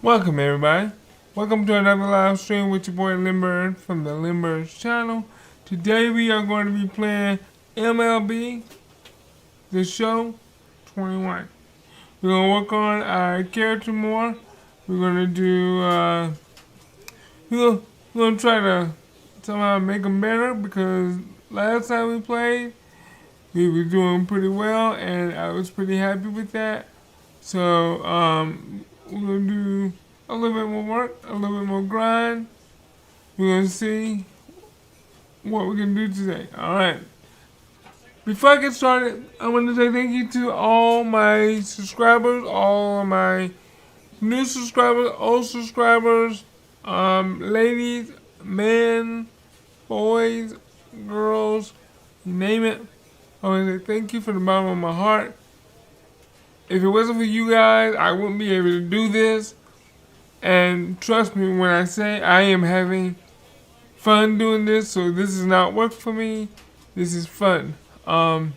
Welcome everybody. Welcome to another live stream with your boy Limburg from the Limburg channel. Today we are going to be playing MLB The Show 21. We're going to work on our character more. We're going to do, we're going to try to somehow make them better because last time we played, we were doing pretty well and I was pretty happy with that. So, we're going to do a little bit more work, a little bit more grind. We're going to see what we can do today. Alright. Before I get started, I want to say thank you to all my subscribers, all my new subscribers, old subscribers, ladies, men, boys, girls, you name it. I want to say thank you from the bottom of my heart. If it wasn't for you guys, I wouldn't be able to do this. And trust me when I say I am having fun doing this, so this is not work for me. This is fun. I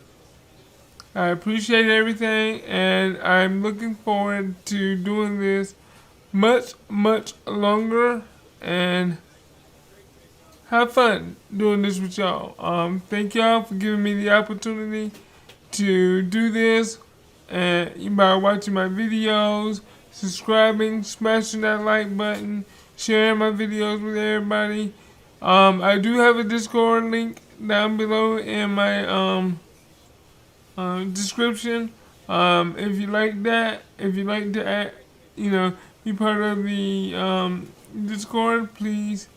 appreciate everything, and I'm looking forward to doing this much longer and have fun doing this with y'all. Thank y'all for giving me the opportunity to do this, and by watching my videos, subscribing, smashing that like button, sharing my videos with everybody. I do have a Discord link down below in my description. If you like that, if you like to be part of the Discord, please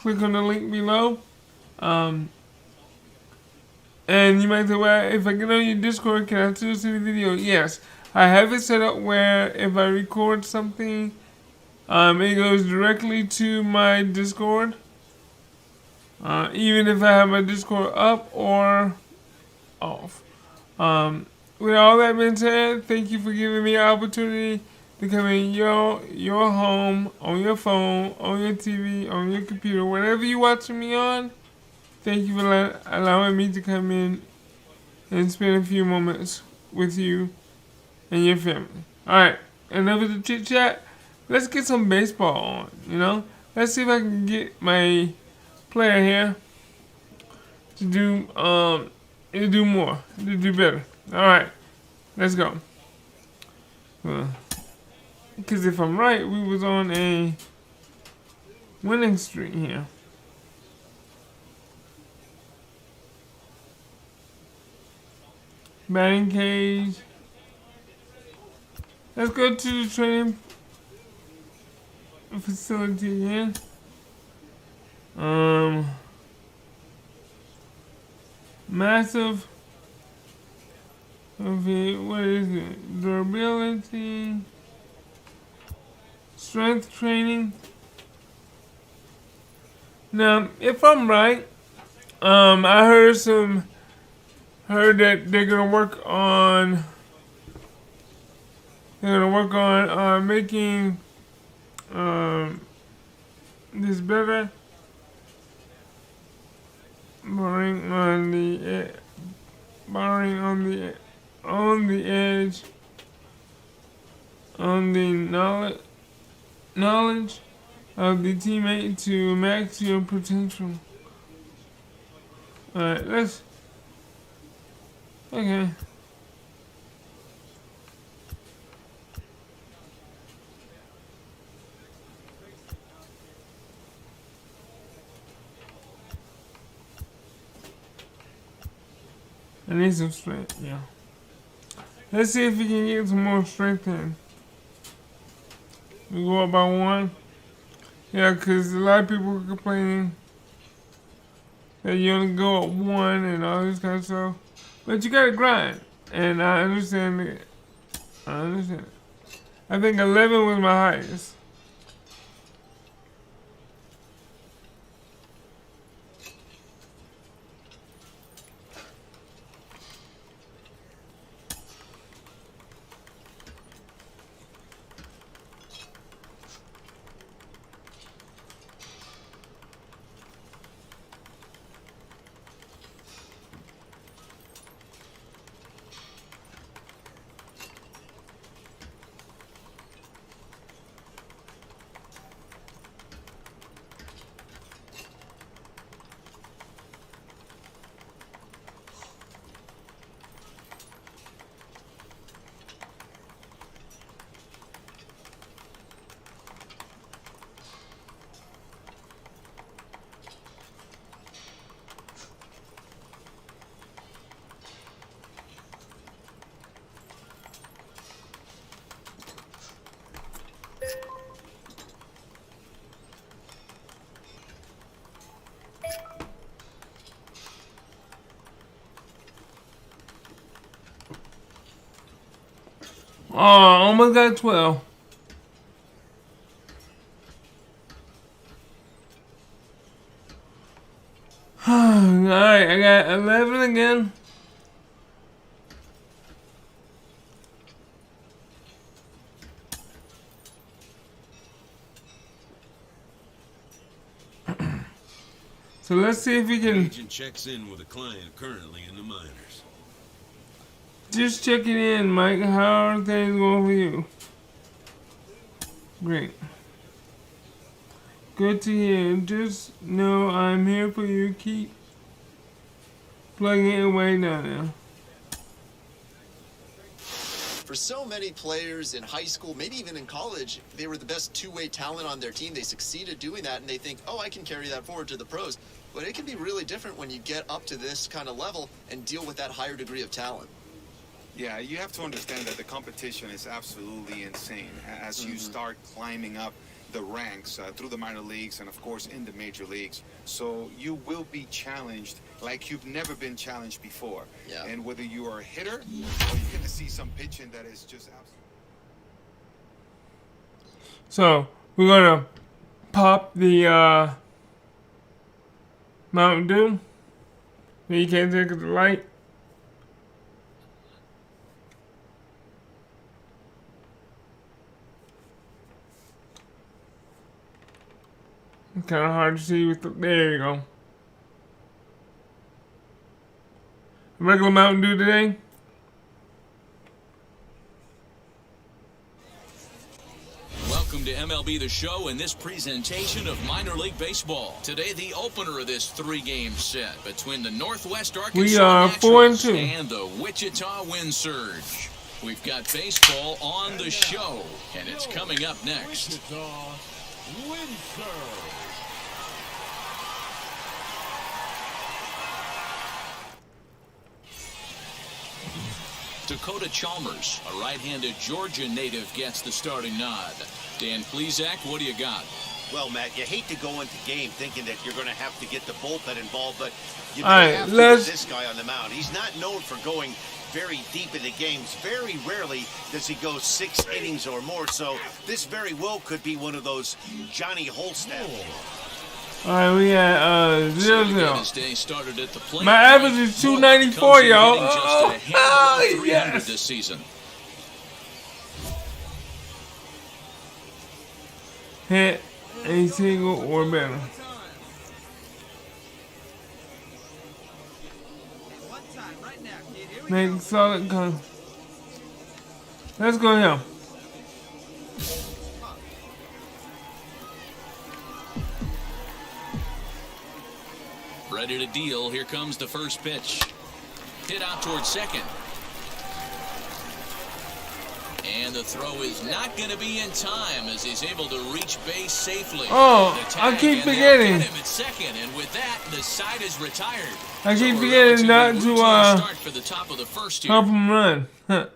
click on the link below. And you might say, well, if I get on your Discord, can I still see the video? Yes. I have it set up where if I record something, it goes directly to my Discord. Even if I have my Discord up or off. With all that being said, thank you for giving me an opportunity to come in your home, on your phone, on your TV, on your computer, whatever you're watching me on. Thank you for allowing me to come in and spend a few moments with you and your family. Alright, enough of the chit chat. Let's get some baseball on, you know? Let's see if I can get my player here to do more, to do better. Alright, let's go. Because if I'm right, we was on a winning streak here. Batting cage. Let's go to the training facility again. Massive. Okay, what is it? Durability. Strength training. Now, if I'm right, I heard that they're gonna work on making this better, barring on the edge, on the knowledge of the teammate to max your potential. Alright, okay. I need some strength, yeah. Let's see if we can get some more strength in. We go up by one. Yeah, because a lot of people are complaining that you only go up one and all this kind of stuff. But you gotta grind. And I understand it. I think 11 was my highest. Oh, almost got 12. Alright, I got 11 again. So let's see if we can. Agent checks in with a client currently in the minors. Just checking in, Mike. How are things going for you? Great. Good to hear. Just know I'm here for you. Keep plugging it away now. For so many players in high school, maybe even in college, they were the best two-way talent on their team. They succeeded doing that, and they think, oh, I can carry that forward to the pros. But it can be really different when you get up to this kind of level and deal with that higher degree of talent. Yeah, you have to understand that the competition is absolutely insane as you start climbing up the ranks through the minor leagues and, of course, in the major leagues. So you will be challenged like you've never been challenged before. Yeah. And whether you are a hitter or you get to see some pitching that is just absolutely... So we're gonna pop the Mountain Dew. You can't take the light. It's kind of hard to see with the, there you go. Regular Mountain Dew today. Welcome to MLB The Show and this presentation of minor league baseball. Today, the opener of this three-game set between the Northwest Arkansas We are Naturals 4-2 and the Wichita Wind Surge. We've got baseball on the show, and it's coming up next. Wichita Wind Surge. Dakota Chalmers, a right-handed Georgia native, gets the starting nod. Dan Plesac, what do you got? Well, Matt, you hate to go into game thinking that you're going to have to get the bullpen involved, but you don't right, have to let's- with this guy on the mound. He's not known for going very deep into games. Very rarely does he go 6 innings or more, so this very well could be one of those Johnny Holstaff. Alright, we at 0-0. His day started at the plate. My average is 294, y'all. Oh, Oh, 300 yes. this season. Hit a single or better. Make solid con. Let's go here. Ready to deal. Here comes the first pitch. Hit out towards second. And the throw is not going to be in time as he's able to reach base safely. Oh, The I tag, keep and they'll forgetting. get him at second, and with that, the side is retired. I keep So a forgetting not relatively to routine start for the top of the first here. help him run. Huh.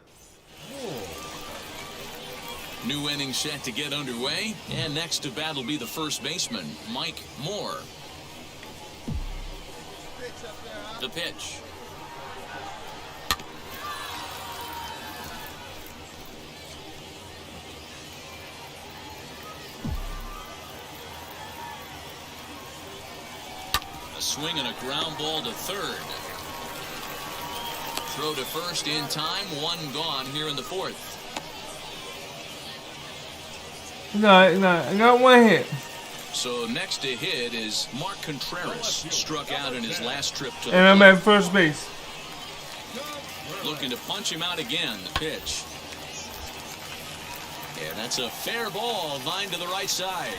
New inning set to get underway, and next to bat will be the first baseman, Mike Moore. The pitch. A swing and a ground ball to third. Throw to first in time, one gone here in the fourth. No, I got one hit. So next to hit is Mark Contreras, struck out in his last trip to the And I'm plate. at first base. Looking to punch him out again, the pitch. And that's a fair ball, line to the right side.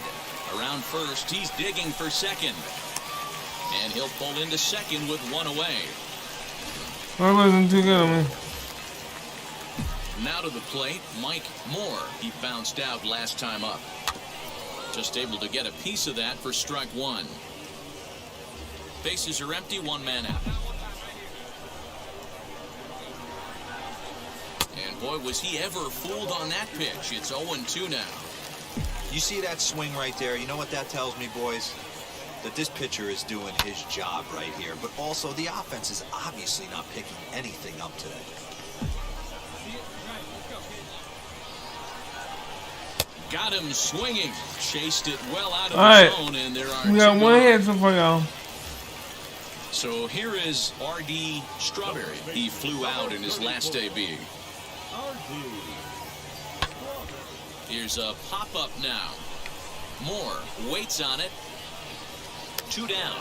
Around first, he's digging for second. And he'll pull into second with one away. That wasn't too good, man. Now to the plate, Mike Moore. He bounced out last time up. Just able to get a piece of that for strike one. Bases are empty, one man out. And boy, was he ever fooled on that pitch. It's 0-2 now. You see that swing right there? You know what that tells me, boys? That this pitcher is doing his job right here. But also, the offense is obviously not picking anything up today. Got him swinging. Chased it well out of All the right. zone, and there are We got two one gone. hit so far, y'all. So here is R.D. Strawberry. He flew out in his last AB. Here's a pop-up now. Moore waits on it. 2 down.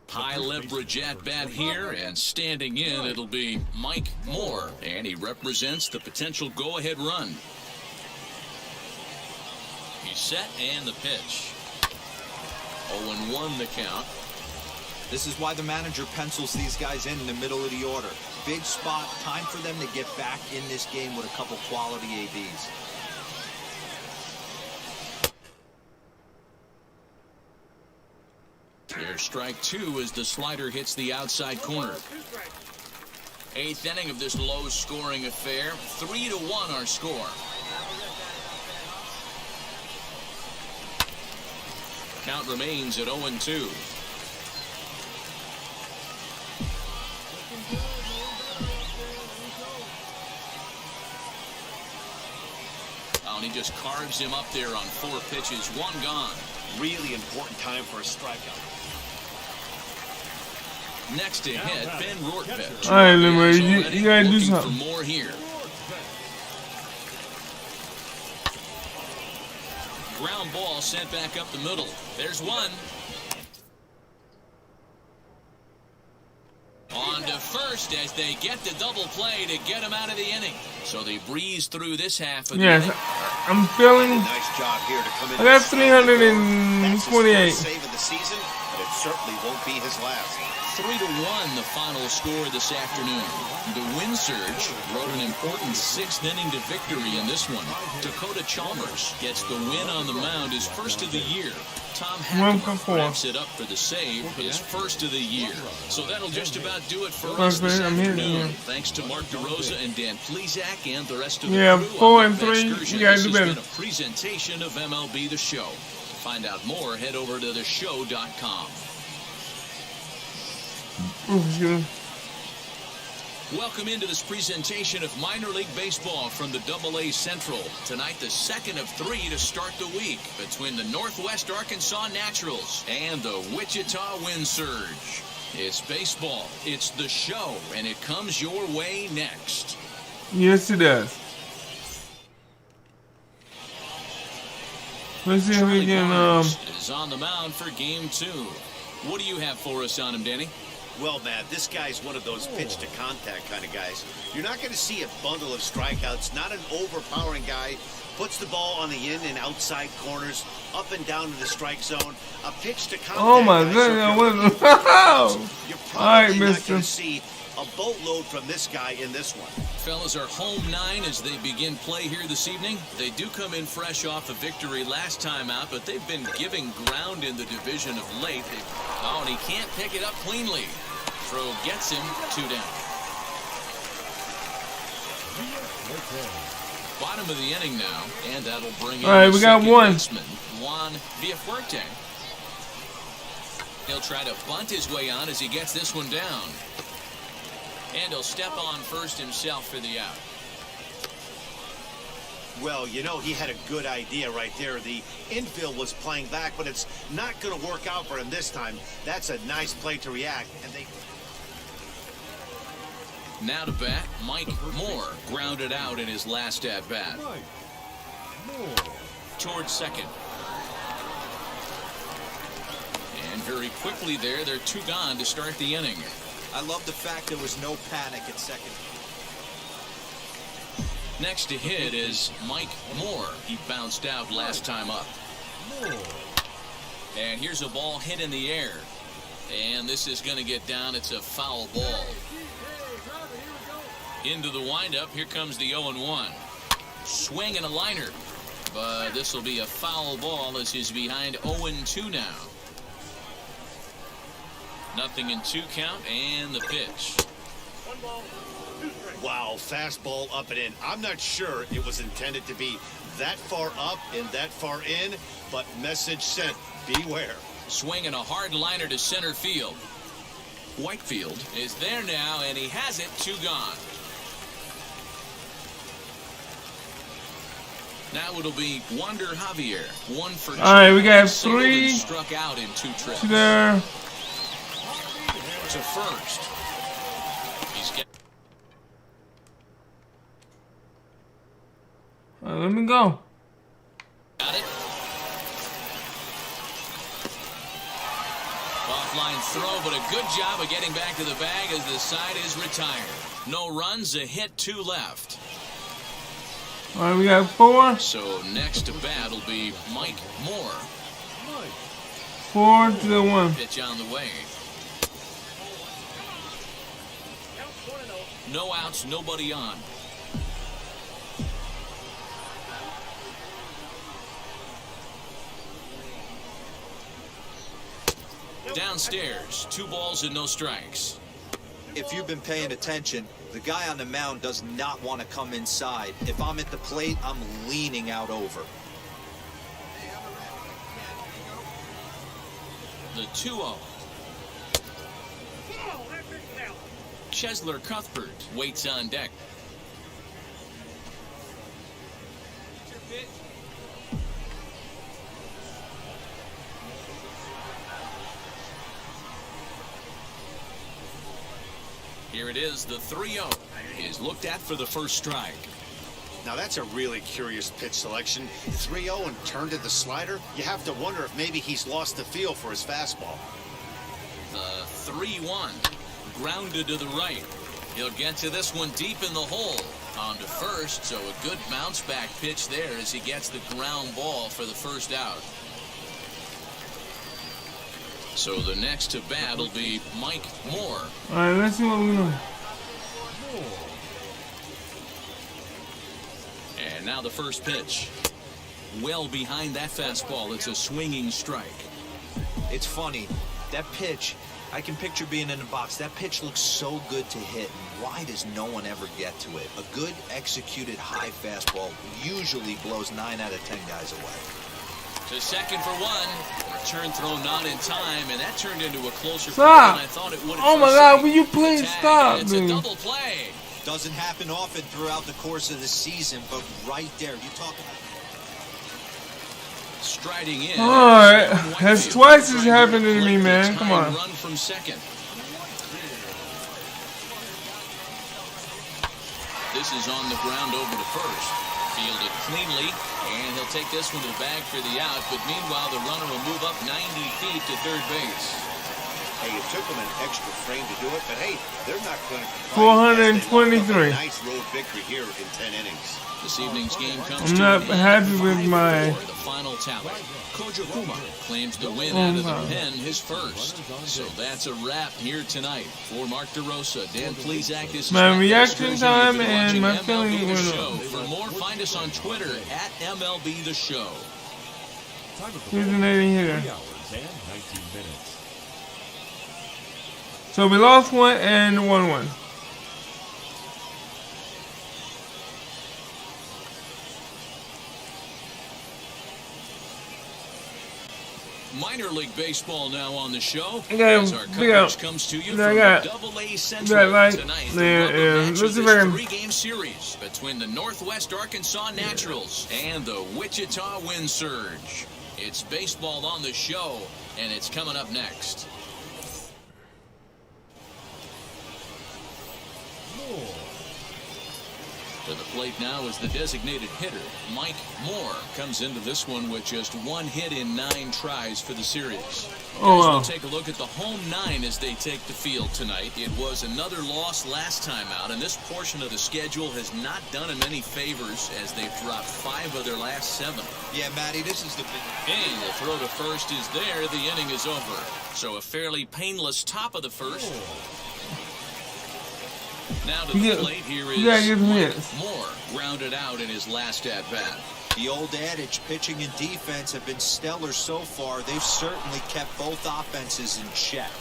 High leverage at bat here, and standing in, it'll be Mike Moore, and he represents the potential go-ahead run. He's set, and the pitch. 0-1 the count. This is why the manager pencils these guys in the middle of the order. Big spot, time for them to get back in this game with a couple quality ABs. There's strike 2 as the slider hits the outside corner. 8th inning of this low-scoring affair. 3-1 our score. Count remains at 0-2. Oh, and he just carves him up there on 4 pitches. 1 gone. Really important time for a strikeout. Next to hit, Ben Rortvedt. All right, Limber, you gotta do Looking for something. more here. Ground ball sent back up the middle. There's one. On to first as they get the double play to get him out of the inning. So they breeze through this half of the Yes, inning. I'm feeling. Nice job here to come in. I got and save the goal. 328. That's his first save of the season, but it certainly won't be his last. 3-1 the final score this afternoon. The Wind Surge wrote an important 6th inning to victory in this one. Dakota Chalmers gets the win on the mound, his first of the year. Tom 1 for Hackler 4. wraps it up for the save, his first of the year. So that'll just about do it for us this I'm hitting afternoon. here. Thanks to Mark DeRosa and Dan Plezak and the rest of the Yeah, crew 4 on and that 3. excursion. You gotta This do has better. been a presentation of MLB The Show. To find out more, head over to theshow.com. Welcome into this presentation of minor league baseball from the AA Central. Tonight, the second of 3 to start the week between the Northwest Arkansas Naturals and the Wichita Wind Surge. It's baseball, it's the show, and it comes your way next. Yes, it does. Let's see if we Charlie can. Barnes is on the mound for game 2. What do you have for us on him, Danny? Well, Matt, this guy's one of those pitch-to-contact kind of guys. You're not going to see a bundle of strikeouts, not an overpowering guy. Puts the ball on the in and outside corners, up and down to the strike zone. A pitch-to-contact Oh my guy, goodness! You're All right, probably not mister. going to see a boatload from this guy in this one. Fellas are home 9 as they begin play here this evening. They do come in fresh off a victory last time out, but they've been giving ground in the division of late. Oh, and he can't pick it up cleanly. Throw gets him 2 down. Bottom of the inning now, and that'll bring in All right, the we got second one. baseman, Juan Villafuerte. He'll try to bunt his way on as he gets this one down. And he'll step on first himself for the out. Well, you know, he had a good idea right there. The infield was playing back, but it's not going to work out for him this time. That's a nice play to react. And they... Now to bat, Mike Moore grounded out in his last at-bat. Towards second. And very quickly there, they're 2 gone to start the inning. I love the fact there was no panic at second. Next to hit is Mike Moore. He bounced out last time up. And here's a ball hit in the air. And this is going to get down. It's a foul ball. Into the windup. Here comes the 0-1. Swing and a liner. But this will be a foul ball as he's behind 0-2 now. Nothing in 2 count and the pitch. Wow, fastball up and in. I'm not sure it was intended to be that far up and that far in, but message sent. Beware. Swinging a hard liner to center field. Whitefield is there now, and he has it. 2 gone. Now it'll be Wander Javier. 1 for 2. All right, we got Singled 3 and struck out in 2 trips. to there. To first. He's got All right, let me go. it. Offline throw, but a good job of getting back to the bag as the side is retired. No runs, a hit, 2 left. All right, we got 4. So next to bat will be Mike Moore. 4 to the 1. Pitch on the way. No outs, nobody on. Downstairs, 2 balls and no strikes. If you've been paying attention, the guy on the mound does not want to come inside. If I'm at the plate, I'm leaning out over. The 2-0. Chesler Cuthbert waits on deck. Here it is, the 3-0 is looked at for the first strike. Now that's a really curious pitch selection. 3-0 and turned to the slider. You have to wonder if maybe he's lost the feel for his fastball. The 3-1 grounded to the right. He'll get to this one deep in the hole. On to first, so a good bounce back pitch there as he gets the ground ball for the first out. So the next to bat will be Mike Moore. All right, let's see what we know. And now the first pitch. Well behind that fastball. It's a swinging strike. It's funny, that pitch, I can picture being in the box. That pitch looks so good to hit. Why does no one ever get to it? A good executed high fastball usually blows 9 out of 10 guys away. To second for 1. Return throw not in time, and that turned into a closer play Stop. than I thought it would. Oh my God, will you please stop, It's dude? a double play. Doesn't happen often throughout the course of the season, but right there, you talk about. Striding in. All right, that's twice as happened to me, man. Come on. Run from second. This is on the ground over to first. Fielded cleanly, and he'll take this one to the bag for the out. But meanwhile, the runner will move up 90 feet to third base. Hey, it took them an extra frame to do it, but hey, they're not going to. 423. Nice road victory here in 10 innings. This evening's game comes I'm to not an end. happy with 5-4, my. the final tally. Kojo Kuma claims the win out of the pen, his first. So that's a wrap here tonight. For Mark DeRosa, Dan Plesac, this is My reaction time You've been and watching my MLB feeling The went Show. up. For more, find us on Twitter at MLB The Show. Here's an 80 hitter. So we lost 1 and 1-1. Minor League Baseball now on the show. Okay, As our we got- coverage comes to you I from got- Double-A Central like- tonight. yeah, The rubber yeah. match Let's of see if this I can- 3-game series between the Northwest Arkansas Naturals and the Wichita Wind Surge. It's baseball on the show, and it's coming up next. To the plate now is the designated hitter. Mike Moore comes into this one with just 1 hit in 9 tries for the series. Oh, Guys, wow. we'll take a look at the home 9 as they take the field tonight. It was another loss last time out, and this portion of the schedule has not done them any favors as they've dropped 5 of their last 7. Yeah, Matty, this is the big. And the throw to first is there. The inning is over. So a fairly painless top of the first. Now to the Yeah, plate, here you gotta is give him Mike hits. Moore, grounded out in his last at-bat. The old adage, pitching and defense have been stellar so far. They've certainly kept both offenses in check.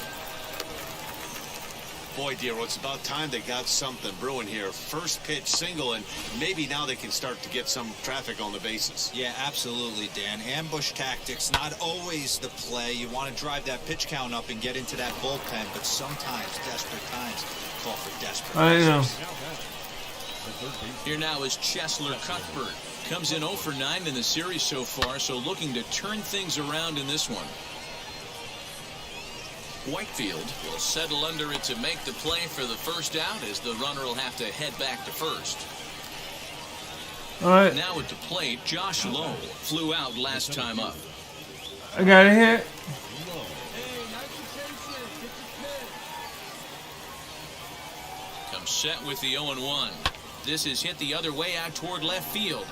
Boy, Dero, it's about time they got something brewing here. First pitch single, and maybe now they can start to get some traffic on the bases. Yeah, absolutely, Dan. Ambush tactics, not always the play. You want to drive that pitch count up and get into that bullpen, but sometimes desperate times call for desperate. I know. Here now is Chesler Cuthbert. Comes in 0 for 9 in the series so far, so looking to turn things around in this one. Whitefield will settle under it to make the play for the first out, as the runner will have to head back to first. All right. Now at the plate, Josh Lowe flew out last time up. I got a hit. Comes set with the 0-1. This is hit the other way out toward left field.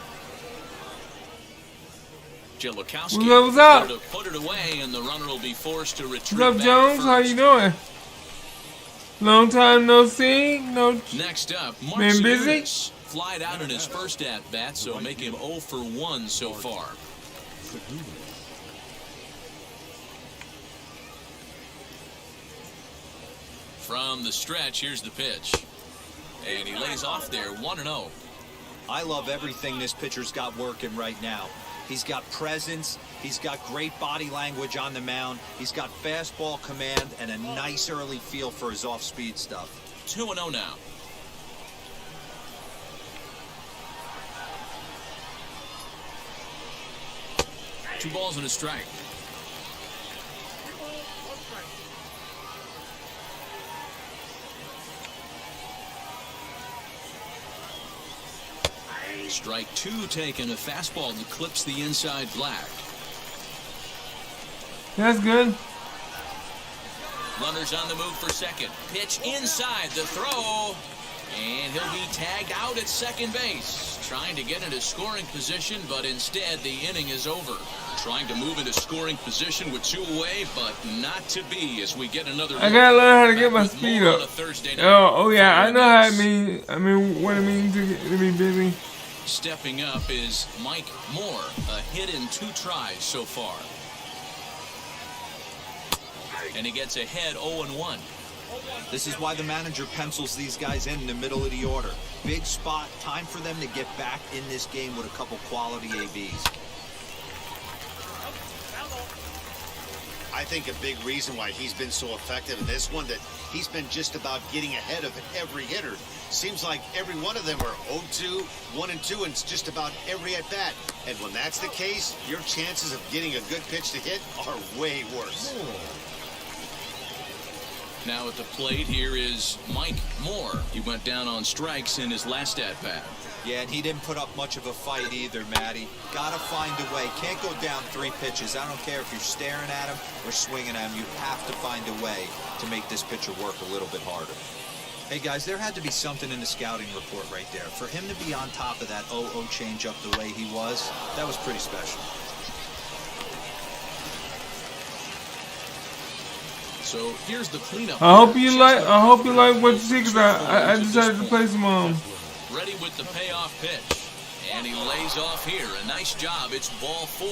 Jellikowski What's up? to put it away, and the runner will be forced to retreat. What's up, back Jones? to How you doing? Long time no see. No. Next up, Been busy? Marciunas flied out in his first at bat, so make him 0 for 1 so far. From the stretch, here's the pitch, and he lays off there, 1-0. I love everything this pitcher's got working right now. He's got presence. He's got great body language on the mound. He's got fastball command and a nice early feel for his off-speed stuff. 2-0 now. Two balls and a strike. Strike 2 taken. A fastball that clips the inside black. That's good. Runners on the move for second. Pitch inside the throw. And he'll be tagged out at second base. Trying to get into scoring position, but instead the inning is over. Trying to move into scoring position with 2 away, but not to be as we get another. I gotta learn how to get my with speed more up. on a Thursday night. Oh yeah, I know how it Following means. I mean, what it means to be busy. this, stepping up is Mike Moore. A hit in 2 tries so far. And he gets ahead 0-1. This is why the manager pencils these guys in the middle of the order. Big spot, time for them to get back in this game with a couple quality ABs. I think a big reason why he's been so effective in this one, that he's been just about getting ahead of every hitter. Seems like every one of them are 0-2, 1-2, and it's just about every at-bat. And when that's the case, your chances of getting a good pitch to hit are way worse. Now at the plate, here is Mike Moore. He went down on strikes in his last at-bat. Yeah, and he didn't put up much of a fight either, Matty. Gotta find a way. Can't go down 3 pitches. I don't care if you're staring at him or swinging at him. You have to find a way to make this pitcher work a little bit harder. Hey, guys, there had to be something in the scouting report right there. For him to be on top of that 0-0 changeup the way he was, that was pretty special. So here's the cleanup. I hope you like what you see, because I decided to play some Ready with the payoff pitch, and he lays off here. A nice job. It's ball 4.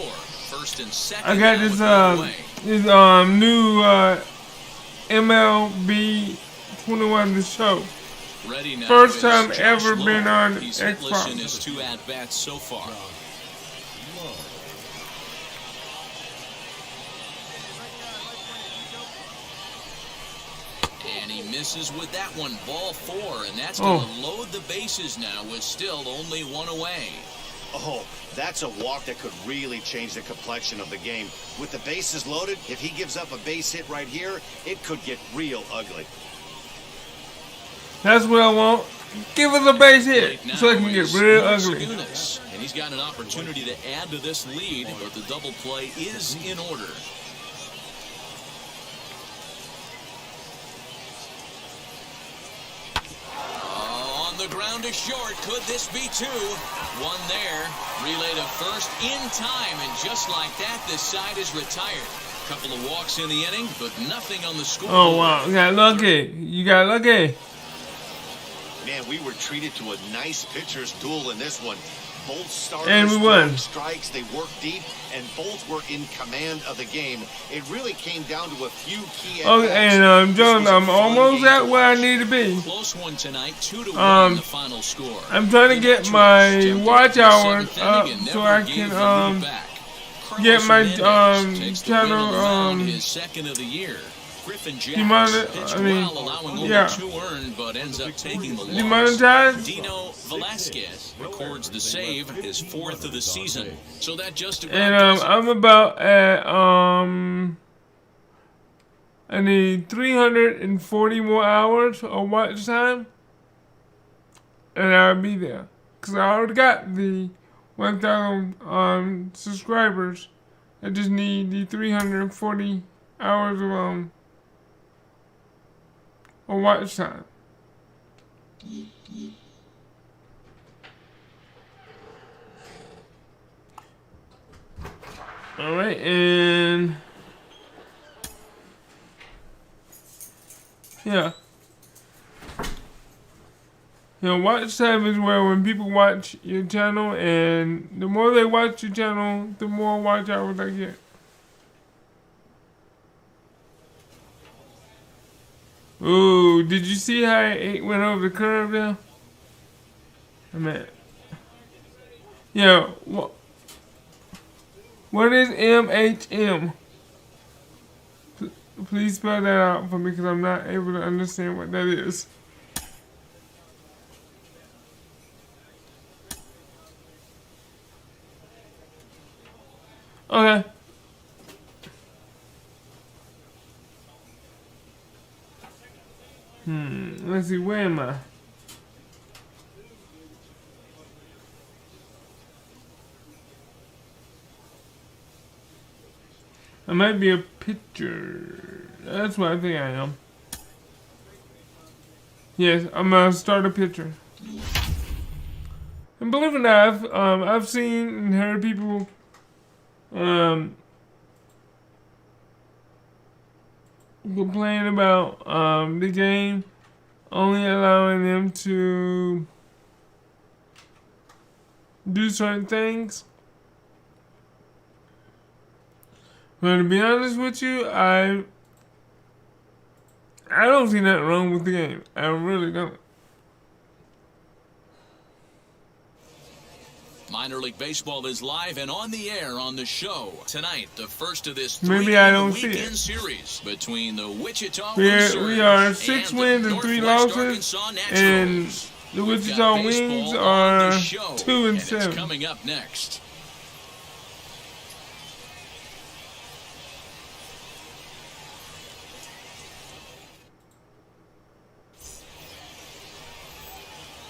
First and second. I got this new MLB 21 The Show. Ready now. First time is ever Josh been Lowe. on He's Xbox. hitless in his 2 at-bats so far. And he misses with that one. Ball 4, and that's going to load the bases now with still only 1 away. Oh, that's a walk that could really change the complexion of the game. With the bases loaded, if he gives up a base hit right here, it could get real ugly. That's what I want. Give us a base hit so it can get real ugly. Marciunas, and he's got an opportunity to add to this lead, but the double play is in order. On the ground to short. Could this be 2? 1 there. Relay to first in time, and just like that, this side is retired. Couple of walks in the inning, but nothing on the score. Oh wow, you got lucky. You got lucky. Man, we were treated to a nice pitcher's duel in this one. both starters And we won. throwing strikes. They worked deep, and both were in command of the game. It really came down to a few key Okay, and Jones, I'm almost at where I need to be. Close one tonight, 2-1 the final score. I'm trying to get my watch hours up so I can get my channel his second of the year. Griffin Jacks pitched I mean, well, allowing only yeah. 2 earned, but ends up taking the loss. Demonetized? Dino Velasquez records the save, his 4th of the season. So that just about And does it. I'm about at I need 340 more hours of watch time, and I'll be there. Cause I already got the 1,000 subscribers. I just need the 340 hours of watch time. All right, and yeah. You know, watch time is where when people watch your channel, and the more they watch your channel, the more watch hours I get. Ooh, did you see how it went over the curve there? I mean, yeah, what is MHM? Please spell that out for me because I'm not able to understand what that is. Okay. Let's see, where am I? I might be a pitcher. That's what I think I am. Yes, I'm gonna start a pitcher. And believe it or not, I've seen and heard people complain about the game only allowing them to do certain things. But to be honest with you, I don't see nothing wrong with the game. I really don't. Minor League Baseball is live and on the air on the show. Tonight, the first of this Maybe I don't three-game see weekend it. series between the Wichita We Wings are 6 and wins the and 3 Northwest losses, Arkansas and Naturals. the We've Wichita got Wings baseball on are the show, 2 and it's 7. coming up next.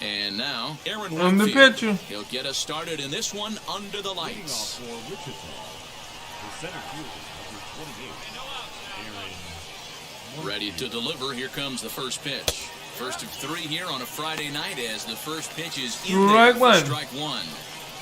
And now, Aaron I'm the Winfield. pitcher. He'll get us started in this one under the lights. For Wichita, the center fielder, number 28, Aaron. Ready to deliver. Here comes the first pitch. First of 3 here on a Friday night as the first pitch is in Strike there for one. strike one.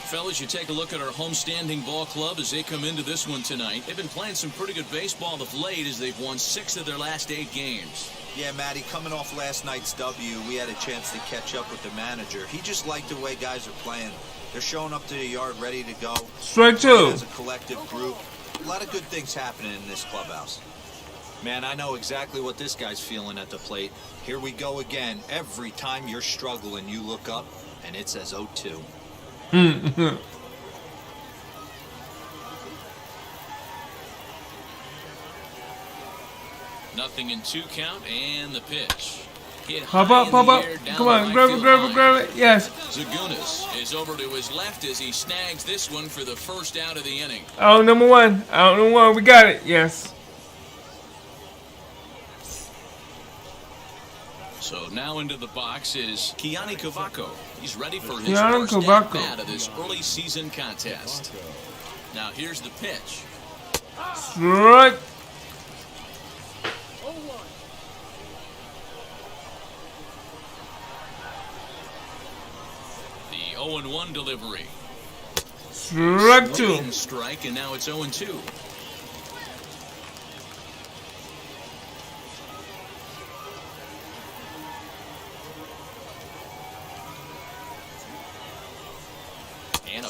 Fellas, you take a look at our homestanding ball club as they come into this one tonight. They've been playing some pretty good baseball of late as they've won 6 of their last 8 games. Yeah, Matty, coming off last night's W, we had a chance to catch up with the manager. He just liked the way guys are playing. They're showing up to the yard ready to go. Strike 2. As a collective group, a lot of good things happening in this clubhouse. Man, I know exactly what this guy's feeling at the plate. Here we go again. Every time you're struggling, you look up, and it says 0-2. Nothing in 2 count and the pitch. Hit Hop high up, in hop the up. air down Come the on, right grab it, field grab it, line. grab it. Yes. Zagunis is over to his left as he snags this one for the first out of the inning. Out number 1. Out number 1. We got it. Yes. So now into the box is Kiani Cavaco. He's ready for his Kiani first Cavaco. at-bat of this early season contest. Now here's the pitch. Strike. The 0-1 delivery. Strike 2. Swinging strike, and now it's 0-2.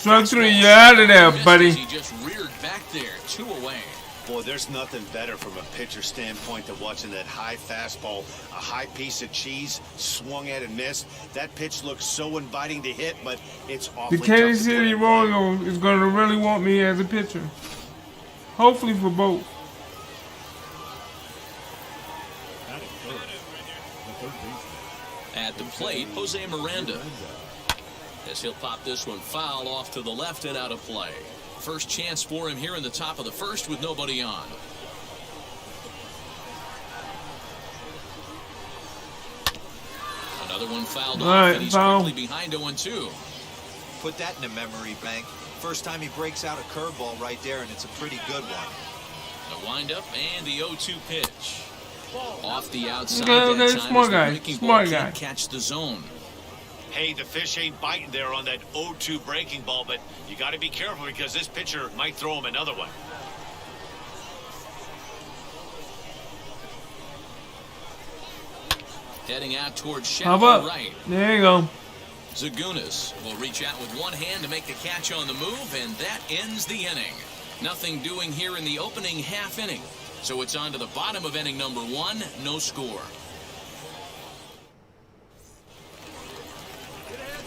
Strike three, you're out of there, Missed buddy. as He just reared back there, 2 away. Boy, there's nothing better from a pitcher standpoint than watching that high fastball, a high piece of cheese, swung at and missed. That pitch looks so inviting to hit, but it's The awfully Kansas tough to put City in play. Royals is going to really want me as a pitcher. Hopefully for both. Batting first, the third baseman. At the plate, Jose Miranda. As he'll pop this one foul off to the left and out of play. First chance for him here in the top of the first with nobody on. Another one fouled All off, right, and he's foul. quickly behind 0-2. Put that in a memory bank. First time he breaks out a curveball right there, and it's a pretty good one. The windup and the 0-2 pitch. Off the outside. Okay, that time smart as the guy, breaking smart ball guy. can't catch the zone. Hey, the fish ain't biting there on that 0-2 breaking ball, but you got to be careful because this pitcher might throw him another one. Heading out towards How shallow about? right. There you go. Zagunis will reach out with one hand to make the catch on the move, and that ends the inning. Nothing doing here in the opening half inning. So it's on to the bottom of inning number 1, no score.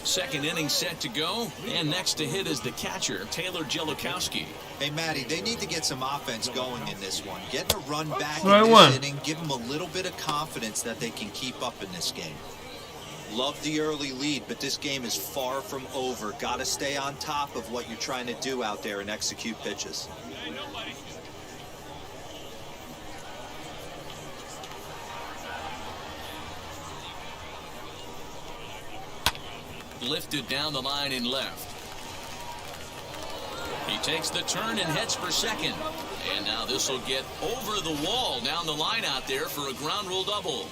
Second inning set to go, and next to hit is the catcher, Taylor Jellikowski. Hey, Matty, they need to get some offense going in this one. Getting a run back Right in this one. inning, give them a little bit of confidence that they can keep up in this game. Love the early lead, but this game is far from over. Got to stay on top of what you're trying to do out there and execute pitches. Lifted down the line in left. He takes the turn and heads for second. And now this will get over the wall down the line out there for a ground rule double.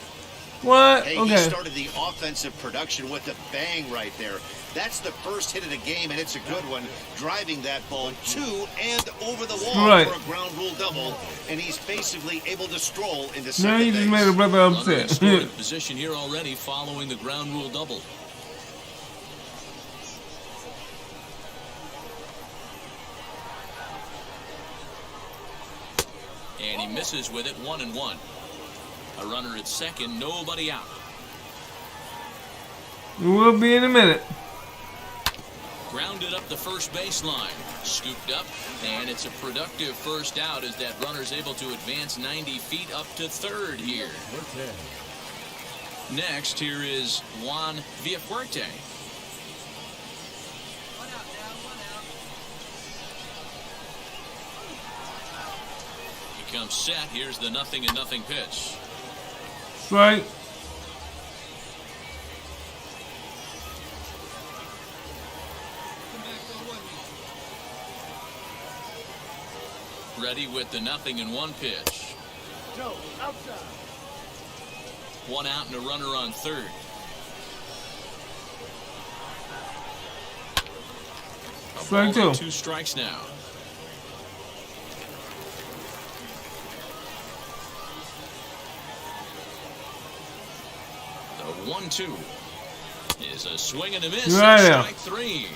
What? Hey, he Okay. started the offensive production with a bang right there. That's the first hit of the game, and it's a good one. Driving that ball to and over the wall Right. for a ground rule double, and he's basically able to stroll into Now second you just base. made a brother Runner in upset. scoring position here already following the ground rule double. And he misses with it, 1-1. A runner at second, nobody out. It will be in a minute. Grounded up the first baseline. Scooped up, and it's a productive first out as that runner's able to advance 90 feet up to third here. Next, here is Juan Villafuerte. He comes set. Here's the 0-0 pitch. Strike. Ready with the 0-1 pitch. One out and a runner on third. A Strike ball and two. 2 strikes now. The 1-2 is a swing and a miss. Right That's there. strike 3.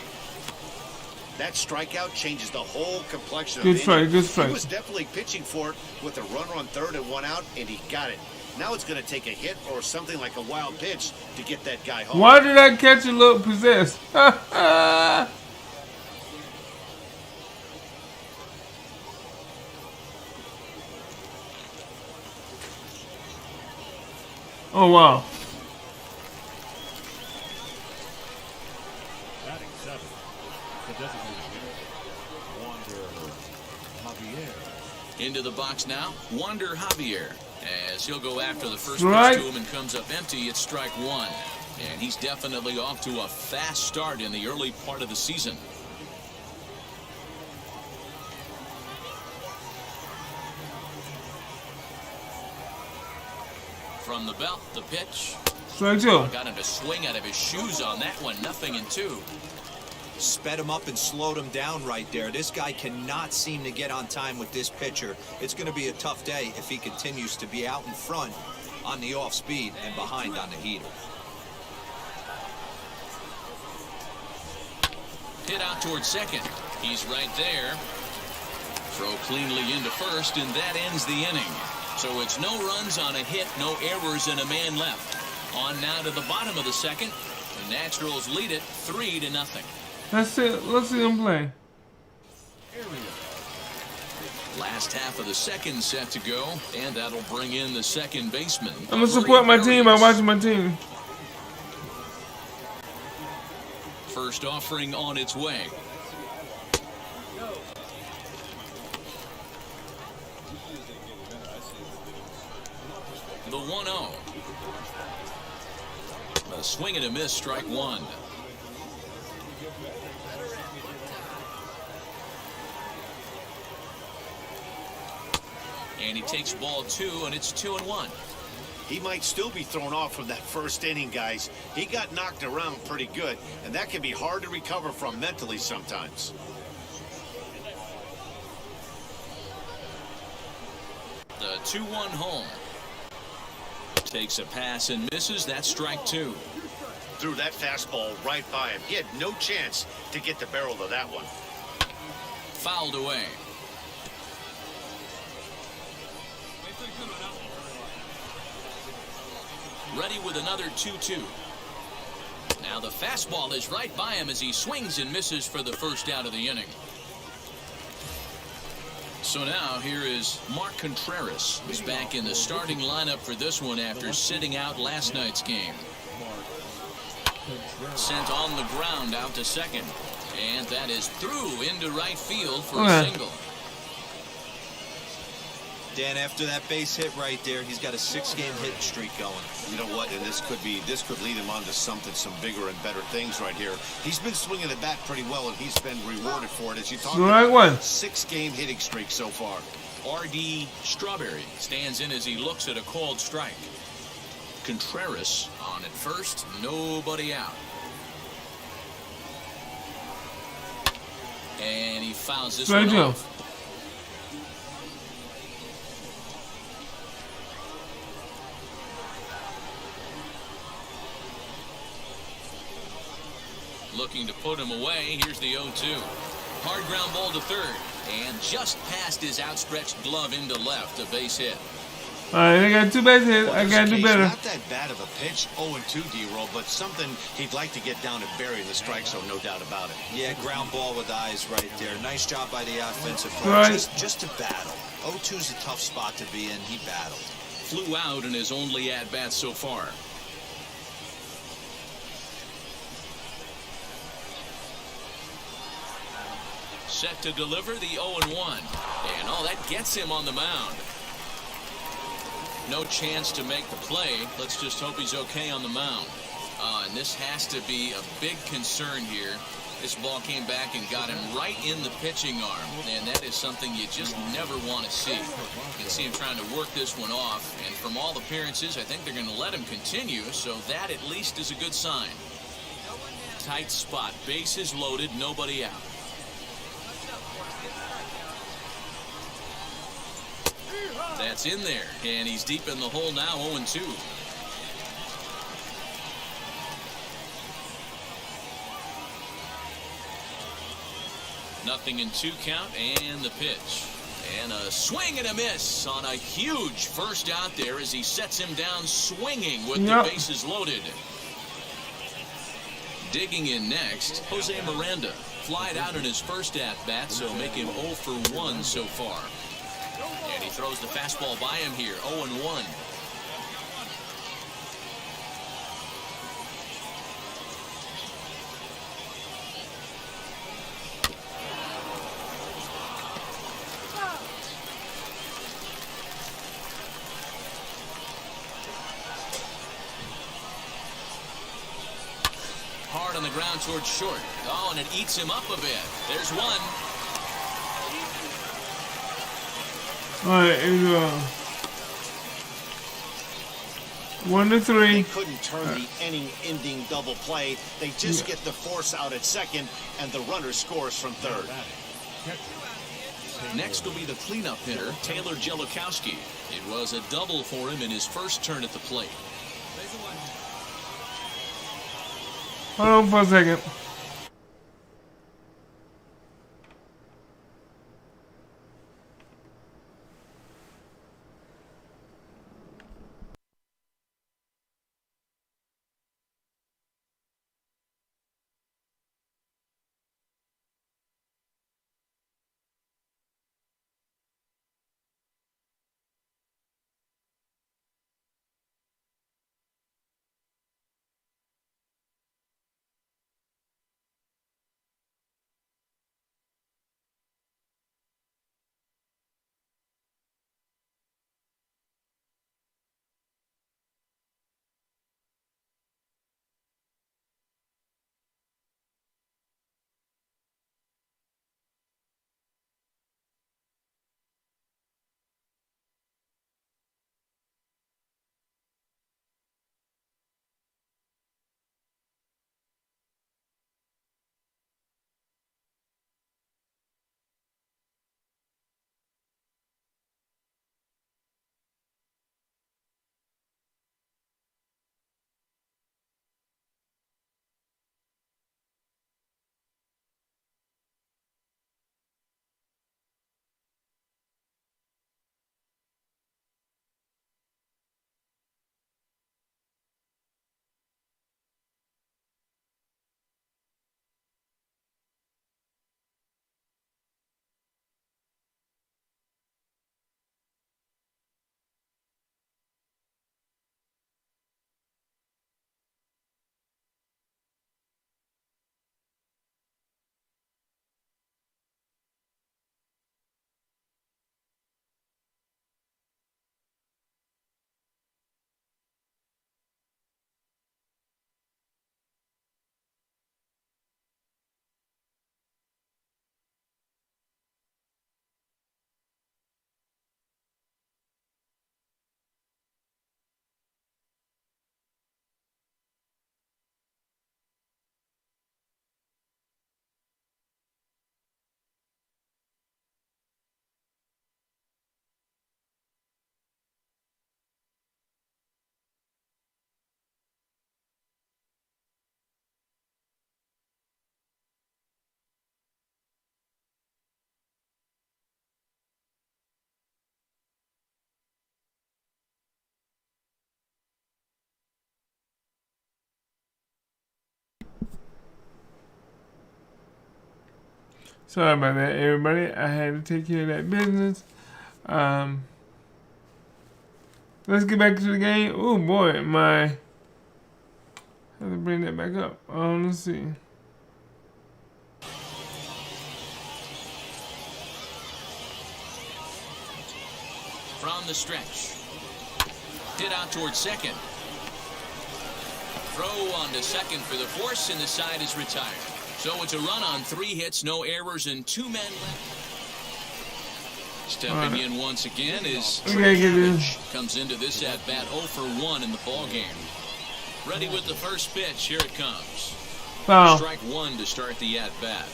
That strikeout changes the whole complexion Good of the strike, inning. good strike. He was definitely pitching for it with a runner on third and one out, and he got it. Now it's going to take a hit or something like a wild pitch to get that guy home. Why did that catcher look possessed? Oh, wow. Batting seventh, the designated hitter, Wander Javier. Into the box now, Wander Javier. As he'll go after the first Strike. pitch to him and comes up empty, it's strike 1. And he's definitely off to a fast start in the early part of the season. From the belt, the pitch. Strike two. Got him to swing out of his shoes on that one, 0-2. Sped him up and slowed him down right there. This guy cannot seem to get on time with this pitcher. It's going to be a tough day if he continues to be out in front on the off speed and behind on the heater. Hit out towards second. He's right there. Throw cleanly into first, and that ends the inning. So it's no runs on a hit, no errors, and a man left. On now to the bottom of the second. The Naturals lead it 3-0. That's it. Let's see them play. Last half of the second set to go, and that'll bring in the second baseman. I'm gonna support my team by watching my team. First offering on its way. The 1-0. A swing and a miss, strike one. And he takes ball two, and it's 2-1. He might still be thrown off from that first inning, guys. He got knocked around pretty good, and that can be hard to recover from mentally sometimes. The 2-1 home. Takes a pass and misses. That's strike two. Threw that fastball right by him. He had no chance to get the barrel of that one. Fouled away. Ready with another 2-2. Now the fastball is right by him as he swings and misses for the first out of the inning. So now here is Mark Contreras, who's back in the starting lineup for this one after sitting out last night's game. Sent on the ground out to second. And that is through into right field for a single. Dan, after that base hit right there, he's got a 6-game hit streak going. You know what? And this could lead him on to some bigger and better things right here. He's been swinging the bat pretty well, and he's been rewarded for it. As you talked about, 6-game hitting streak so far. R.D. Strawberry stands in as he looks at a called strike. Contreras on at first, nobody out. And he fouls this one off. Looking to put him away. Here's the 0-2. Hard ground ball to third. And just past his outstretched glove into left. A base hit. All right, I got 2 base hits. I got to do better. Not that bad of a pitch, 0-2 D-roll, but something he'd like to get down and bury in the strike zone, no doubt about it. Yeah, ground ball with eyes right there. Nice job by the offensive player. Just to battle. 0-2's a tough spot to be in. He battled. Flew out in his only at-bat so far. Set to deliver the 0-1. And all that gets him on the mound. No chance to make the play. Let's just hope he's okay on the mound. And this has to be a big concern here. This ball came back and got him right in the pitching arm. And that is something you just never want to see. You can see him trying to work this one off. And from all appearances, I think they're going to let him continue. So that at least is a good sign. Tight spot. Bases loaded. Nobody out. That's in there, and he's deep in the hole now, 0-2. Nothing in 2 count, and the pitch. And a swing and a miss on a huge first out there as he sets him down swinging with the bases loaded. Digging in next, Jose Miranda. Flied out in his first at-bat, so make him 0 for 1 so far. And he throws the fastball by him here, 0-1. Hard on the ground towards short. Oh, and it eats him up a bit. There's one. All right, here we go. 1-3. They couldn't turn the inning-ending double play. They just get the force out at second, and the runner scores from third. Next will be the cleanup hitter, Taylor Jellikowski. It was a double for him in his first turn at the plate. Hold on for a second. Sorry about that, everybody. I had to take care of that business. Let's get back to the game. Oh boy, I have to bring that back up. Let's see. From the stretch. Hit out towards second. Throw on to second for the force, and the side is retired. So it's a run on 3 hits, no errors, and 2 men left. Stepping in once again is comes into this at bat 0 for 1 in the ball game. Ready with the first pitch. Here it comes. Foul. Strike 1 to start the at bat.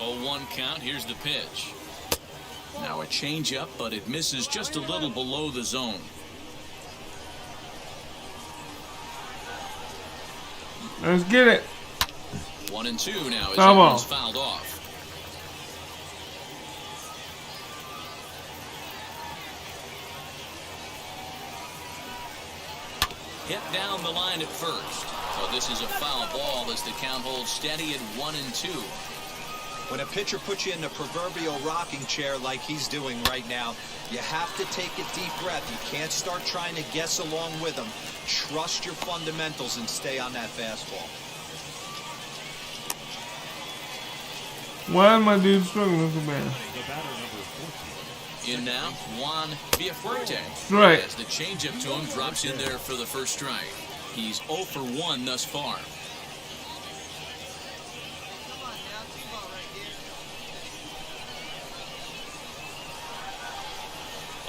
Oh, 1 count. Here's the pitch. Now a changeup, but it misses just a little below the zone. Let's get it. 1 and 2 now as Foul ball. Edmonds fouled off. Hit down the line at first. So this is a foul ball as the count holds steady at 1 and 2. When a pitcher puts you in the proverbial rocking chair like he's doing right now, you have to take a deep breath. You can't start trying to guess along with him. Trust your fundamentals and stay on that fastball. Why is my dude struggling so bad? The batter number 14. In now, Juan Villafuerte. Right. As the changeup to him drops in there for the first strike. He's 0 for 1 thus far.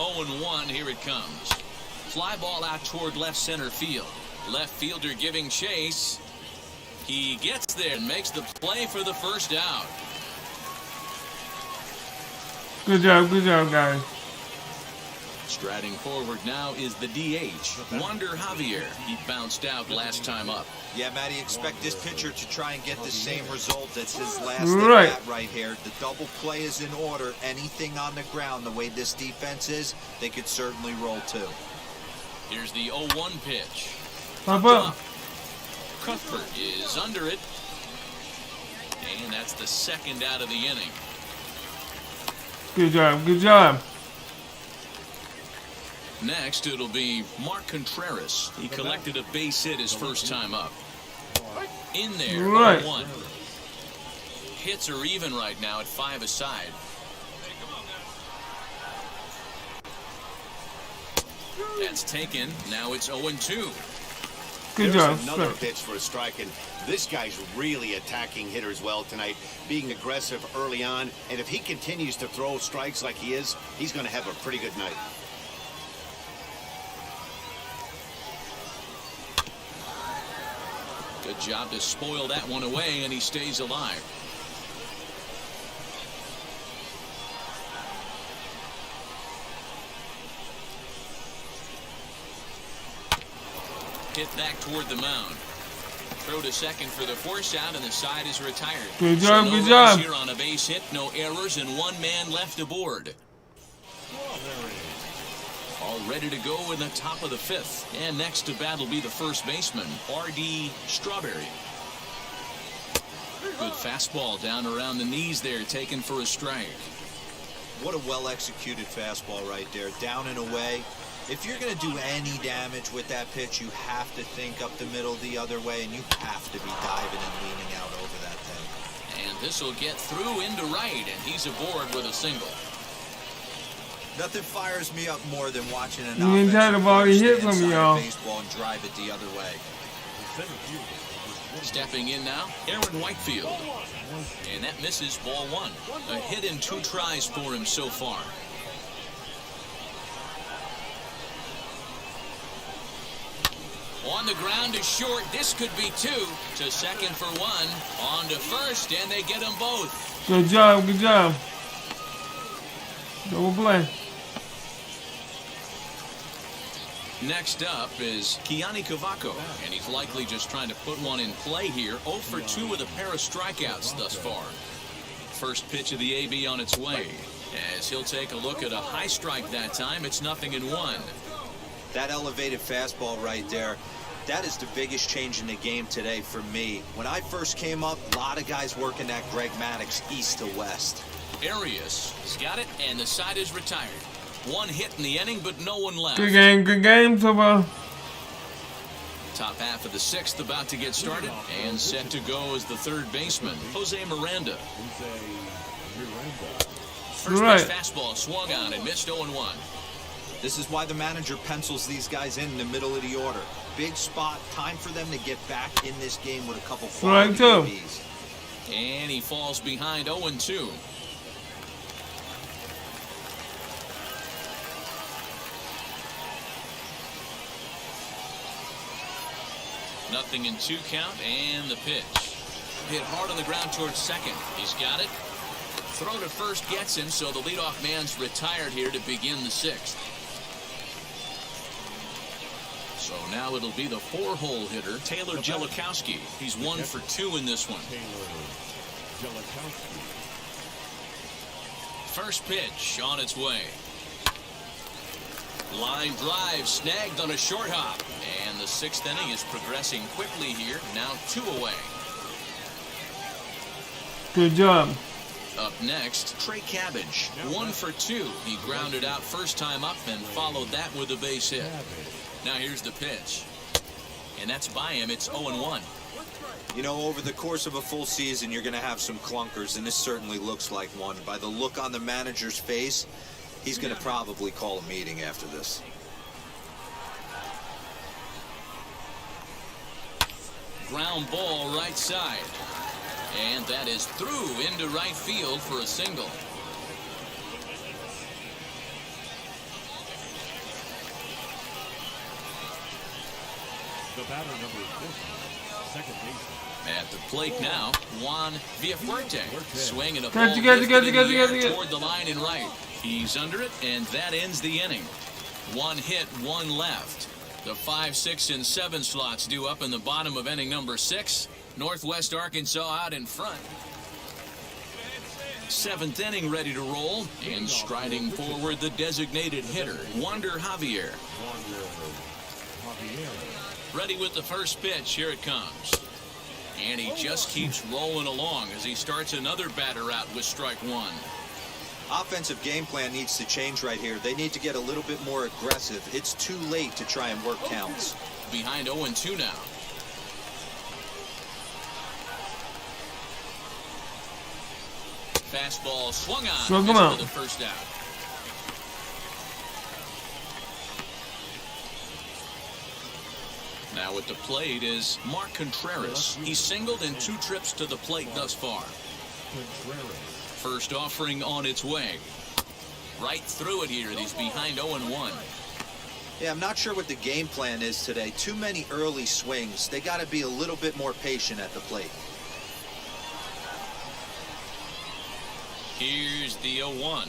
Oh and 1, here it comes. Fly ball out toward left center field. Left fielder giving chase. He gets there and makes the play for the first out. Good job, guys. Striding forward now is the DH, Wander Javier. He bounced out last time up. Yeah, Matty, expect this pitcher to try and get the same result as his last Right. at bat right here. The double play is in order. Anything on the ground, the way this defense is, they could certainly roll too. Here's the 0-1 pitch. Pop up. Cuthbert is under it. And that's the second out of the inning. Good job. Next, it'll be Mark Contreras. He collected a base hit his first time up. In there, Right. 0-1. Hits are even right now at 5 aside. That's taken. Now it's 0-2. Good There's job. another Strike. pitch for a strike, and this guy's really attacking hitters well tonight, being aggressive early on, and if he continues to throw strikes like he is, he's going to have a pretty good night. Good job to spoil that one away, and he stays alive. Hit back toward the mound. Throw to second for the force out, and the side is retired. Good job, So no good runs job. here on a base hit, no errors, and 1 man left aboard. All ready to go in the top of the 5th. And next to bat will be the first baseman, R.D. Strawberry. Good fastball down around the knees there, taken for a strike. What a well-executed fastball right there, down and away. If you're going to do any damage with that pitch, you have to think up the middle the other way, and you have to be diving and leaning out over that thing. And this will get through into right, and he's aboard with a single. Nothing fires me up more than watching an You ain't tired of all these hits stand from me, side y'all. of baseball and drive it the other way. The center fielder is Stepping in now, Aaron Whitefield. And that misses ball 1. A hit in 2 tries for him so far. On the ground to short. This could be 2. To second for 1. On to first, and they get them both. Good job. Double play. Next up is Kiani Cavaco, and he's likely just trying to put one in play here. 0 for 2 with a pair of strikeouts thus far. First pitch of the AB on its way. As he'll take a look at a high strike that time, it's 0-1. That elevated fastball right there, That is the biggest change in the game today for me. When I first came up, a lot of guys working that Greg Maddux east to west. Arias has got it, and the side is retired. One hit in the inning, but no one left. Good game so far. Top half of the sixth about to get started, and set to go as the third baseman, Jose Miranda. First Right. pitch fastball swung on and missed 0-1. This is why the manager pencils these guys in the middle of the order. Big spot, time for them to get back in this game with a couple quality ABs. And he falls behind 0-2. Nothing in 2 count, and the pitch. Hit hard on the ground towards second. He's got it. Throw to first gets him, so the leadoff man's retired here to begin the sixth. So now it'll be the 4-hole hitter, Taylor Jellikowski. He's 1 for 2 in this one. First pitch on its way. Line drive snagged on a short hop. And the 6th inning is progressing quickly here. Now 2 away. Good job. Up next, Trey Cabbage. 1 for 2. He grounded out first time up and followed that with a base hit. Now here's the pitch. And that's by him. It's 0-1. You know, over the course of a full season, you're going to have some clunkers, and this certainly looks like one. By the look on the manager's face, he's going to probably call a meeting after this. Ground ball right side. And that is through into right field for a single. The batter number 50, second baseman. At the plate now, Juan Villafuerte. Swinging a ball Catch it. toward the line and right. He's under it, and that ends the inning. 1 hit, 1 left. The 5, 6, and 7 slots due up in the bottom of inning number 6. Northwest Arkansas out in front. 7th inning ready to roll, and striding forward the designated hitter, Wander Javier. Ready with the first pitch. Here it comes. And he just keeps rolling along as he starts another batter out with strike 1. Offensive game plan needs to change right here. They need to get a little bit more aggressive. It's too late to try and work counts. Behind 0-2 now. Fastball swung on for the first out. Now at the plate is Mark Contreras. He's singled in 2 trips to the plate thus far. First offering on its way. Right through it here. He's behind 0-1. Yeah, I'm not sure what the game plan is today. Too many early swings. They got to be a little bit more patient at the plate. Here's the 0-1.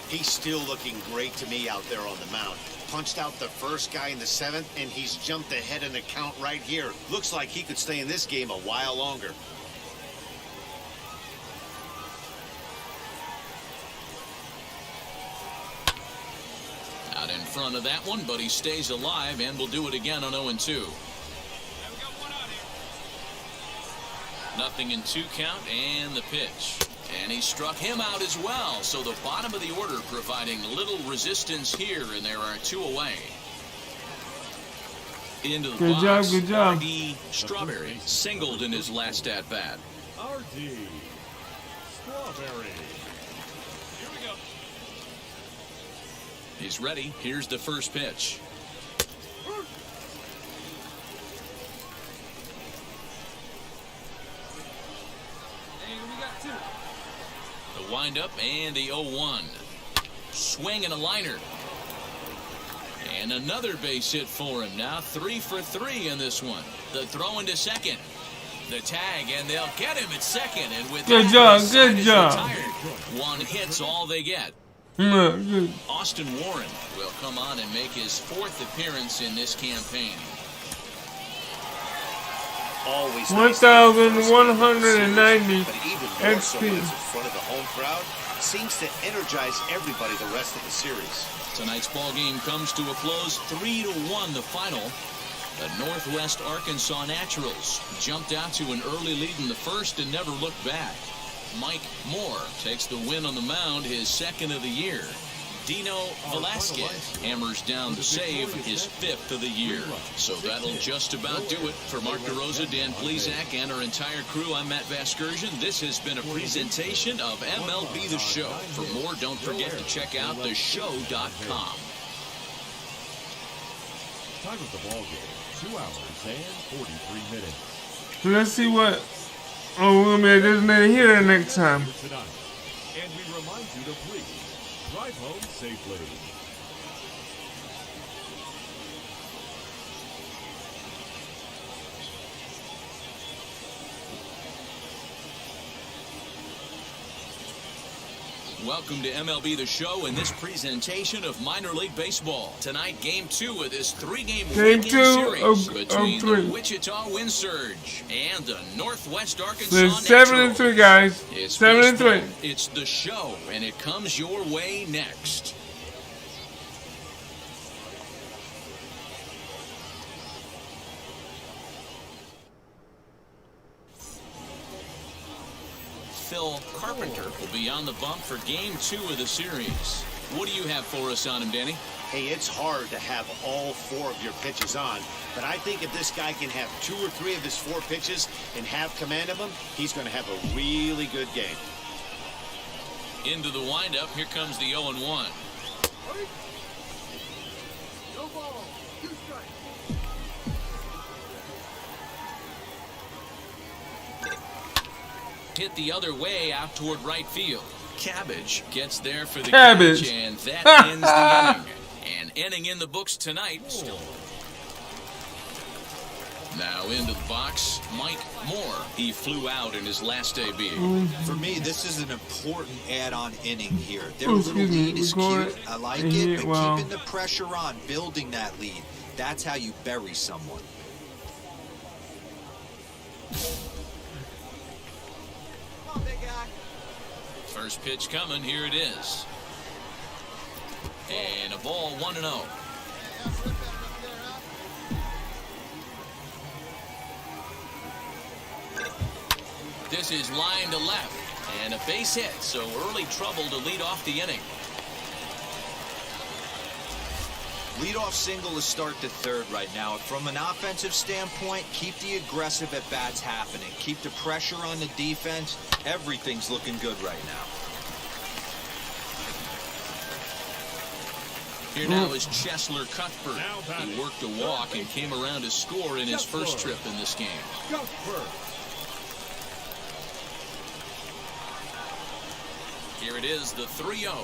He's still looking great to me out there on the mound. Punched out the first guy in the 7th, and he's jumped ahead in the count right here. Looks like he could stay in this game a while longer. Out in front of that one, but he stays alive and will do it again on 0-2. Nothing in 2 count, and the pitch. And he struck him out as well. So the bottom of the order providing little resistance here, and there are 2 away. Into the box. Good job. R.D. Strawberry singled in his last at-bat. R.D. Strawberry. Here we go. He's ready. Here's the first pitch. The windup and the 0-1. Swing and a liner. And another base hit for him. Now 3 for 3 in this one. The throw into second. The tag, and they'll get him at second. And with Good that, job, the side good is job. retired. 1 hit's all they get. Good. Austin Warren will come on and make his 4th appearance in this campaign. always 1,190 but even more so when XP. it's in front of the home crowd, seems to energize everybody the rest of the series. Tonight's ball game comes to a close, 3-1 the final. The Northwest Arkansas Naturals jumped out to an early lead in the first and never looked back. Mike Moore takes the win on the mound, his second of the year. Dino Velasquez hammers down the save, his fifth of the year. So that'll just about do it. For Mark DeRosa, Dan Plezak, and our entire crew, I'm Matt Vasgersian. This has been a presentation of MLB The Show. For more, don't forget to check out theshow.com. Time of the ball game, 2 hours and 43 minutes. Let's see what. Oh, we're gonna be designated here next time. Tonight. And we remind you to please drive home safely. Welcome to MLB The Show and this presentation of minor league baseball. Tonight, Game 2 of this 3-game Game weekend 2 series of between 3. the Wichita Wind Surge and the Northwest Arkansas So it's 7-3, guys. It's 7-3. baseball, it's The Show, and it comes your way next. Phil Carpenter will be on the bump for Game 2 of the series. What do you have for us on him, Danny? Hey, it's hard to have all 4 of your pitches on, but I think if this guy can have 2 or 3 of his 4 pitches and have command of them, he's going to have a really good game. Into the windup, here comes the 0-1. Hit the other way out toward right field. Cabbage gets there for the Cabbage. catch, and that ends the inning. An inning in the books tonight. Now into the box, Mike Moore. He flew out in his last debut. For me, this is an important add-on inning here. Their Oh, little excuse me, lead is record cute. it. I like And it, hit, but wow. keeping the pressure on, building that lead, that's how you bury someone. First pitch coming, here it is. And a ball 1-0. This is line to left, and a base hit, so early trouble to lead off the inning. Leadoff single to start the third right now. From an offensive standpoint, keep the aggressive at-bats happening. Keep the pressure on the defense. Everything's looking good right now. Here now is Chesler Cuthbert. He worked a walk and came around to score in his first trip in this game. Here it is, the 3-0.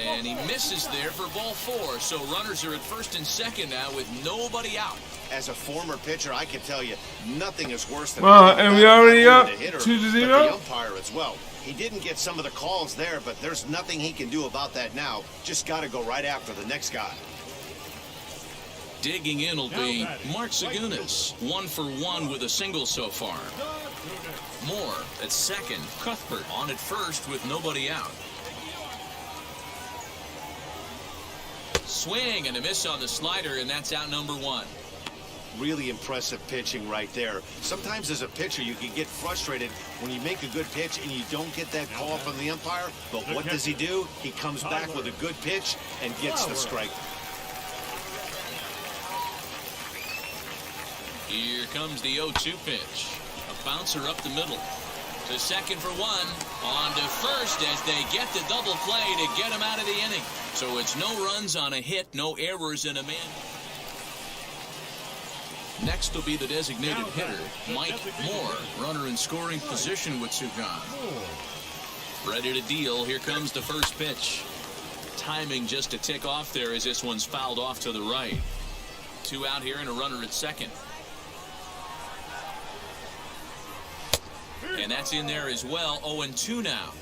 And he misses there for ball 4. So runners are at first and second now with nobody out. As a former pitcher, I can tell you, nothing is worse than Well, and we already up the hitter, 2-0? but the umpire as well. He didn't get some of the calls there, but there's nothing he can do about that now. Just got to go right after the next guy. Digging in will be Mark Zagunas. 1 for 1 with a single so far. Moore at second. Cuthbert on at first with nobody out. Swing and a miss on the slider, and that's out number 1. Really impressive pitching right there. Sometimes as a pitcher, you can get frustrated when you make a good pitch and you don't get that call from the umpire. But what does he do? He comes back with a good pitch and gets the strike. Here comes the 0-2 pitch. A bouncer up the middle. To second for 1. On to first as they get the double play to get him out of the inning. So it's no runs on a hit, no errors, and a man. Next will be the designated hitter, Mike Moore. Runner in scoring position with Sugan. Ready to deal. Here comes the first pitch. Timing just a tick off there as this one's fouled off to the right. 2 out here and a runner at second. And that's in there as well. 0-2 now.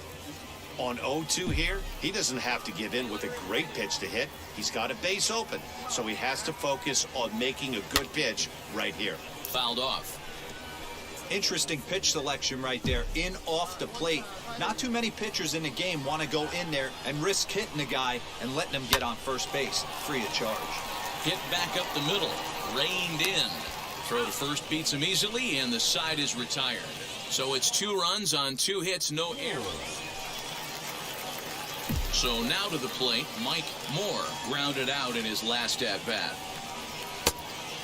On 0-2 here, he doesn't have to give in with a great pitch to hit. He's got a base open, so he has to focus on making a good pitch right here. Fouled off. Interesting pitch selection right there, in off the plate. Not too many pitchers in the game want to go in there and risk hitting the guy and letting him get on first base free of charge. Hit back up the middle, reined in. Throw to first beats him easily, and the side is retired. So it's 2 runs on 2 hits, no errors. So now to the plate, Mike Moore grounded out in his last at-bat.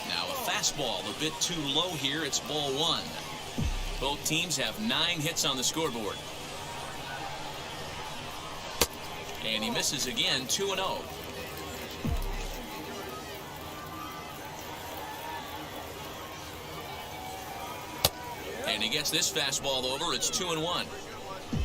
Now a fastball a bit too low here. It's ball 1. Both teams have 9 hits on the scoreboard. And he misses again, 2-0. And he gets this fastball over. It's 2-1.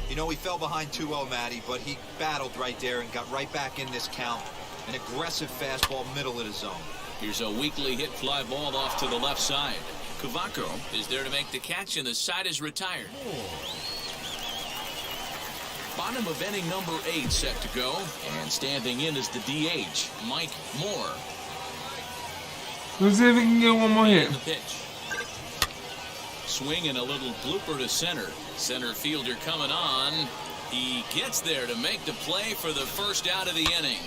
You know, he fell behind 2-0, Matty, but he battled right there and got right back in this count. An aggressive fastball, middle of the zone. Here's a weakly hit fly ball off to the left side. Cavaco is there to make the catch, and the side is retired. Bottom of inning number 8 set to go, and standing in is the DH, Mike Moore. Let's see if we can get one more hit. And the pitch. Swing and a little blooper to center. Center fielder coming on. He gets there to make the play for the first out of the inning.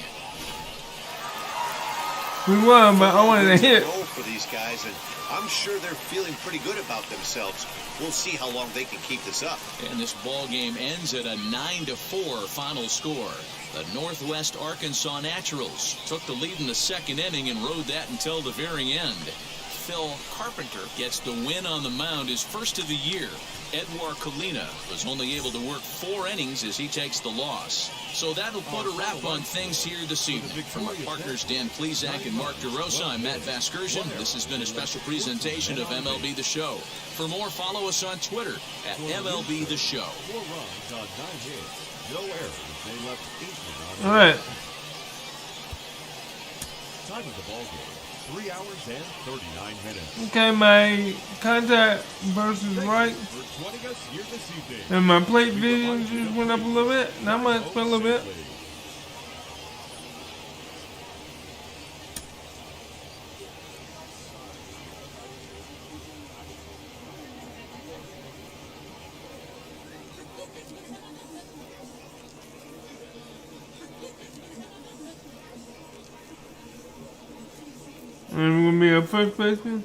We won, but I wanted to hit. For these guys, and I'm sure they're feeling pretty good about themselves. We'll see how long they can keep this up. And this ball game ends at a 9-4 final score. The Northwest Arkansas Naturals took the lead in the second inning and rode that until the very end. Phil Carpenter gets the win on the mound, his first of the year. Edouard Kalina was only able to work 4 innings as he takes the loss. So that'll put a wrap on things here this evening. From our partners Dan Plezak and Mark DeRosa, I'm Matt Vasgersian. This has been a special presentation of MLB The Show. For more, follow us on Twitter at MLB The Show. 4 runs on 9 hits. No errors. They left 8 All right. Time of the ball game. 3 hours and 39 minutes. Okay, my contact versus right, For joining us here this evening. and my plate vision just went up a little bit. Not much, but a little bit. And we're gonna be a first baseman.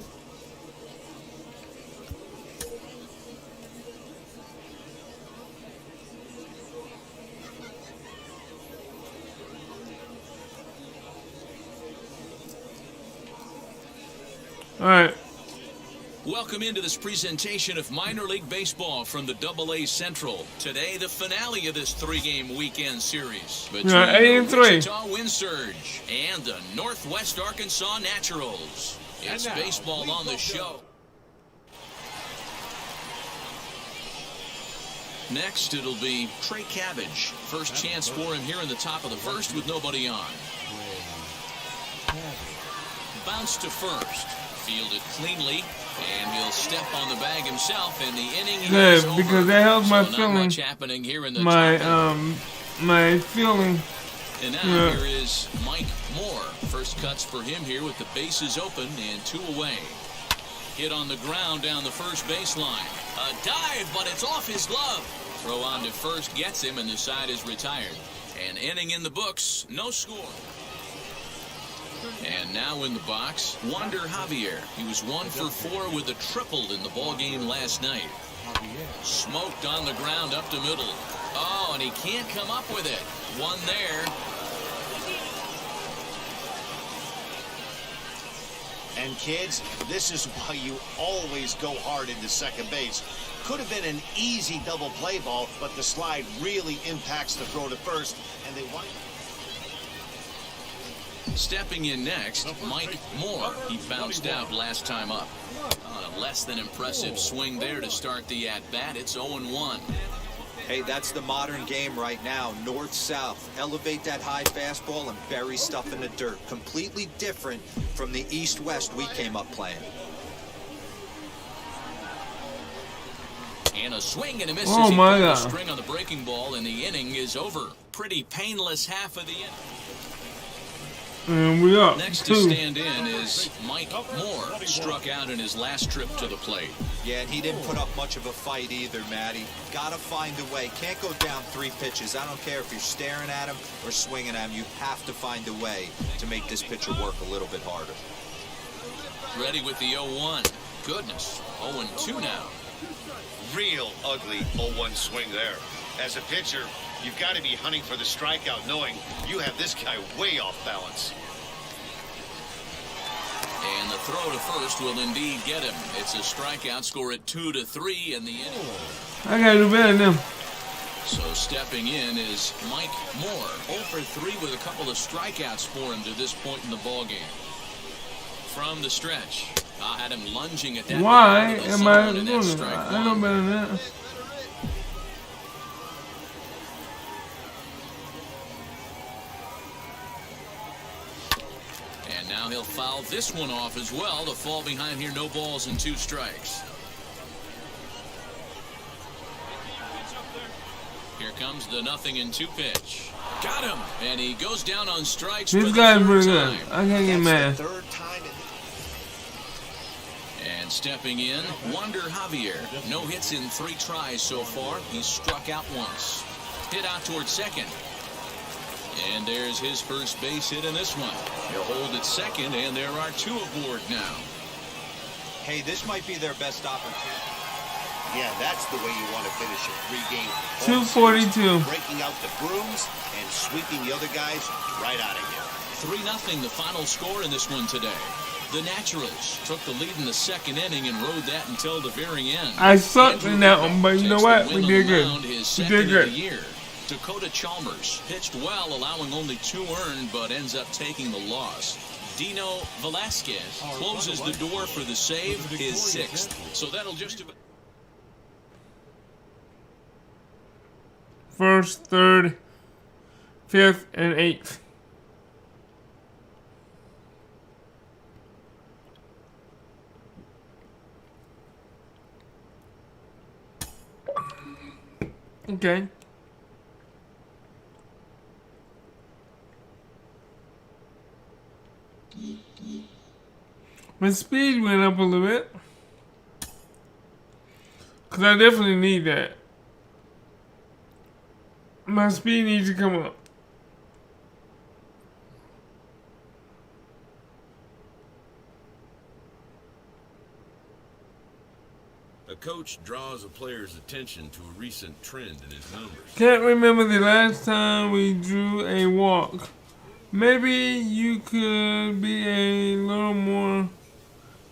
All right. Welcome into this presentation of minor league baseball from the AA Central. Today, the finale of this 3-game weekend series between Yeah, 8 and the 3. Wichita Wind Surge and the Northwest Arkansas Naturals. It's And now, baseball please on the welcome- show. Next, it'll be Trey Cabbage. First chance for him here in the top of the first with nobody on. Bounce to first. Fielded cleanly, and he'll step on the bag himself, and the inning Good, is over. because that helps my So not feeling. much happening here in the My top end. my feeling. And now yeah. here is Mike Moore. First cuts for him here with the bases open and 2 away. Hit on the ground down the first baseline. A dive, but it's off his glove. Throw on to first gets him, and the side is retired. An inning in the books, no score. And now in the box, Wander Javier. He was 1 for 4 with a triple in the ball game last night. Smoked on the ground up to middle. Oh, and he can't come up with it. One there. And kids, this is why you always go hard into second base. Could have been an easy double play ball, but the slide really impacts the throw to first, and they wind up. Stepping in next, Mike Moore. He bounced out last time up. A less than impressive swing there to start the at-bat. It's 0-1. Hey, that's the modern game right now. North-south. Elevate that high fastball and bury stuff in the dirt. Completely different from the east-west we came up playing. And a swing and a miss. Oh, as he my pulled the God. string on the breaking ball, and the inning is over. Pretty painless half of the inning. And we up Next to 2. stand in is Mike Moore, struck out in his last trip to the plate. Yeah, and he didn't put up much of a fight either, Matty. Gotta find a way. Can't go down 3 pitches. I don't care if you're staring at him or swinging at him. You have to find a way to make this pitcher work a little bit harder. Ready with the 0-1. Goodness, 0-2 now. Real ugly 0-1 swing there. As a pitcher, you've got to be hunting for the strikeout, knowing you have this guy way off balance. And the throw to first will indeed get him. It's a strikeout, score at 2-3 in the inning. I gotta do better than them. So stepping in is Mike Moore, 0 for 3 with a couple of strikeouts for him to this point in the ballgame. From the stretch, I had him lunging at that. Why am I doing doing it? it? I know better than that. And now he'll foul this one off as well to fall behind here. No balls and 2 strikes. Here comes the 0-2 pitch. Got him. And he goes down on strikes. This for the guy's third pretty good. time. I can't get mad. Third time And stepping in, Wander Javier. No hits in 3 tries so far. He's struck out once. Hit out towards second. And there's his first base hit in this one. He'll hold at second, and there are 2 aboard now. Hey, this might be their best opportunity. Yeah, that's the way you want to finish it. Regain 242. breaking out the brooms and sweeping the other guys right out of here. 3-0 the final score in this one today. The Naturals took the lead in the second inning and rode that until the very end. I sucked in that one, but you know what? We did good. We did good. Dakota Chalmers pitched well, allowing only 2 earned, but ends up taking the loss. Dino Velasquez closes the door for the save, his 6th. So that'll just about... First, 3rd, 5th, and 8th. Okay. My speed went up a little bit. Because I definitely need that. My speed needs to come up. A coach draws a player's attention to a recent trend in his numbers. Can't remember the last time we drew a walk. Maybe you could be a little more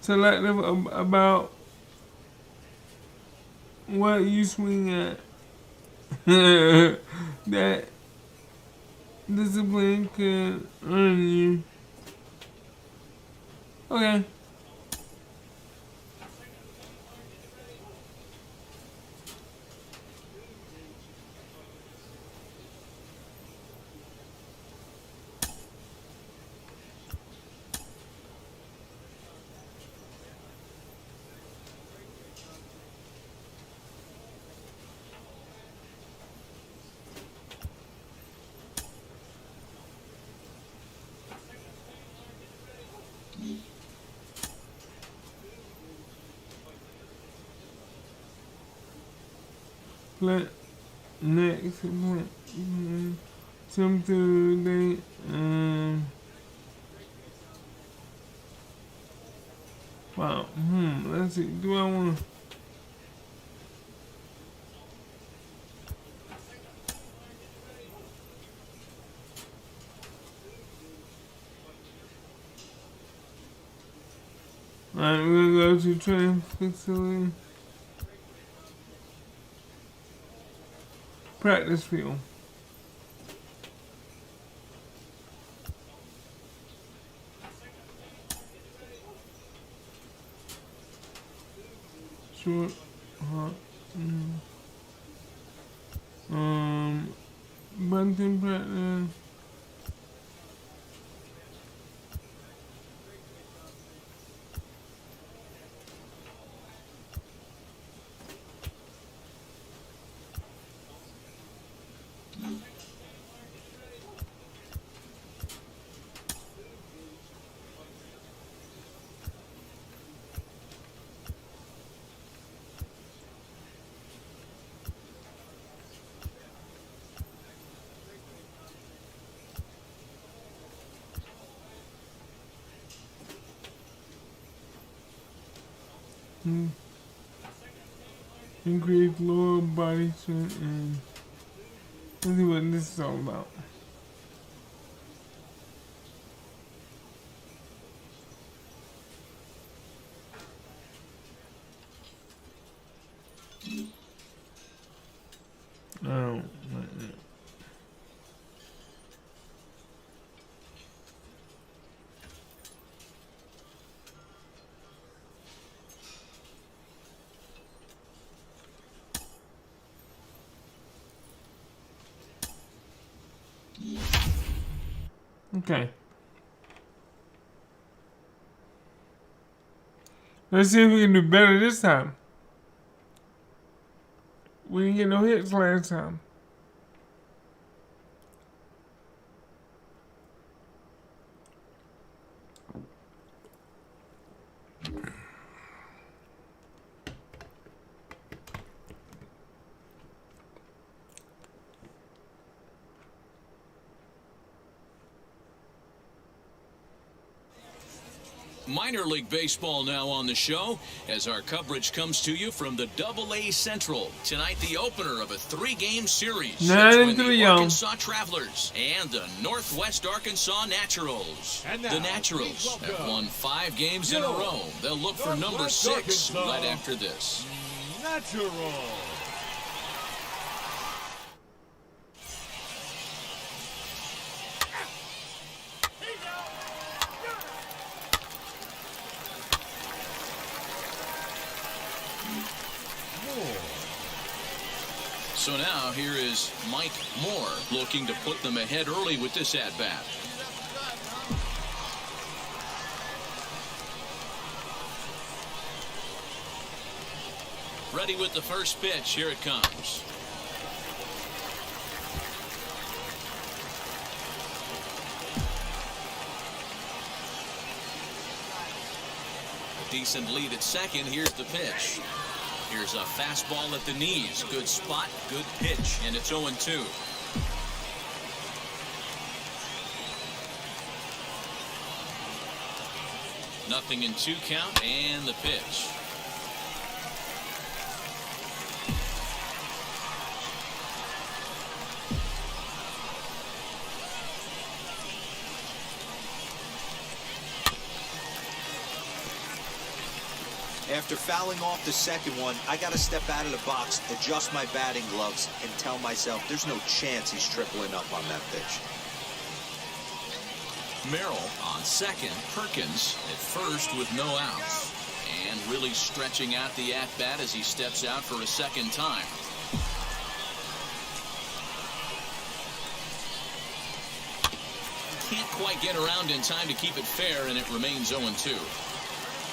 selective about what you swing at. That discipline could earn you. Okay. Plant next plant some today wow, let's see, do I wanna alright, we're gonna go to training facility. Practice field. Short, hot, bunting practice. Increase lower body strength and let's see what this is all about. Oh, like that. Okay. Let's see if we can do better this time. We didn't get no hits last time. Minor League Baseball now on the show as our coverage comes to you from the AA Central. Tonight, the opener of a 3-game series between the Arkansas Travelers and the Northwest Arkansas Naturals. The Naturals have won 5 games in a row. They'll look for number 6 right after this. Natural. So now here is Mike Moore looking to put them ahead early with this at-bat. Ready with the first pitch. Here it comes. A decent lead at second. Here's the pitch. Here's a fastball at the knees. Good spot, good pitch, and it's 0-2. Nothing in 2 count, and the pitch. After fouling off the second one, I got to step out of the box, adjust my batting gloves, and tell myself there's no chance he's tripling up on that pitch. Merrill on second, Perkins at first with no outs. And really stretching out the at-bat as he steps out for a second time. Can't quite get around in time to keep it fair, and it remains 0-2.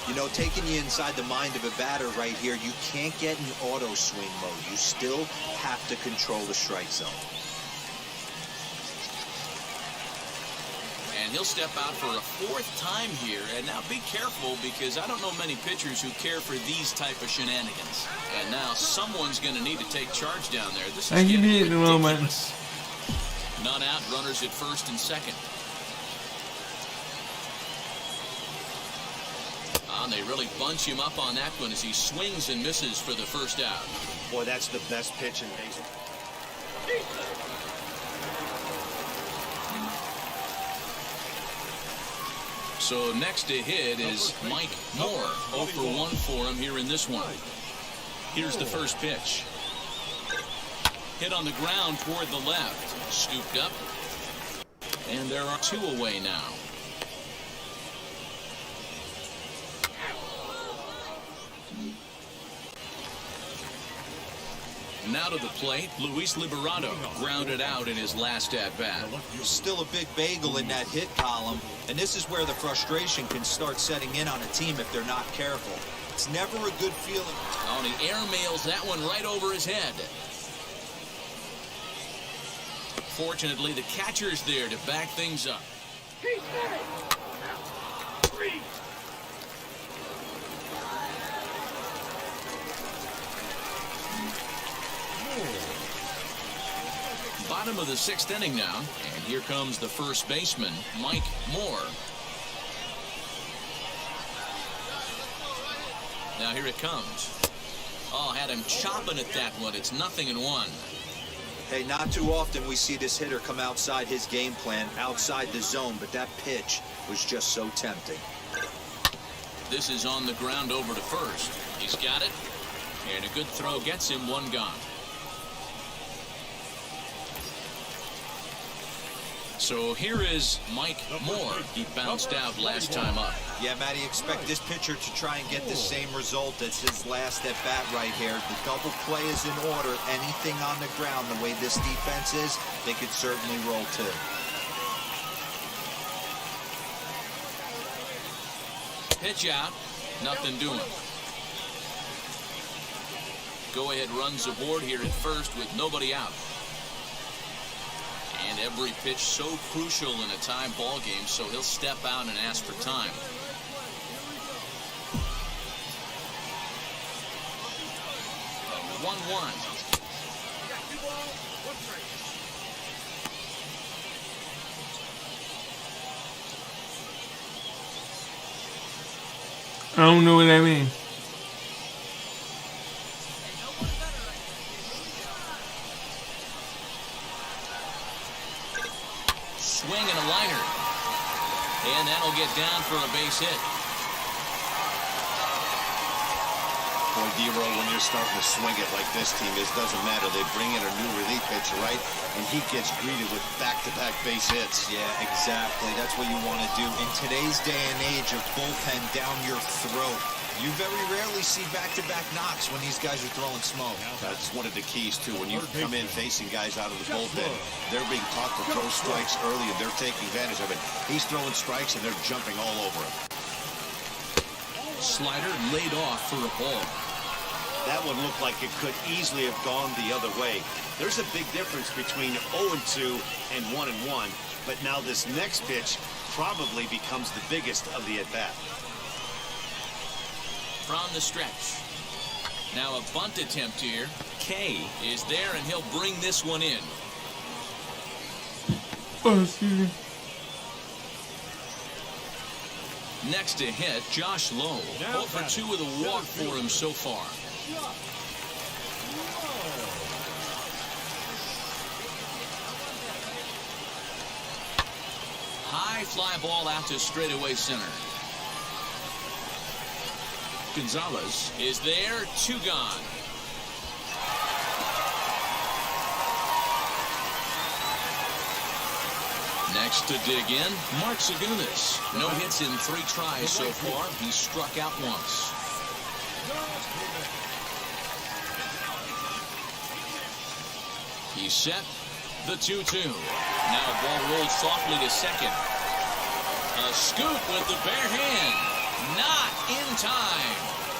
You know, taking you inside the mind of a batter right here, you can't get in auto swing mode. You still have to control the strike zone. And he'll step out for a 4th time here. And now be careful, because I don't know many pitchers who care for these type of shenanigans. And now someone's going to need to take charge down there. This is getting ridiculous. None out, runners at first and second. And they really bunch him up on that one as he swings and misses for the first out. Boy, that's the best pitch in baseball. So next to hit is Mike Moore. 0 for 1 for him here in this one. Here's the first pitch. Hit on the ground toward the left. Scooped up. And there are 2 away now. Now to the plate, Luis Liberato grounded out in his last at-bat. Still a big bagel in that hit column, and this is where the frustration can start setting in on a team if they're not careful. It's never a good feeling. Oh, and he airmails that one right over his head. Fortunately, the catcher's there to back things up. Bottom of the 6th inning now, and here comes the first baseman, Mike Moore. Now Now here it comes. Oh, had him chopping at that one. It's 0-1. Hey, not too often we see this hitter come outside his game plan, outside the zone, but that pitch was just so tempting. This is on the ground over to first. He's got it. And a good throw gets him 1 gone. So here is Mike Moore. He bounced out last time up. Yeah, Matty, expect this pitcher to try and get the same result as his last at bat right here. The double play is in order. Anything on the ground, the way this defense is, they could certainly roll too. Pitch out, nothing doing. Go ahead runs aboard here at first with nobody out. And every pitch so crucial in a tie ball game, so he'll step out and ask for time. The 1-1. I don't know what that means. Swing and a liner. And that'll get down for a base hit. Boy, D-Row, when you're starting to swing it like this team is, doesn't matter. They bring in a new relief pitcher, right? And he gets greeted with back-to-back base hits. Yeah, exactly. That's what you want to do. In today's day and age of bullpen down your throat, you very rarely see back-to-back knocks when these guys are throwing smoke. That's one of the keys, too. When you come in facing guys out of the bullpen, they're being taught to throw strikes early, and they're taking advantage of it. He's throwing strikes, and they're jumping all over him. Slider laid off for a ball. That one looked like it could easily have gone the other way. There's a big difference between 0-2 and 1-1, but now this next pitch probably becomes the biggest of the at-bat. From the stretch. Now a bunt attempt here. K is there, and he'll bring this one in. Oh, excuse me. Next to hit, Josh Lowe. 0 for 2 with a walk for him so far. High fly ball out to straightaway center. Gonzalez is there, 2 gone. Next to dig in, Mark Segunas. No hits in 3 tries so far. He's struck out once. He's set. The 2-2. Now a ball rolled softly to second. A scoop with the bare hand. Not in time.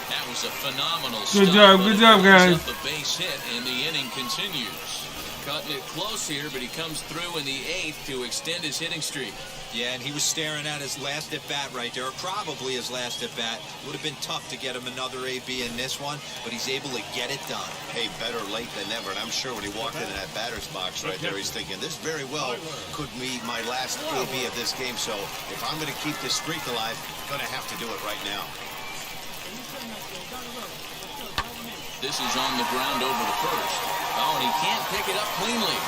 That was a phenomenal stop. Good job, guys. The base hit, and the inning continues. Cutting it close here, but he comes through in the 8th to extend his hitting streak. Yeah, and he was staring at his last at-bat right there, or probably his last at-bat. Would have been tough to get him another AB in this one, but he's able to get it done. Hey, better late than never, and I'm sure when he walked into that batter's box right there, he's thinking, this very well could be my last AB of this game, so if I'm going to keep this streak alive, I'm going to have to do it right now. This is on the ground over to first. Oh, and he can't pick it up cleanly.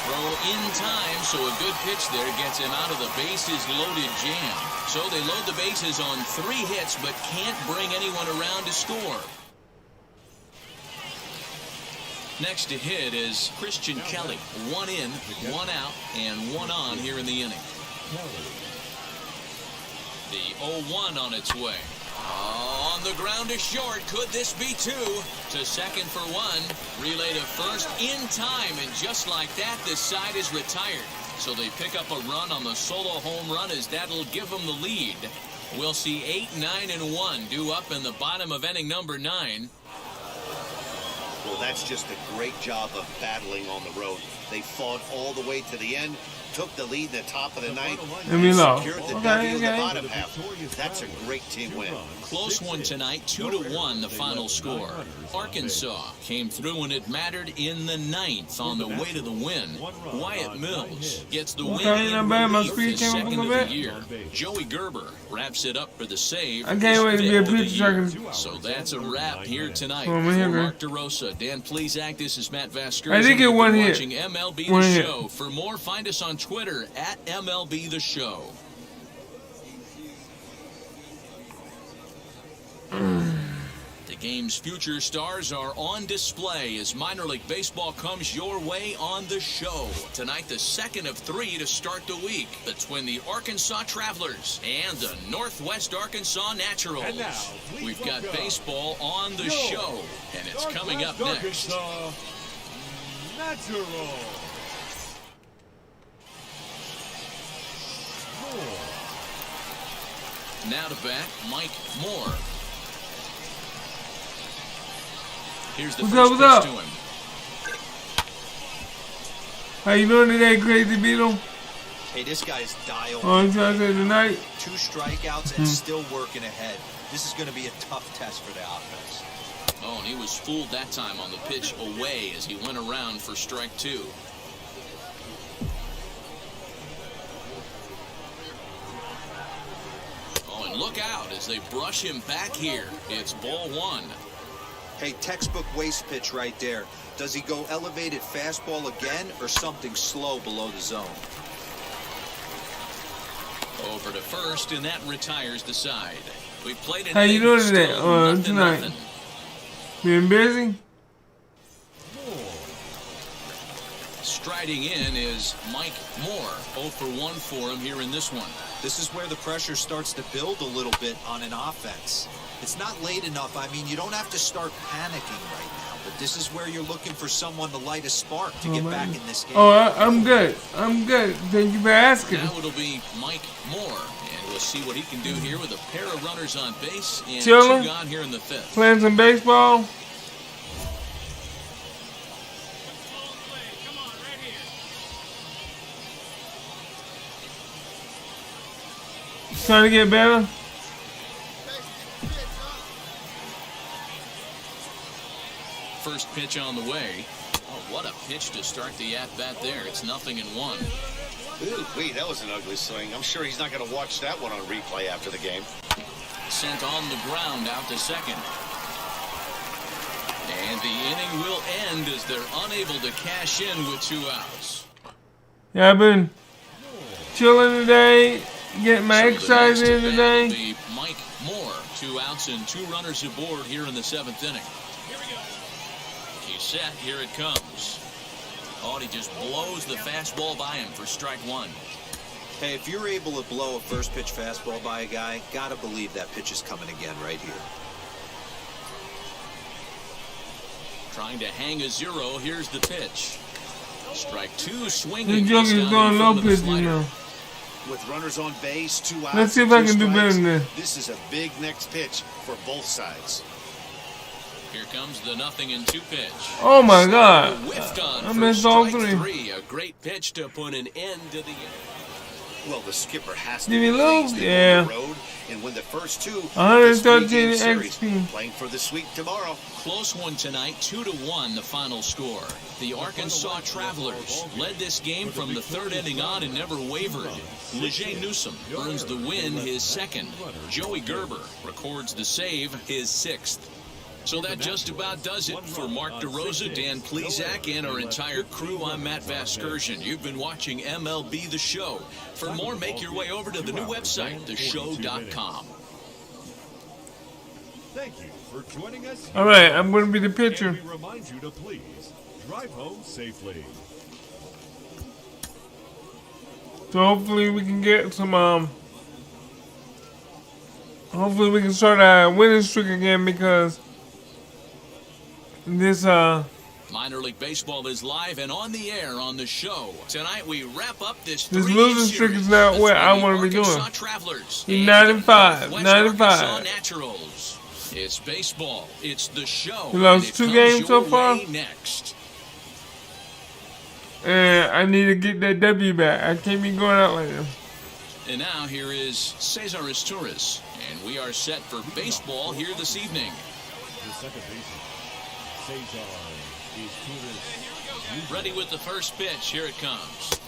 Throw in time, so a good pitch there gets him out of the bases-loaded jam. So they load the bases on 3 hits, but can't bring anyone around to score. Next to hit is Christian Kelly. 1 in, 1 out, and 1 on here in the inning. The 0-1 on its way. On the ground is short. Could this be 2? To second for 1. Relay to first in time, and just like that, this side is retired. So they pick up a run on the solo home run, as that'll give them the lead. We'll see 8, 9, and 1 due up in the bottom of inning number 9. Well, that's just a great job of battling on the road. They fought all the way to the end, took the lead in the top of the ninth, And we lost. secured the Okay, W in the okay. bottom half. That's a great team win. Close one tonight, 2-1 the final score. Arkansas came through when it mattered in the ninth on the way to the win. Wyatt Mills gets the win Okay, not in bad. My relief, speed his came up a second of little the bit. year. Joey Gerber wraps it up for the save. I can't wait to be a his fifth of the picture so I year. can- So that's a wrap here tonight. Come on, For here, man. Mark DeRosa, Dan Plesac, this is Matt Vasquez. I did get one hit. Watching MLB One The hit. Show. For more, find us on Twitter at MLB The Show. The game's future stars are on display as minor league baseball comes your way on The Show. Tonight, the second of 3 to start the week between the Arkansas Travelers and the Northwest Arkansas Naturals. And now, please We've got welcome baseball on The your Show, and it's coming up next. Arkansas Natural. Now to bat, Mike Moore. Here's the What's first up, what's pitch up? to him. How you doing today, Crazy Beetle? Hey, this guy's dialed. Oh, you trying to say tonight? 2 strikeouts and still working ahead. This is going to be a tough test for the offense. Oh, and he was fooled that time on the pitch away as he went around for strike 2. Oh, and look out as they brush him back here. It's ball 1. Hey, textbook waste pitch right there. Does he go elevated fastball again or something slow below the zone? Over to first, and that retires the side. We've played an How you doing today? still Tonight? nothing. Being busy? Striding in is Mike Moore. 0 for 1 for him here in this one. This is where the pressure starts to build a little bit on an offense. It's not late enough. I mean, you don't have to start panicking right now, but this is where you're looking for someone to light a spark to get back in this game. Oh, I'm good. I'm good. Thank you for asking. Now it'll be Mike Moore, and we'll see what he can do here with a pair of runners on base and Chillin'? 2 gone here in the 5th. Playing some baseball. Trying to get better. First pitch on the way. Oh, what a pitch to start the at-bat there. It's 0-1. Ooh, wait, that was an ugly swing. I'm sure he's not going to watch that one on replay after the game. Sent on the ground out to second. And the inning will end as they're unable to cash in with 2 outs. Yeah, I've been chilling today, getting my So the exercise next in at bat today. will be Mike Moore. 2 outs and 2 runners aboard here in the 7th inning. He's set. Here it comes. Oh, and he just blows the fastball by him for strike 1. Hey, if you're able to blow a first pitch fastball by a guy, gotta believe that pitch is coming again right here. Trying to hang a 0. Here's the pitch. Strike 2 This swinging. joke Gets is down going in low front of the pitches slider. now. With runners on base, 2 outs. Let's see if and I 2 can do better strikes. than this. This is a big next pitch for both sides. Here comes the 0-2 pitch. Oh my God. Whiffed on I for missed all strike 3. 3. A great pitch to put an end to the inning. Well, the skipper has to Did he be lose? pleased Yeah. on the road and win the first 2 113 this 3-game series. XP. Playing for the sweep tomorrow. Close one tonight, 2-1 the final score. The Arkansas Travelers led this game from the 3rd inning on and never wavered. Leger Newsom earns the win, his 2nd. Joey Gerber records the save, his 6th. So that just about does it for Mark DeRosa, Dan Plesac, and our entire crew. I'm Matt Vasquez. You've been watching MLB The Show. For more, make your way over to the new website, theshow.com. Thank you for joining us. All right, I'm going to be the pitcher. And we remind you to please drive home safely. So hopefully we can get some, hopefully we can start a winning streak again because this, Minor League Baseball is live and on the air on the show. Tonight we wrap up this This three-game losing streak series is not what I between wanna the be doing. Arkansas Travelers He's and 9 the and 5, Northwest 9 and 5. Arkansas Naturals. It's baseball. It's the show. He lost and it 2 comes games so your far. way next. And I need to get that W back. I can't be going out like this. And now here is Cesar Torres, and we are set for baseball here this evening. The second baseman, Cesar Torres. Ready with the first pitch. Here it comes.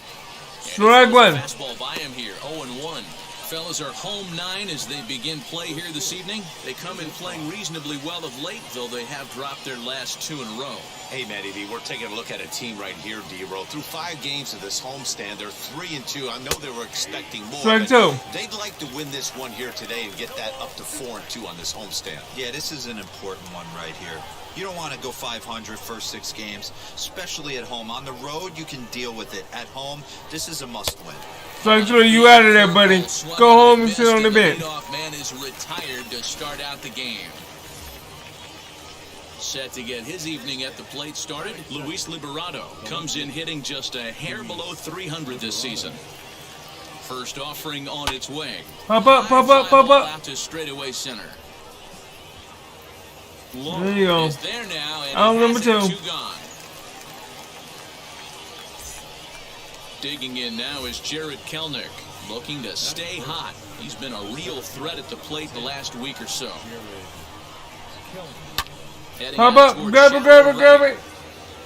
Strike one. Fastball by him here, 0-1. Fellas are home 9 as they begin play here this evening. They come in playing reasonably well of late, though they have dropped their last 2 in a row. Hey, Matty V, we're taking a look at a team right here, D-Roll. Through 5 games of this homestand, they're 3-2. I know they were expecting more. Strike but 2. They'd like to win this one here today and get that up to 4-2 on this homestand. Yeah, this is an important one right here. You don't want to go 500 first 6 games, especially at home. On the road, you can deal with it. At home, this is a must-win. Strike 3, you out of there, buddy. Go home and sit on the bench. The leadoff man is retired to start out the game. Set to get his evening at the plate started, Luis Liberato comes in hitting just a hair below 300 this season. First offering on its way. Pop up, pop up, pop up. Out to straightaway center. There you go. Is there now, and Out he number has 2. it 2 gone. Digging in now is Jared Kelnick, looking to stay hot. He's been a real threat at the plate the last week or so. Pop up, grab it, grab it, grab it.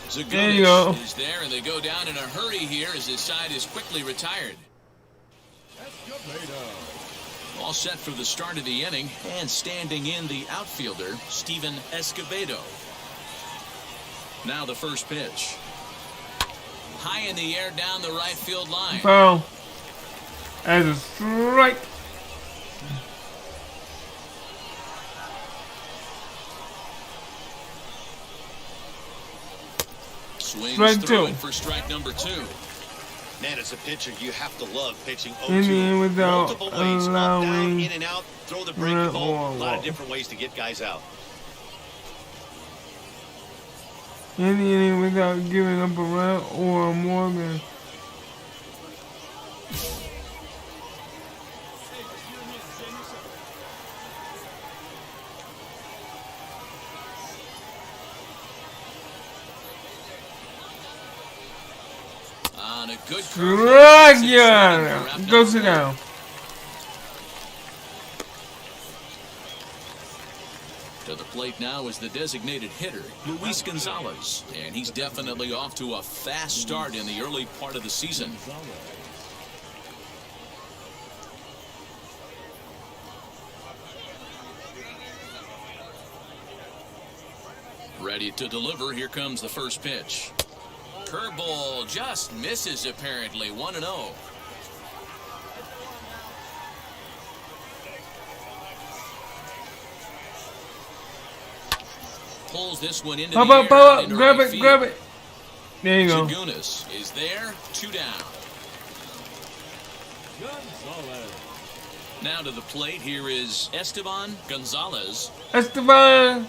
Zagunis There you go. is there, and they go down in a hurry here as his side is quickly retired. All set for the start of the inning, and standing in the outfielder, Steven Escobedo. Now the first pitch. High in the air down the right field line. Foul. As a strike. Swings Strike through 2. it for strike number 2. Man, as a pitcher, you have to love pitching 0-2. Inning without Multiple ways, up, down, allowing in and out, throw the breaking ball. A lot of walk. different ways to get guys out. Any inning without giving up a run or more than. On a good Strike, curve. yeah. Go sit down. To the plate now is the designated hitter, Luis Gonzalez, and he's definitely off to a fast start in the early part of the season. Ready to deliver. Here comes the first pitch. Curveball just misses apparently. 1-0. Pulls this one into Pop the up, air pop out up. into Grab right it, field. grab it. There you go. Zagunis is there. 2 down. Now to the plate. Here is Esteban Gonzalez. Esteban.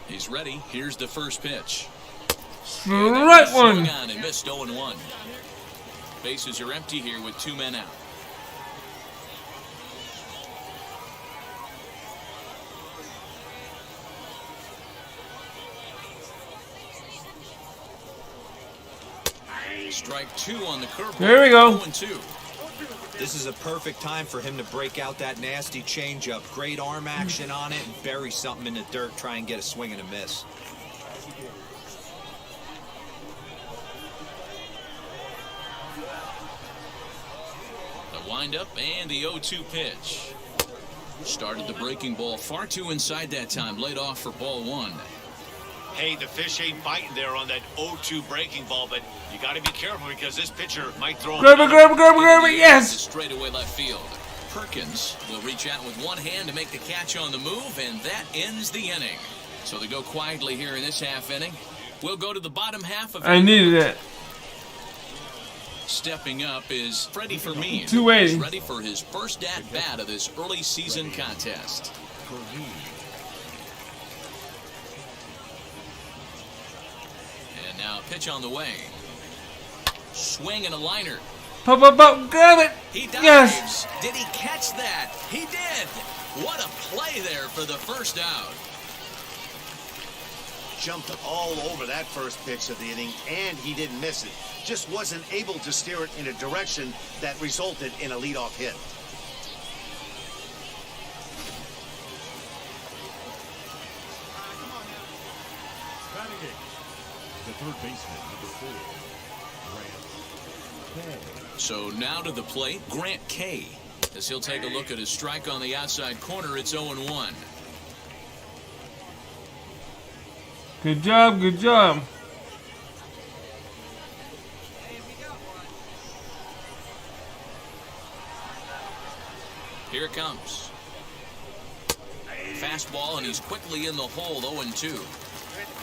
He's ready. Here's the first pitch. Strike Swung 1. on and missed 0-1. Bases are empty here with 2 men out. Strike 2 on the curveball. There we go. 0-2. This is a perfect time for him to break out that nasty changeup. Great arm action on it and bury something in the dirt. Try and get a swing and a miss. The windup and the 0-2 pitch. Started the breaking ball far too inside that time. Laid off for ball 1. Hey, the fish ain't biting there on that 0-2 breaking ball, but you got to be careful because this pitcher might throw. Grab it, grab it, grab it, grab it. To Yes. straightaway left field. Perkins will reach out with one hand to make the catch on the move, and that ends the inning. So they go quietly here in this half inning. We'll go to the bottom half of I needed that. Stepping up is Freddie Fermin. 280. He's ready for his first at-bat of this early season contest. And now pitch on the way. Swing and a liner. Pop, pop, pop, grab it. He dives. Yes. Did he catch that? He did. What a play there for the first out. Jumped all over that first pitch of the inning, and he didn't miss it. Just wasn't able to steer it in a direction that resulted in a leadoff hit. Batting eighth, the third baseman, number 4, Grant Kay. So now to the plate, Grant Kay. As he'll take a look at his strike on the outside corner, it's 0-1. Good job, good job. Here it comes. Fastball, and he's quickly in the hole, 0-2.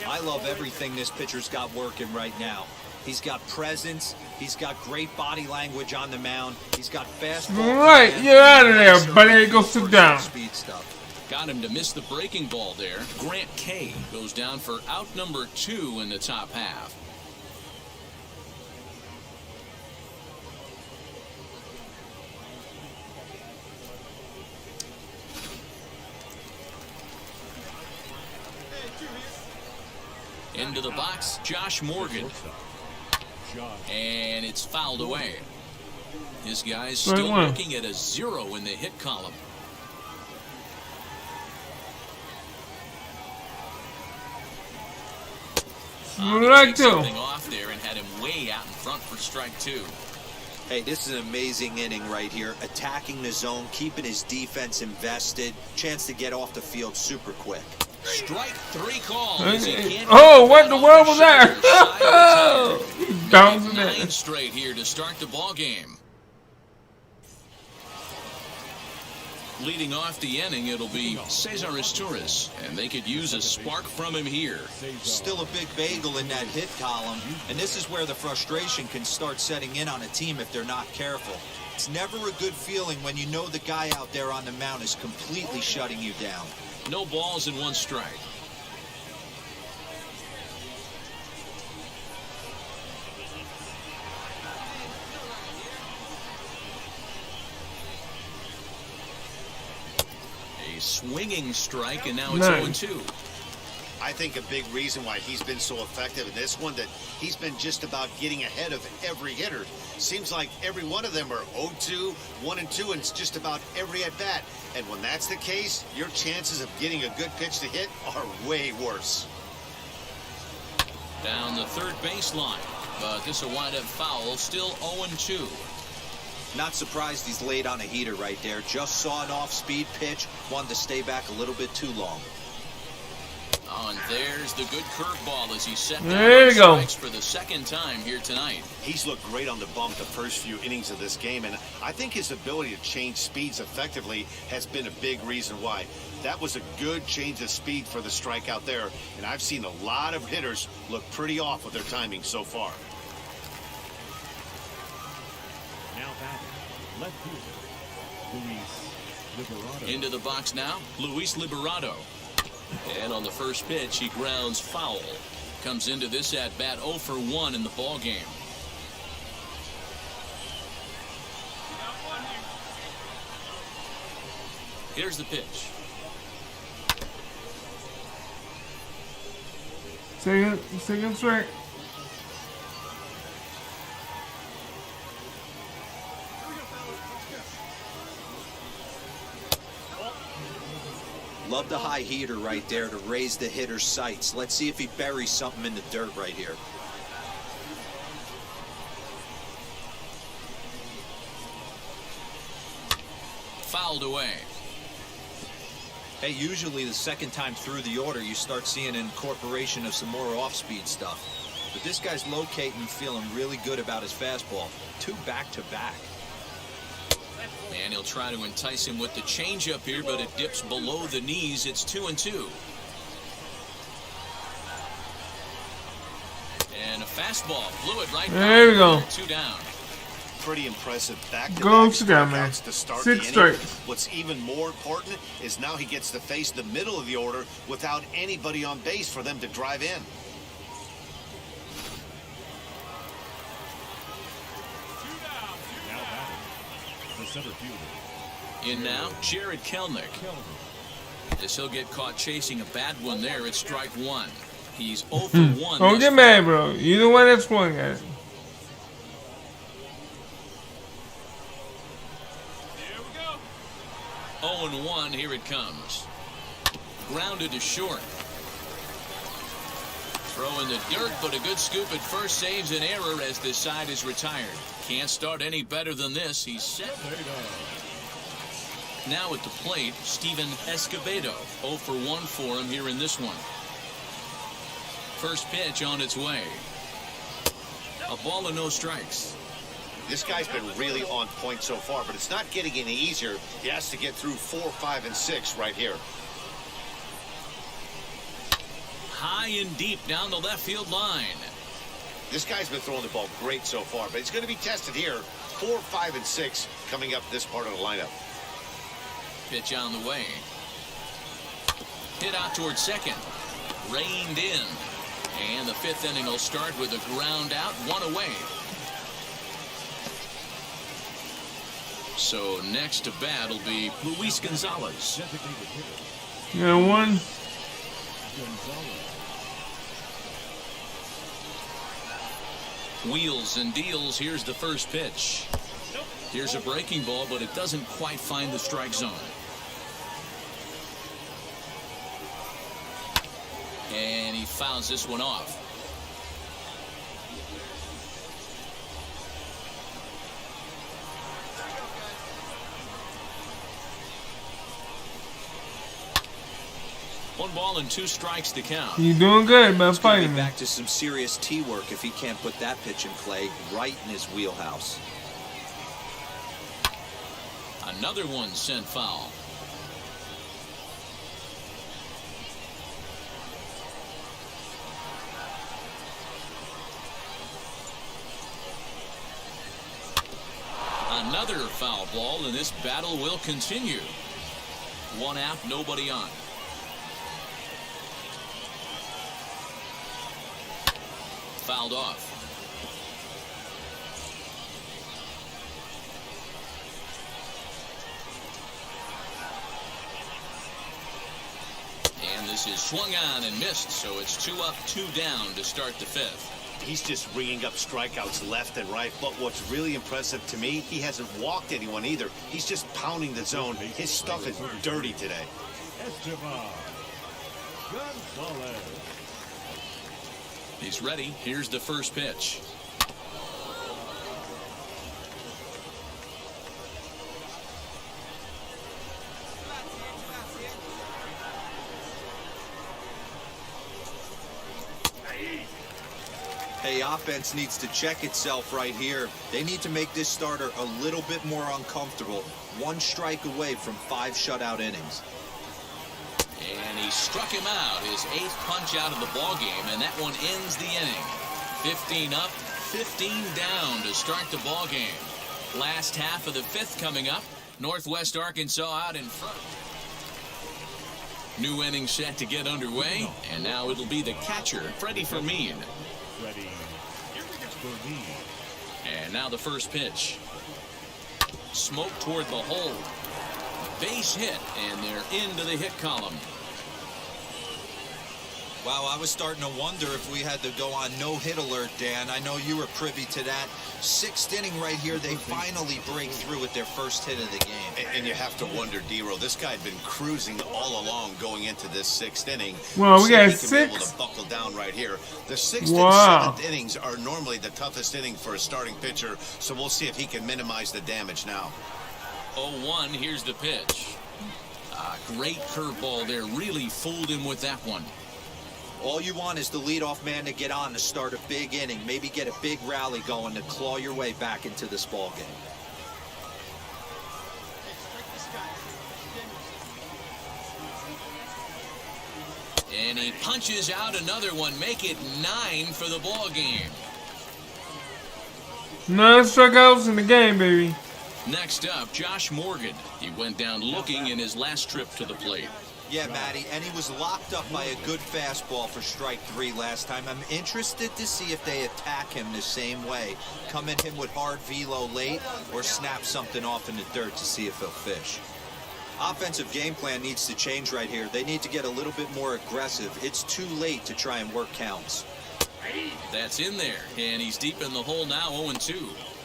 I love everything this pitcher's got working right now. He's got presence. He's got great body language on the mound. He's got fastball. Right, you're out of there, buddy. Go sit down. Speed stuff. Got him to miss the breaking ball there. Grant Kay goes down for out number 2 in the top half. Into the box, Josh Morgan. And it's fouled away. This guy's still looking at a 0 in the hit column. Strike 2. Something off there and had him way out in front for strike 2. Hey, this is an amazing inning right here. Attacking the zone, keeping his defense invested. Chance to get off the field super quick. Strike 3 call. As he can't Oh, what in the world was that? Bouncing 9 it. straight here to start the ball game. Leading off the inning, it'll be Cesar Torres, and they could use a spark from him here. Still a big bagel in that hit column, and this is where the frustration can start setting in on a team if they're not careful. It's never a good feeling when you know the guy out there on the mound is completely shutting you down. No balls and 1 strike. A swinging strike, and now it's 0-2. I think a big reason why he's been so effective in this one, that he's been just about getting ahead of every hitter. Seems like every one of them are 0-2, 1-2, and it's just about every at-bat. And when that's the case, your chances of getting a good pitch to hit are way worse. Down the third baseline, but this will wind up foul, still 0-2. Not surprised he's laid on a heater right there. Just saw an off-speed pitch, wanted to stay back a little bit too long. Oh, and there's the good curveball as he set down There you go. strikes for the second time here tonight. He's looked great on the bump the first few innings of this game, and I think his ability to change speeds effectively has been a big reason why. That was a good change of speed for the strikeout there, and I've seen a lot of hitters look pretty off with their timing so far. Now batting, left fielder, Luis Liberato. Into the box now, Luis Liberato. And on the first pitch, he grounds foul. Comes into this at-bat 0 for 1 in the ball game. Here's the pitch. Second strike. Love the high heater right there to raise the hitter's sights. Let's see if he buries something in the dirt right here. Fouled away. Hey, usually the second time through the order, you start seeing an incorporation of some more off-speed stuff. But this guy's locating, feeling really good about his fastball. 2 back-to-back. And he'll try to entice him with the changeup here, but it dips below the knees. It's 2-2. And a fastball blew it right There we go. 2 down. Pretty impressive Go back-to-back sit down, man. strikeouts to start 6 the inning. strikes. What's even more important is now he gets to face the middle of the order without anybody on base for them to drive in. center fielder. In now, Jared Kelnick. As he'll get caught chasing a bad one there, it's strike one. He's 0 for 1. Don't get mad, bro. You the one that swung at it. 0-1, here it comes. Grounded to short. Throw in the dirt, but a good scoop at first saves an error as this side is retired. Can't start any better than this. He's set. Now at the plate, Steven Escobedo. 0 for 1 for him here in this one. First pitch on its way. A ball and no strikes. This guy's been really on point so far, but it's not getting any easier. He has to get through 4, 5, and 6 right here. High and deep down the left field line. This guy's been throwing the ball great so far, but it's going to be tested here. 4, 5, and 6 coming up this part of the lineup. Pitch on the way. Hit out towards second. Reined in. And the fifth inning will start with a ground out, one away. So next to bat will be Luis Gonzalez. You got one. Wheels and deals. Here's the first pitch. Here's a breaking ball, but it doesn't quite find the strike zone. And he fouls this one off. One ball and 2 strikes to count. You doing good, but He's gonna fighting. be back to some serious tee work if he can't put that pitch in play right in his wheelhouse. Another one sent foul. Another foul ball, and this battle will continue. One out, nobody on. Fouled off. And this is swung on and missed, so it's 2 up, 2 down to start the fifth. He's just ringing up strikeouts left and right, but what's really impressive to me, he hasn't walked anyone either. He's just pounding the zone. His stuff is dirty today. Esteban Gonzalez. He's ready. Here's the first pitch. Hey, offense needs to check itself right here. They need to make this starter a little bit more uncomfortable. 1 strike away from 5 shutout innings. And he struck him out, his 8th punch out of the ball game, and that one ends the inning. 15 up, 15 down to start the ball game. Last half of the 5th coming up. Northwest Arkansas out in front. New inning set to get underway, and now it'll be the catcher, Freddie Fermin. Ready. And now the first pitch. Smoke toward the hole. Base hit, and they're into the hit column. Wow, I was starting to wonder if we had to go on no-hit alert, Dan. I know you were privy to that. 6th inning right here, they finally break through with their first hit of the game. And you have to wonder, D-Row, this guy had been cruising all along going into this 6th inning. Well, we got See if he can be able 6. to buckle down right here. The 6th Wow. and 7th innings are normally the toughest inning for a starting pitcher, so we'll see if he can minimize the damage now. 0-1, here's the pitch. Great curveball there, really fooled him with that one. All you want is the leadoff man to get on to start a big inning, maybe get a big rally going to claw your way back into this ball game. And he punches out another one, make it 9 for the ball game. 9 strikeouts in the game, baby. Next up, Josh Morgan. He went down looking in his last trip to the plate. Yeah, Matty, and he was locked up by a good fastball for strike 3 last time. I'm interested to see if they attack him the same way. Come at him with hard velo late or snap something off in the dirt to see if he'll fish. Offensive game plan needs to change right here. They need to get a little bit more aggressive. It's too late to try and work counts. That's in there, and he's deep in the hole now, 0-2.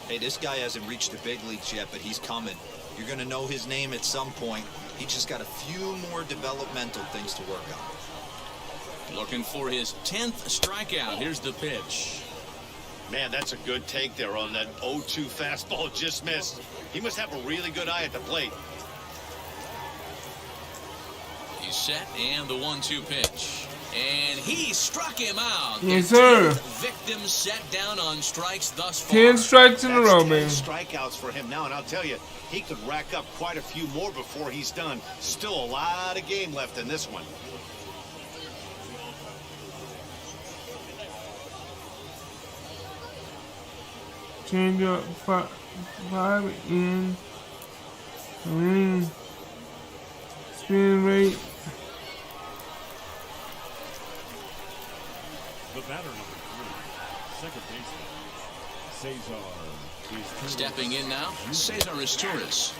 Hey, this guy hasn't reached the big leagues yet, but he's coming. You're going to know his name at some point. He just got a few more developmental things to work on. Looking for his 10th strikeout. Here's the pitch. Man, that's a good take there on that 0-2 fastball just missed. He must have a really good eye at the plate. He's set, and the 1-2 pitch. And he struck him out. Yes, The sir. 10th victim set down on strikes thus far. 10 strikes in a row, 10 man. strikeouts for him now, and I'll tell you, he could rack up quite a few more before he's done. Still a lot of game left in this one. Change up 5 in. Spin rate. The batter number 3, second baseman, Cesar. Stepping in now, Cesar Izturis,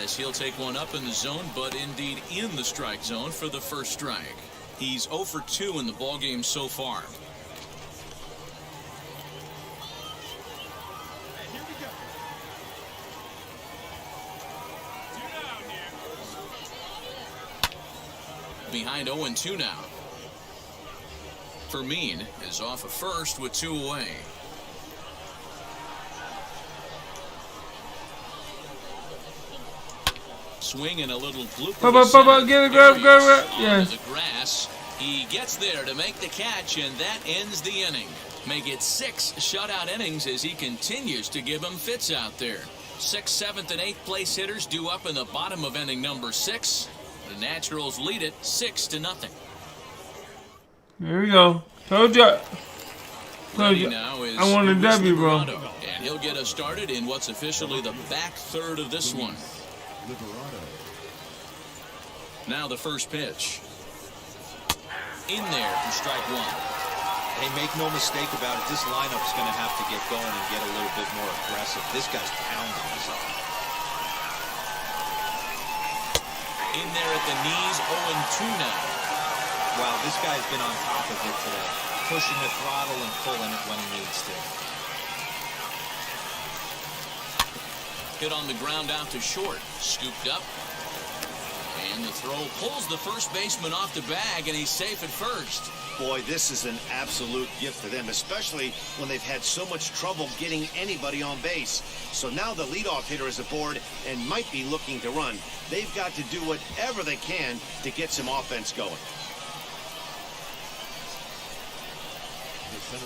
as he'll take one up in the zone, but indeed in the strike zone for the first strike. He's 0 for 2 in the ballgame so far. Behind 0-2 now. Fermin is off of first with 2 away. Swing and a little blooper. Get it, grab. Yes. The grass. He gets there to make the catch, and that ends the inning. Make it 6 shutout innings as he continues to give him fits out there. 6th, 7th, and 8th place hitters due up in the bottom of inning number 6. The Naturals lead it 6-0. There we go. Told ya. Ready now is I want a Luis W, bro. Liberato, and he'll get us started in what's officially the back third of this one. Now the first pitch. In there for strike 1. Hey, make no mistake about it, this lineup's going to have to get going and get a little bit more aggressive. This guy's pounding us up. In there at the knees, 0-2 now. Wow, this guy's been on top of it today. Pushing the throttle and pulling it when he needs to. Hit on the ground out to short. Scooped up. And the throw pulls the first baseman off the bag, and he's safe at first. Boy, this is an absolute gift to them, especially when they've had so much trouble getting anybody on base. So now the leadoff hitter is aboard and might be looking to run. They've got to do whatever they can to get some offense going.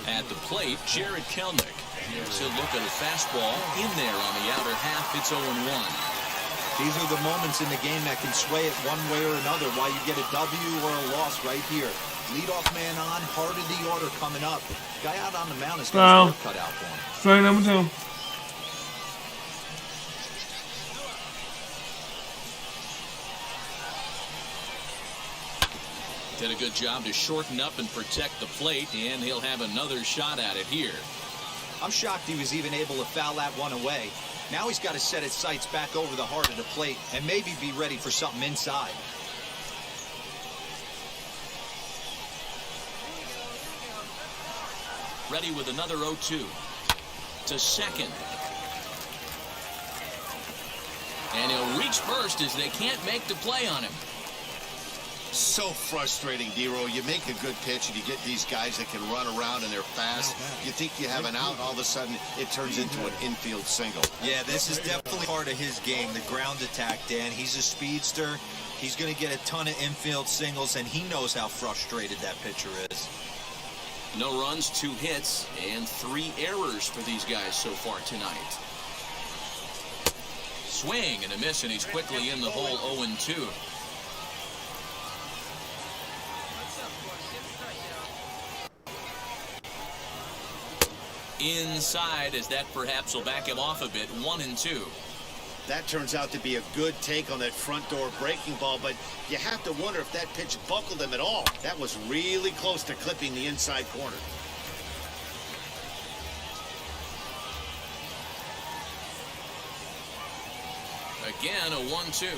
At the plate, Jared Kelnick. He'll look at a fastball in there on the outer half. It's 0-1. These are the moments in the game that can sway it one way or another, why you get a W or a loss right here. Leadoff man on, heart of the order coming up. Guy out on the mound is got his work cut out for him. Strike number 2. Did a good job to shorten up and protect the plate, and he'll have another shot at it here. I'm shocked he was even able to foul that one away. Now he's got to set his sights back over the heart of the plate and maybe be ready for something inside. Ready with another 0-2. To second. And he'll reach first as they can't make the play on him. So frustrating, Dero. You make a good pitch and you get these guys that can run around and they're fast. You think you have an out, all of a sudden it turns into an infield single. Yeah, this is definitely part of his game, the ground attack, Dan. He's a speedster. He's going to get a ton of infield singles, and he knows how frustrated that pitcher is. No runs, 2 hits, and 3 errors for these guys so far tonight. Swing and a miss, and he's quickly in the hole, 0-2. Inside, as that perhaps will back him off a bit, 1-2. That turns out to be a good take on that front door breaking ball, but you have to wonder if that pitch buckled him at all. That was really close to clipping the inside corner. Again, a 1-2.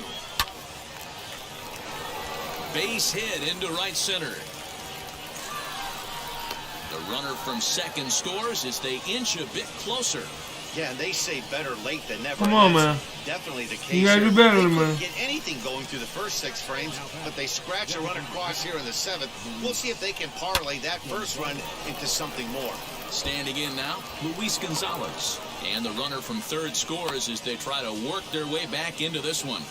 Base hit into right center. The runner from second scores as they inch a bit closer. Yeah, and they say better late than never. Come on, That's man. definitely the case. You gotta here. do better, They man. couldn't get anything going through the first 6 frames, but they scratch a run across here in the 7th. We'll see if they can parlay that first run into something more. Standing in now, Luis Gonzalez. And the runner from third scores as they try to work their way back into this one.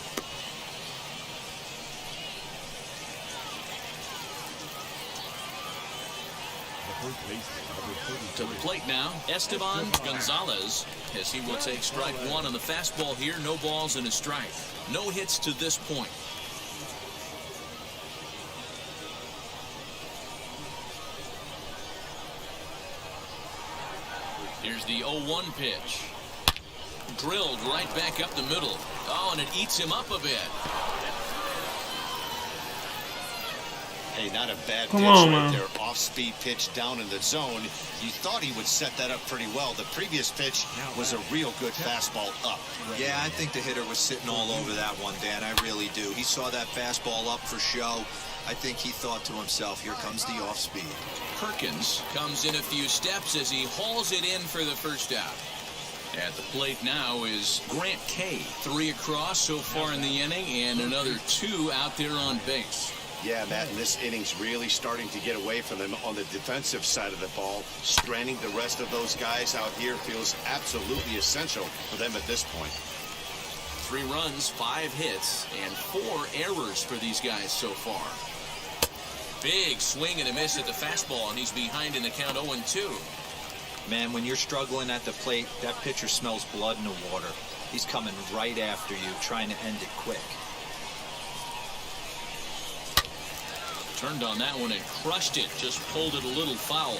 To the plate now, Esteban Gonzalez, as he will take strike 1 on the fastball here. No balls and a strike. No hits to this point. Here's the 0-1 pitch. Drilled right back up the middle. Oh, and it eats him up a bit. Hey, not a bad Come pitch on, right man. there. Off-speed pitch down in the zone. You thought he would set that up pretty well. The previous pitch was a real good fastball up. Yeah, I think the hitter was sitting all over that one, Dan. I really do. He saw that fastball up for show. I think he thought to himself, here comes the off-speed. Perkins comes in a few steps as he hauls it in for the first out. At the plate now is Grant Kay. 3 across so far in the inning and another 2 out there on base. Yeah, Matt, and this inning's really starting to get away from them on the defensive side of the ball. Stranding the rest of those guys out here feels absolutely essential for them at this point. 3 runs, 5 hits, and 4 errors for these guys so far. Big swing and a miss at the fastball, and he's behind in the count 0-2. Man, when you're struggling at the plate, that pitcher smells blood in the water. He's coming right after you, trying to end it quick. Turned on that one and crushed it. Just pulled it a little foul.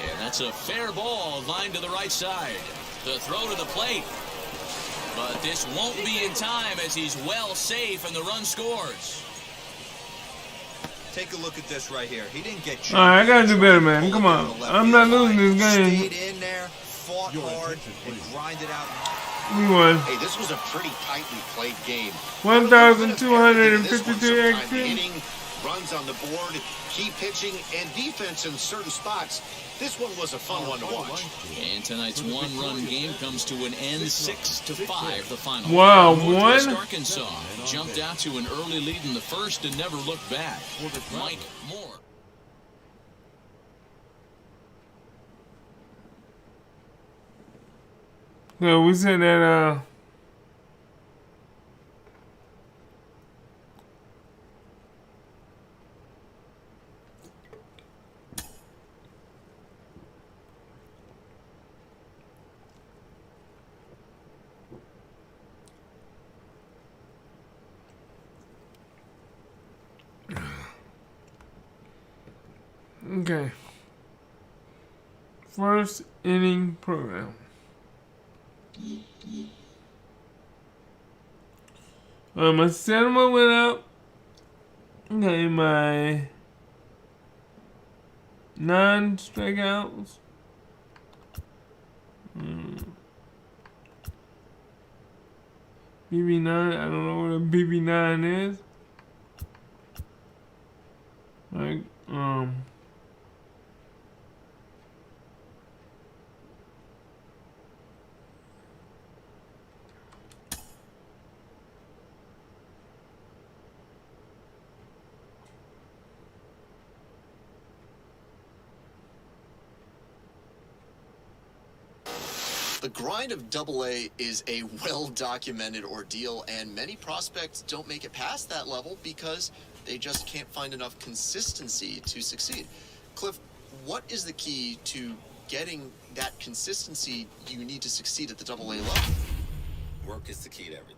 And that's a fair ball, line to the right side. The throw to the plate. But this won't be in time as he's well safe and the run scores. Take a look at this right here. He didn't get jumped. All right, I gotta do better, man. Come on. I'm not losing this game. Stayed in there, fought hard, and grinded out. We won. Hey, this was a pretty tightly played game. 1,252 The XP. inning, runs on the board, key pitching, and defense in certain spots. This one was a fun one to watch. And tonight's 1-run game comes to an end, 6-5, the final. Wow, Northwest one? Arkansas jumped out to an early lead in the first and never looked back. Mike Moore. So we said that okay. First inning program. My cinema went up. Okay, my 9 strikeouts. BB9, I don't know what a BB9 is. Like, The grind of Double-A is a well-documented ordeal, and many prospects don't make it past that level because they just can't find enough consistency to succeed. Cliff, what is the key to getting that consistency you need to succeed at the Double-A level? Work is the key to everything.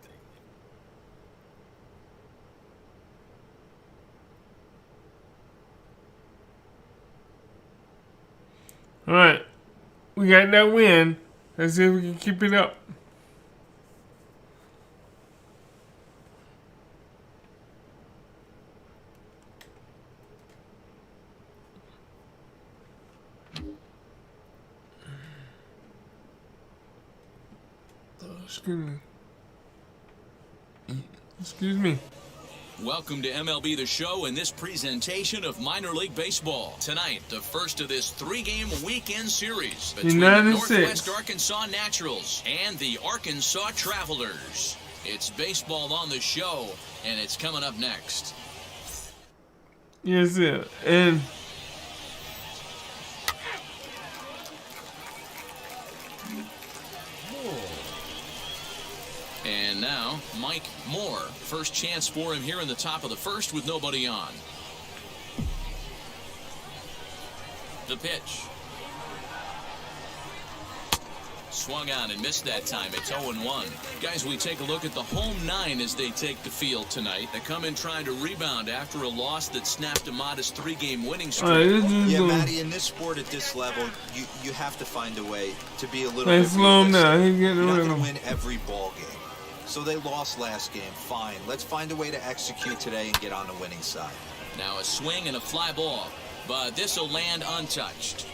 Alright. We got that win. Let's see if we can keep it up. Excuse me. Excuse me. Welcome to MLB The Show and this presentation of minor league baseball. Tonight, the first of this 3-game weekend series between the Northwest Arkansas Naturals and the Arkansas Travelers. It's baseball on the show, and it's coming up next. Yes, sir. And now, Mike Moore. First chance for him here in the top of the first with nobody on. The pitch. Swung on and missed that time. It's 0-1. Guys, we take a look at the home 9 as they take the field tonight. They come in trying to rebound after a loss that snapped a modest 3-game winning streak. Yeah, Matty, in this sport at this level, you have to find a way to be a little bit realistic. Slow him down. He's getting You're not rid of going to him. win every ball game. So they lost last game. Fine. Let's find a way to execute today and get on the winning side. Now a swing and a fly ball, but this will land untouched.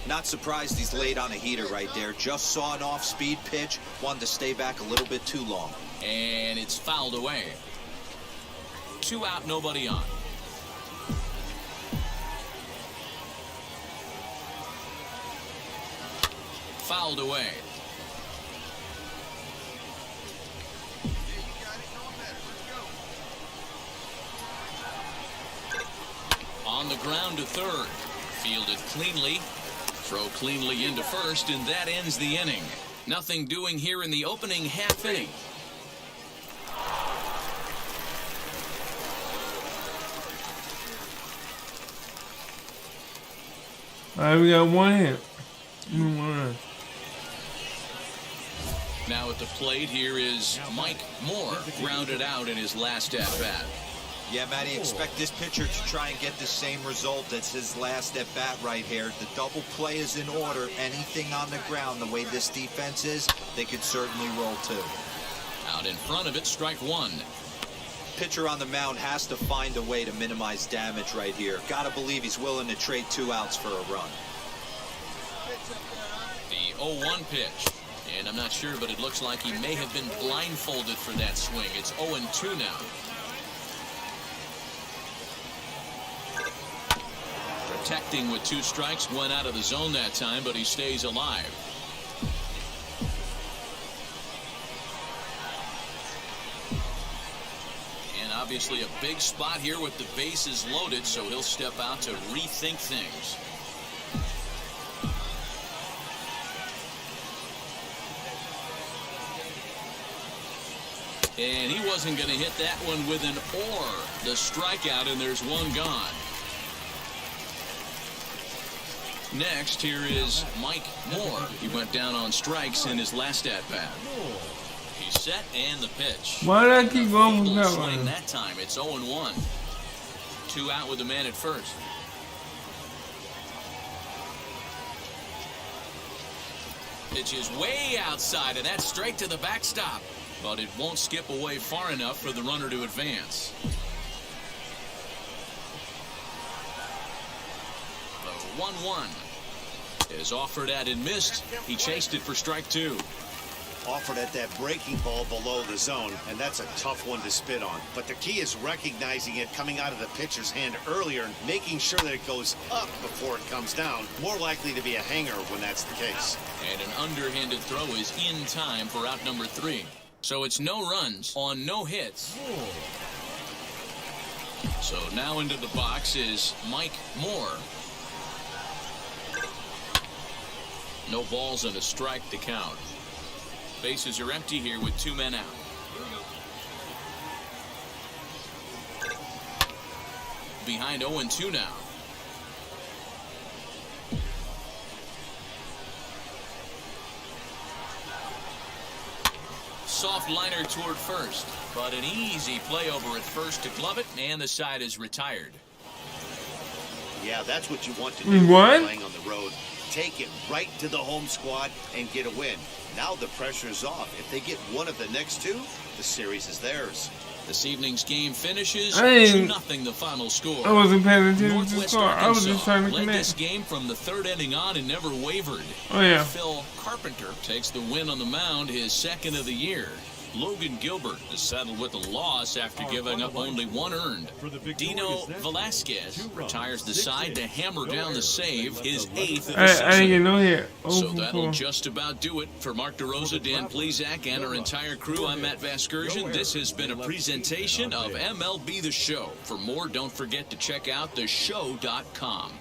Not surprised he's laid on a heater right there. Just saw an off-speed pitch. Wanted to stay back a little bit too long. And it's fouled away. 2 out, nobody on. Fouled away. On the ground to third. Fielded cleanly. Throw cleanly into first, and that ends the inning. Nothing doing here in the opening half inning. Alright, we got 1 hit. 1 run. Now at the plate here is Mike Moore, grounded out in his last at-bat. Yeah, Matty, expect this pitcher to try and get the same result as his last at-bat right here. The double play is in order. Anything on the ground, the way this defense is, they could certainly roll too. Out in front of it, strike 1. Pitcher on the mound has to find a way to minimize damage right here. Gotta believe he's willing to trade 2 outs for a run. The 0-1 pitch. And I'm not sure, but it looks like he may have been blindfolded for that swing. It's 0-2 now. Protecting with 2 strikes, went out of the zone that time, but he stays alive. And obviously a big spot here with the bases loaded, so he'll step out to rethink things. And he wasn't going to hit that one with an or. The strikeout, and there's 1 gone. Next, here is Mike Moore. He went down on strikes in his last at-bat. He's set, and the pitch. Why did I keep going with that Swing one? that time. It's 0-1. 2 out with the man at first. Pitch is way outside, and that's straight to the backstop. But it won't skip away far enough for the runner to advance. The 1-1 is offered at and missed. He chased it for strike 2. Offered at that breaking ball below the zone, and that's a tough one to spit on. But the key is recognizing it coming out of the pitcher's hand earlier and making sure that it goes up before it comes down. More likely to be a hanger when that's the case. And an underhanded throw is in time for out number 3. So it's no runs on no hits. So now into the box is Mike Moore. No balls and a strike to count. Bases are empty here with 2 men out. Behind 0-2 now. Soft liner toward first, but an easy play over at first to glove it, and the side is retired. Yeah, that's what you want to We do won? playing on the road. take it right to the home squad and get a win. Now the pressure is off. If they get one of the next two, the series is theirs. This evening's game finishes I 2-0 the final score. I wasn't paying attention to the Northwest score. I was just trying to Arkansas led this connect. game from the third inning on and never wavered. Oh, yeah. Phil Carpenter takes the win on the mound, his second of the year. Logan Gilbert is settled with a loss after giving up only one earned. Dino Velasquez retires the side to hammer down the save, his 8th of the I season. didn't get no hit. So that'll just about do it. For Mark DeRosa, Dan Plezak, and our entire crew, I'm Matt Vasgersian. This has been a presentation of MLB The Show. For more, don't forget to check out theshow.com.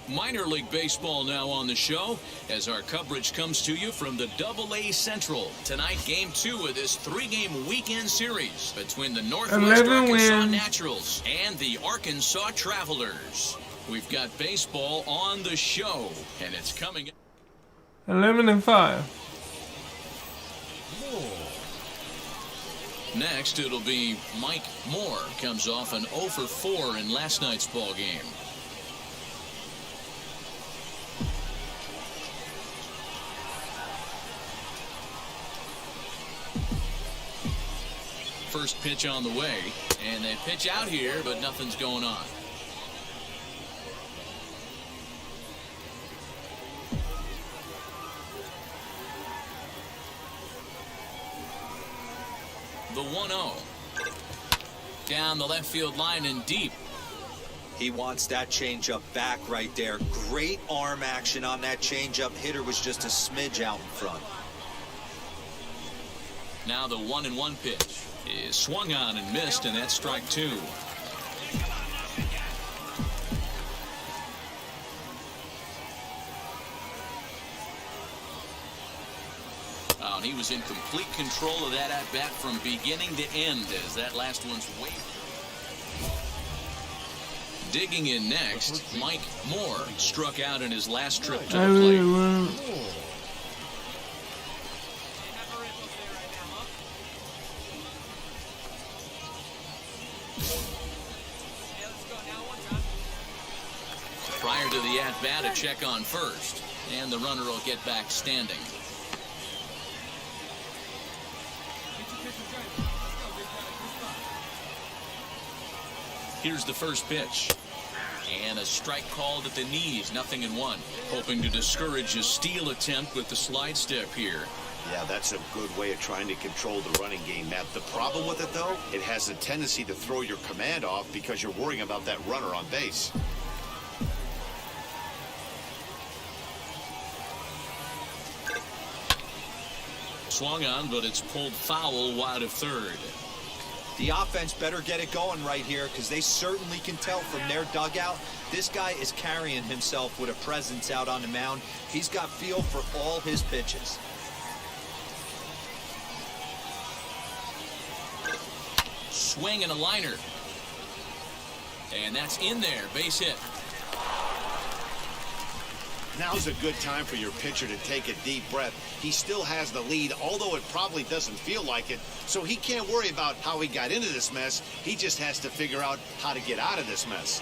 Minor League Baseball now on the show as our coverage comes to you from the AA Central. Tonight, Game 2 of this 3-game weekend series between the Northwest Arkansas Naturals and the Arkansas Travelers. We've got baseball on the show, and it's coming. 11-5. Next, it'll be Mike Moore. Comes off an 0 for 4 in last night's ball game. First pitch on the way, and they pitch out here, but nothing's going on. The 1-0. Down the left field line and deep. He wants that changeup back right there. Great arm action on that changeup. Hitter was just a smidge out in front. Now the 1-1 pitch is swung on and missed, and that's strike 2. Oh, and he was in complete control of that at-bat from beginning to end as that last one's way. Digging in next, Mike Moore struck out in his last trip to the plate. Prior to the at-bat, a check on first, and the runner will get back standing. Here's the first pitch. And a strike called at the knees, 0-1. Hoping to discourage a steal attempt with the slide step here. Yeah, that's a good way of trying to control the running game, Matt. The problem with it, though, it has a tendency to throw your command off because you're worrying about that runner on base. Swung on, but it's pulled foul wide of third. The offense better get it going right here because they certainly can tell from their dugout. This guy is carrying himself with a presence out on the mound. He's got feel for all his pitches. Swing and a liner. And that's in there, base hit. Now's a good time for your pitcher to take a deep breath. He still has the lead, although it probably doesn't feel like it. So he can't worry about how he got into this mess. He just has to figure out how to get out of this mess.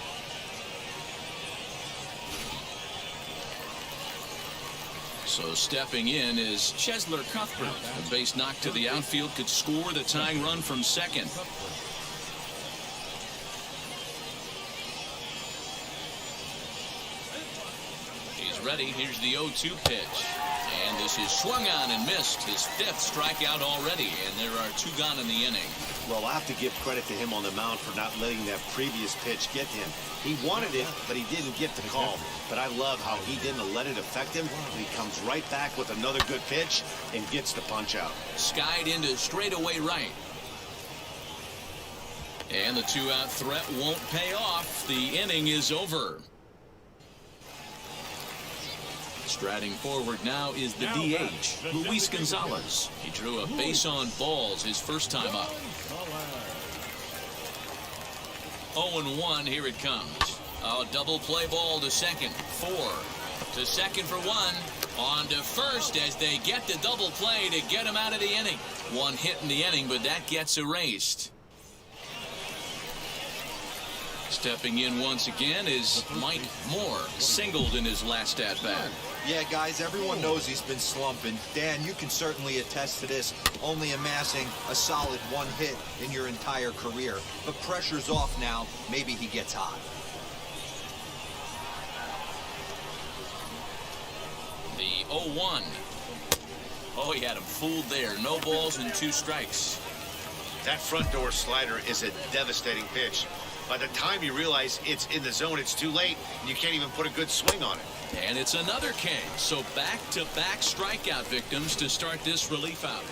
So stepping in is Chesler Cuthbert. A base knock to the outfield could score the tying run from second. Ready. Here's the 0-2 pitch. And this is swung on and missed. His 5th strikeout already, and there are 2 gone in the inning. Well, I have to give credit to him on the mound for not letting that previous pitch get to him. He wanted it, but he didn't get the call. But I love how he didn't let it affect him. He comes right back with another good pitch and gets the punch out. Skied into straightaway right. And the 2-out threat won't pay off. The inning is over. Striding forward now is the DH, Luis Gonzalez. He drew a base on balls his first time up. 0-1, here it comes. A double play ball to second. 4 to second for 1. On to first as they get the double play to get him out of the inning. 1 hit in the inning, but that gets erased. Stepping in once again is Mike Moore, singled in his last at-bat. Yeah, guys, everyone knows he's been slumping. Dan, you can certainly attest to this, only amassing a solid 1 hit in your entire career. But pressure's off now. Maybe he gets hot. The 0-1. Oh, he had him fooled there. No balls and 2 strikes. That front door slider is a devastating pitch. By the time you realize it's in the zone, it's too late, and you can't even put a good swing on it. And it's another K. So back-to-back strikeout victims to start this relief out.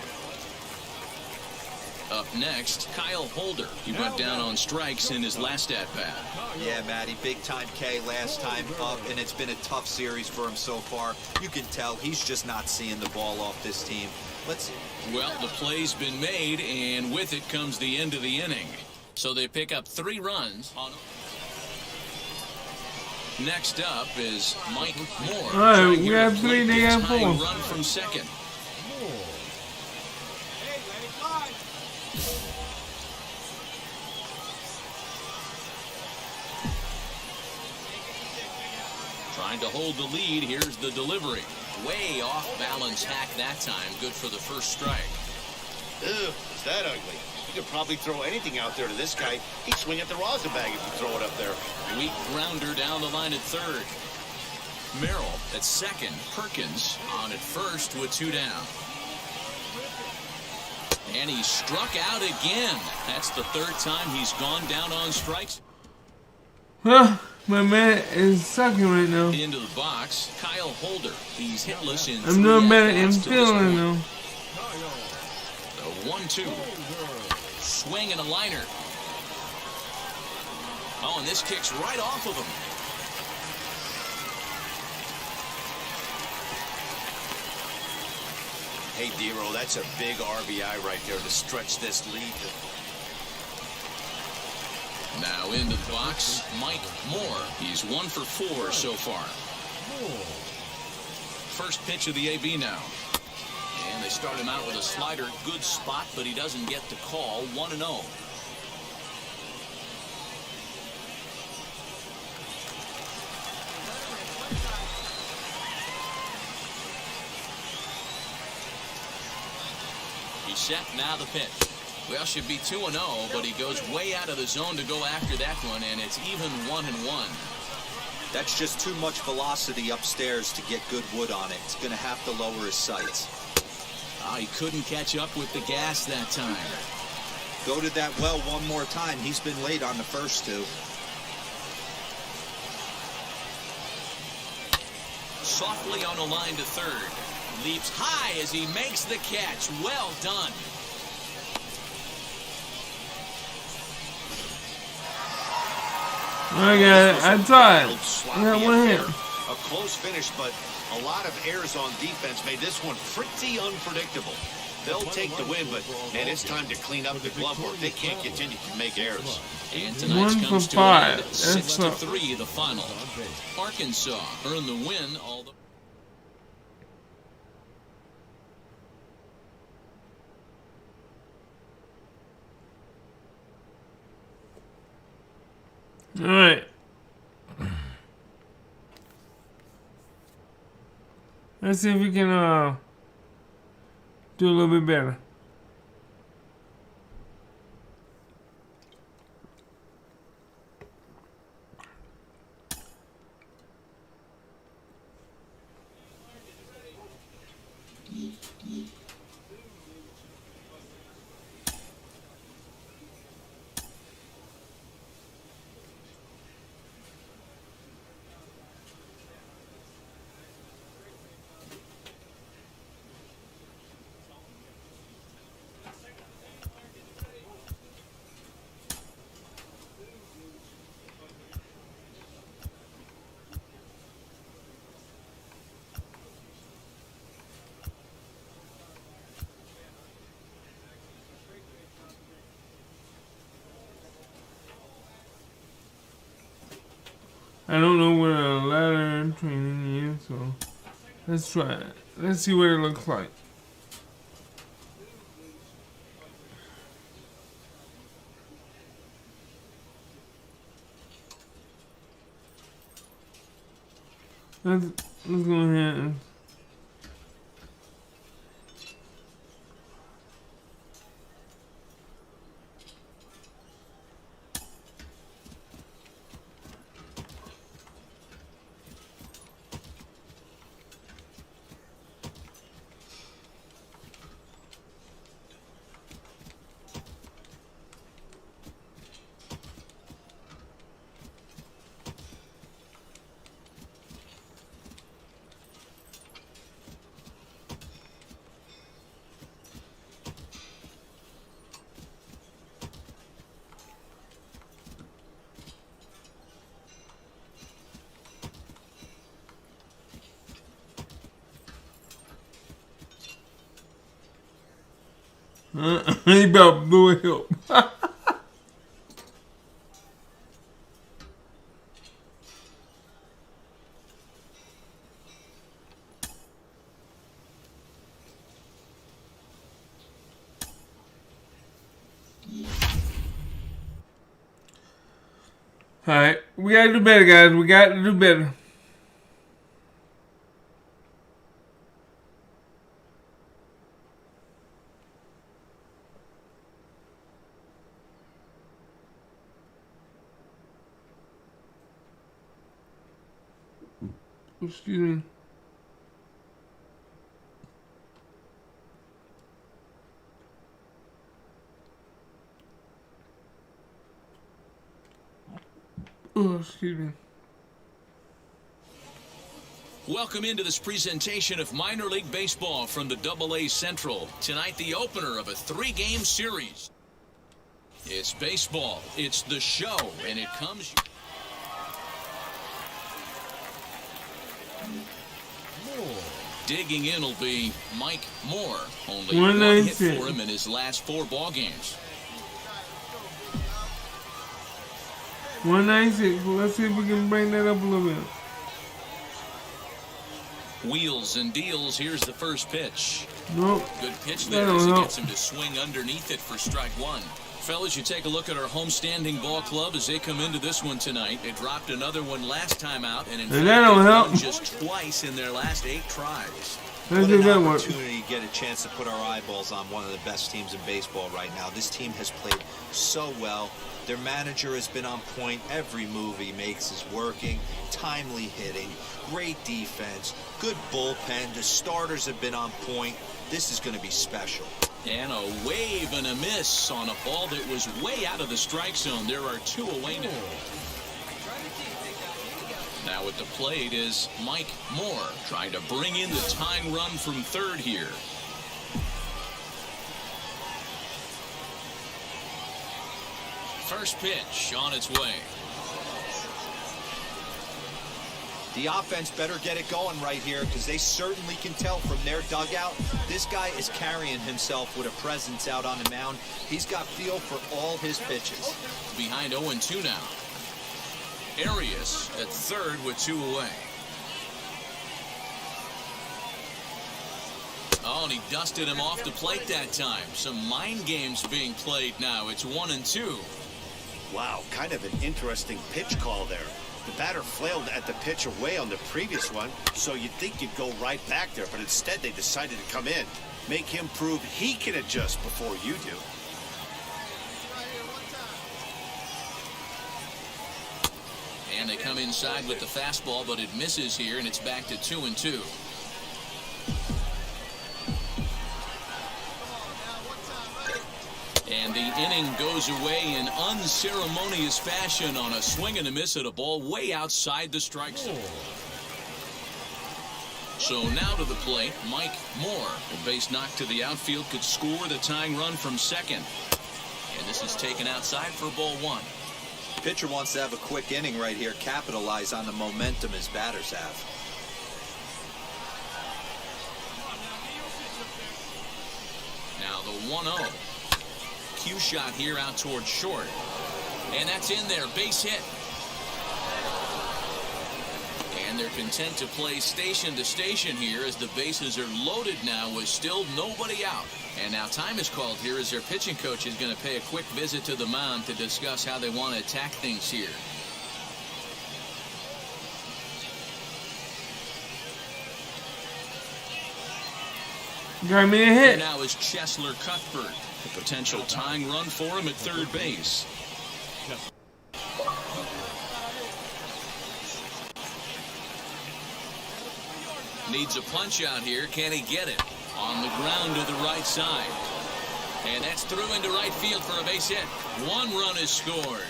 Up next, Kyle Holder. He went down on strikes in his last at-bat. Yeah, Matty, big-time K last time up, and it's been a tough series for him so far. You can tell he's just not seeing the ball off this team. Let's see. Well, the play's been made, and with it comes the end of the inning. So they pick up 3 runs. Next up is Mike Moore. All right, we have 3, they got 4. Run from second. Trying to hold the lead. Here's the delivery. Way off balance hack that time. Good for the first strike. Ew, is that ugly? You could probably throw anything out there to this guy. He'd swing at the rosin bag if you throw it up there. Weak grounder down the line at third. Merrill at second. Perkins on at first with 2 down. And he struck out again. That's the 3rd time he's gone down on strikes. Huh, my man is sucking right now. Into the box, Kyle Holder. He's hitless in I'm doing 3 better in at-bats to this feeling point. though. The 1-2. Swing and a liner. Oh, and this kicks right off of him. Hey, D-Roll, that's a big RBI right there to stretch this lead. Now into the box, Mike Moore. He's 1 for 4 so far. First pitch of the AB now. And they start him out with a slider. Good spot, but he doesn't get the call. 1-0. He's set, now the pitch. Well, should be 2-0, but he goes way out of the zone to go after that one, and it's even 1-1. That's just too much velocity upstairs to get good wood on it. He's going to have to lower his sights. Oh, he couldn't catch up with the gas that time. Go to that well one more time. He's been late on the first 2. Softly on a line to third. Leaps high as he makes the catch. Well done. I got it. I saw it. Yeah, 1 hit. A close finish, but a lot of errors on defense made this one pretty unpredictable. They'll take the win, but man, it's time to clean up the glove work. They can't continue to make errors. And tonight's 1 comes for to an 5. end. That's 6-3 the final. Arkansas earned the win. All right. Let's see if we can do a little bit better. I don't know what a ladder training is, so let's try it. Let's see what it looks like. Let's go ahead and he about blew it up. Alright, we gotta do better, guys. We gotta do better. Excuse me. Oh, excuse me. Welcome into this presentation of minor league baseball from the AA Central. Tonight, the opener of a 3-game series. It's baseball, it's the show, and it comes... Digging in will be Mike Moore. Only one hit for him in his last 4 ball games. 196. Let's see if we can bring that up a little bit. Wheels and deals. Here's the first pitch. Nope. Good pitch there as he gets him to swing underneath it for strike 1. Fellas, you take a look at our homestanding ball club as they come into this one tonight. They dropped another one last time out, and in fact, they've won just twice in their last 8 tries. What an opportunity to get a chance to put our eyeballs on one of the best teams in baseball right now. This team has played so well. Their manager has been on point. Every move he makes is working. Timely hitting, great defense, good bullpen. The starters have been on point. This is going to be special. And a wave and a miss on a ball that was way out of the strike zone. There are 2 away now. Now at the plate is Mike Moore trying to bring in the tying run from third here. First pitch on its way. The offense better get it going right here because they certainly can tell from their dugout. This guy is carrying himself with a presence out on the mound. He's got feel for all his pitches. Behind 0-2 now. Arias at third with 2 away. Oh, and he dusted him off the plate that time. Some mind games being played now. It's 1-2. Wow, kind of an interesting pitch call there. The batter flailed at the pitch away on the previous one, so you'd think you'd go right back there, but instead they decided to come in, make him prove he can adjust before you do. And they come inside with the fastball, but it misses here, and it's back to 2-2. And the inning goes away in unceremonious fashion on a swing and a miss at a ball way outside the strike zone. So now to the plate, Mike Moore. A base knock to the outfield could score the tying run from second. And this is taken outside for ball 1. Pitcher wants to have a quick inning right here, capitalize on the momentum his batters have. Now the 1-0. Cue shot here out towards short. And that's in there. Base hit. And they're content to play station to station here as the bases are loaded now with still nobody out. And now time is called here as their pitching coach is going to pay a quick visit to the mound to discuss how they want to attack things here. Got me a And hit. now is Chesler Cuthbert. A potential tying run for him at third base. Needs a punch out here. Can he get it? On the ground to the right side. And that's through into right field for a base hit. One run is scored.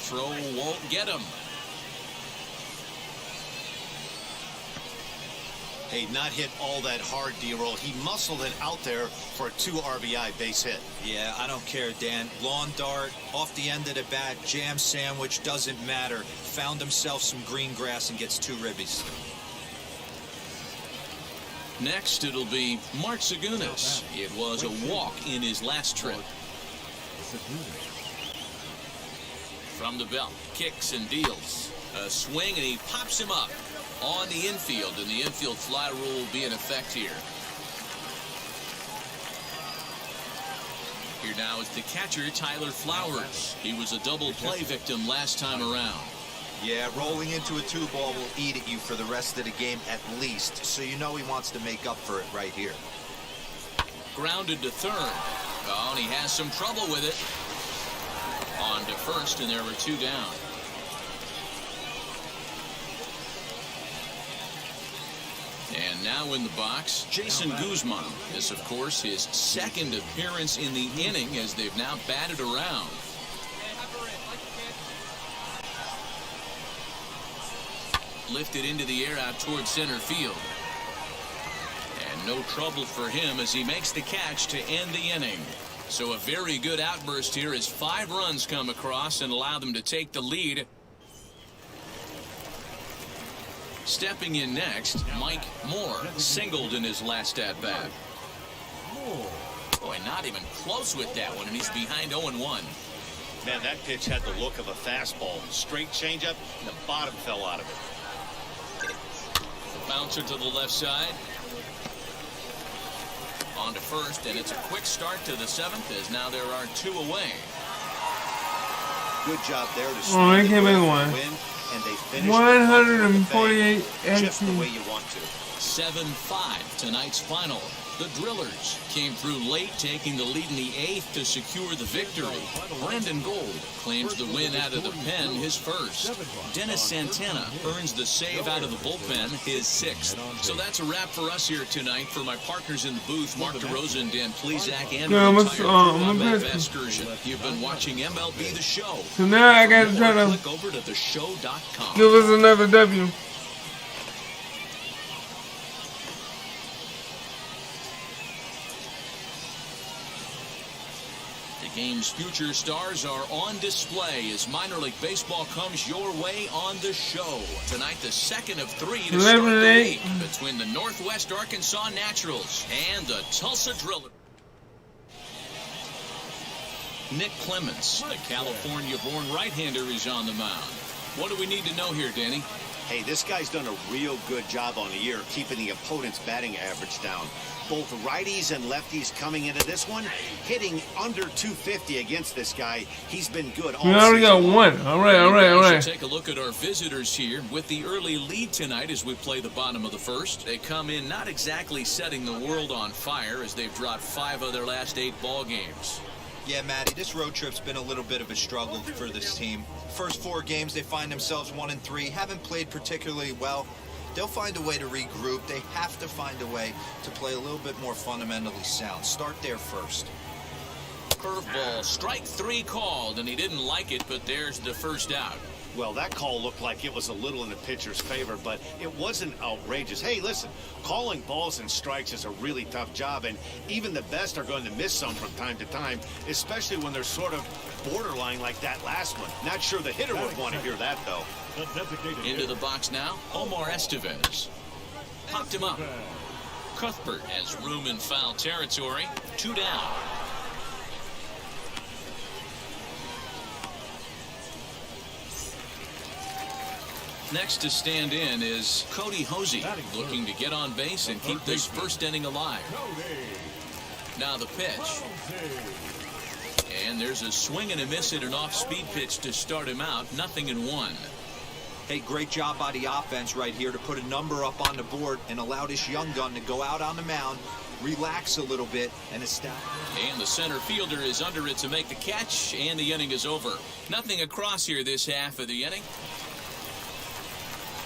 Throw won't get him. Hey, not hit all that hard, D-roll. He muscled it out there for a 2 RBI base hit. Yeah, I don't care, Dan. Lawn dart, off the end of the bat, jam sandwich, doesn't matter. Found himself some green grass and gets 2 ribbies. Next, it'll be Mark Segunas. It was a walk in his last trip. From the belt, kicks and deals. A swing, and he pops him up on the infield, and the infield fly rule will be in effect here. Here now is the catcher, Tyler Flowers. He was a double play victim last time around. Yeah, rolling into a 2-ball will eat at you for the rest of the game at least, so you know he wants to make up for it right here. Grounded to third. Oh, and he has some trouble with it. On to first, and there were 2 down. And now in the box, Jason Guzman. This, of course, his second appearance in the inning as they've now batted around. Lifted into the air out towards center field. And no trouble for him as he makes the catch to end the inning. So a very good outburst here as 5 runs come across and allow them to take the lead. Stepping in next, Mike Moore singled in his last at-bat. Boy, not even close with that one, and he's behind 0-1. Man, that pitch had the look of a fastball. Straight changeup, and the bottom fell out of it. Bouncer to the left side. On to first, and it's a quick start to the 7th as now there are 2 away. Good job there to Oh, they came in one. win, and they finished 148 just the way XP. you want to. 7-5 tonight's final. The Drillers came through late, taking the lead in the 8th to secure the victory. Brandon Gold claims the win out of the pen, his first. Dennis Santana earns the save out of the bullpen, his 6th. So that's a wrap for us here tonight. For my partners in the booth, Mark DeRosa and Dan Plezak, and Yeah, the I'm entire a- crew I'm on a that bit- excursion. You've been watching MLB The Show. So now I got to try to Click over to theshow.com. give us another W. The game's future stars are on display as minor league baseball comes your way on the show. Tonight, the second of 3 to start the 11-8. week between the Northwest Arkansas Naturals and the Tulsa Drillers. Nick Clements, the California-born right-hander, is on the mound. What do we need to know here, Danny? Hey, this guy's done a real good job on the year keeping the opponent's batting average down. Both righties and lefties coming into this one, hitting under 250 against this guy. He's been good all We already got season long. 1. All right. Let's take a look at our visitors here with the early lead tonight as we play the bottom of the first. They come in not exactly setting the world on fire as they've dropped 5 of their last 8 ball games. Yeah, Matty, this road trip's been a little bit of a struggle for this team. First 4 games, they find themselves 1-3, haven't played particularly well. They'll find a way to regroup. They have to find a way to play a little bit more fundamentally sound. Start there first. Curveball, strike 3 called, and he didn't like it, but there's the first out. Well, that call looked like it was a little in the pitcher's favor, but it wasn't outrageous. Hey, listen, calling balls and strikes is a really tough job, and even the best are going to miss some from time to time, especially when they're sort of borderline like that last one. Not sure the hitter would want to hear that, though. Into the box now, Omar Estevez. Popped him up. Cuthbert has room in foul territory. 2 down. Next to stand in is Cody Hosey, looking to get on base and keep this first inning alive. Now the pitch. And there's a swing and a miss at an off-speed pitch to start him out. 0-1. Hey, great job by the offense right here to put a number up on the board and allow this young gun to go out on the mound relax a little bit, and establish. And the center fielder is under it to make the catch, and the inning is over. Nothing across here this half of the inning.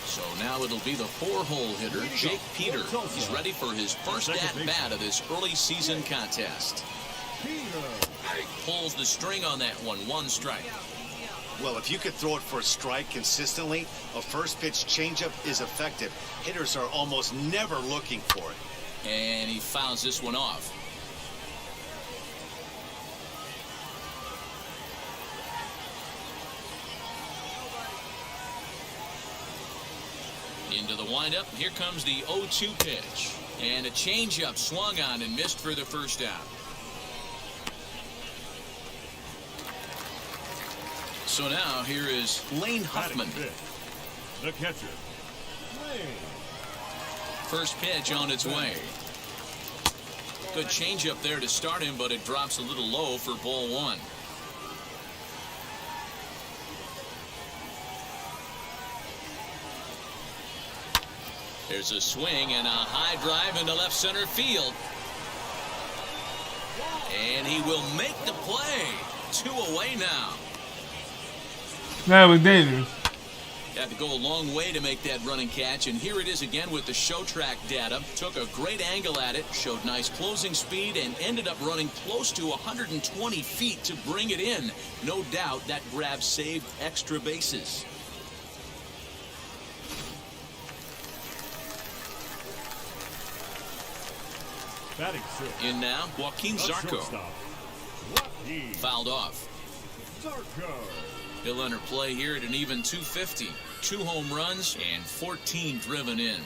So now it'll be the 4-hole hitter, Jake Peter. He's ready for his first at-bat of this early season contest. Pulls the string on that one, 1 strike. Well, if you could throw it for a strike consistently, a first pitch changeup is effective. Hitters are almost never looking for it. And he fouls this one off. Into the windup. Here comes the 0-2 pitch. And a changeup swung on and missed for the first out. So now here is Lane Huffman. The catcher, Lane. First pitch on its way. Good changeup there to start him, but it drops a little low for ball 1. There's a swing and a high drive into left center field. And he will make the play. 2 away now. That was dangerous. Had to go a long way to make that running catch, and here it is again with the show track data. Took a great angle at it, showed nice closing speed, and ended up running close to 120 feet to bring it in. No doubt that grab saved extra bases. Batting sixth. In now, Joaquin The Zarco. shortstop, Joaquin Fouled off. Zarco. He'll enter play here at an even 250. 2 home runs and 14 driven in.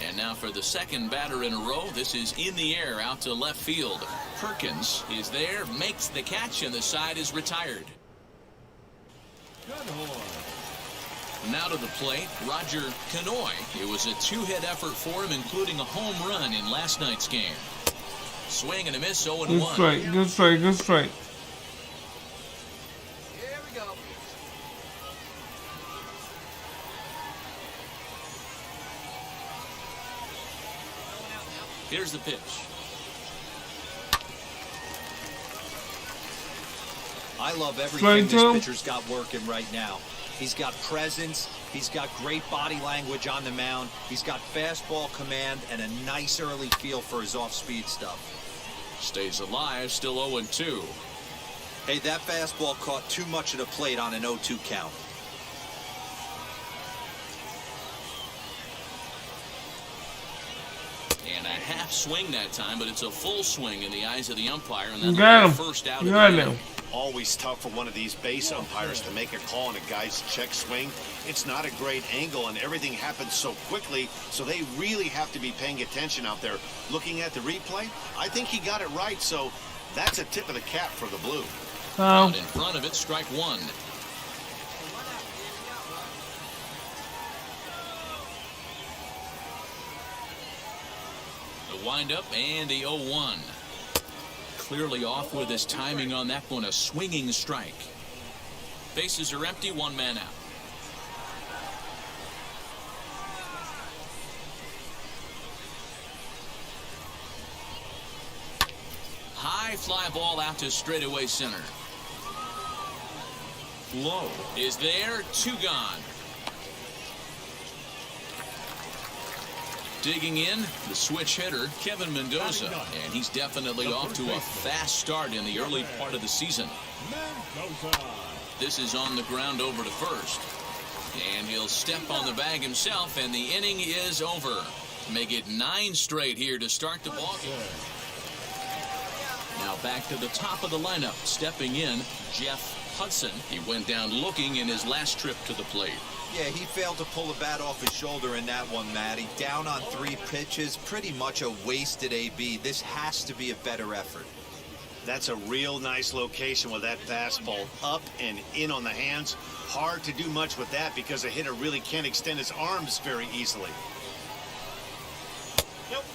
And now for the second batter in a row. This is in the air out to left field. Perkins is there, makes the catch, and the side is retired. Now to the plate, Roger Canoy. It was a 2-hit effort for him, including a home run in last night's game. Swing and a miss, 0-1. Good strike, good strike, good strike. Here we go. Here's the pitch. I love everything Strike this two. pitcher's got working right now. He's got presence. He's got great body language on the mound. He's got fastball command and a nice early feel for his off-speed stuff. Stays alive, still 0-2. Hey, that fastball caught too much of the plate on an 0-2 count. And a half swing that time, but it's a full swing in the eyes of the umpire. And You that'll got be him. the first out of You the got inning. him. Always tough for one of these base umpires to make a call on a guy's check swing. It's not a great angle, and everything happens so quickly, so they really have to be paying attention out there. Looking at the replay, I think he got it right, so that's a tip of the cap for the Blue. Out in front of it, strike 1. The windup and the 0-1. Clearly off with his timing on that one, a swinging strike. Bases are empty, 1 man out. High fly ball out to straightaway center. Low is there, 2 gone. Digging in, the switch hitter, Kevin Mendoza, and he's definitely off to a fast start in the early part of the season. This is on the ground over to first, and he'll step on the bag himself, and the inning is over. Make it 9 straight here to start the ballgame. Now back to the top of the lineup, stepping in, Jeff Hudson. He went down looking in his last trip to the plate. Yeah, he failed to pull the bat off his shoulder in that one, Matty. Down on 3 pitches, pretty much a wasted AB. This has to be a better effort. That's a real nice location with that fastball up and in on the hands. Hard to do much with that because a hitter really can't extend his arms very easily.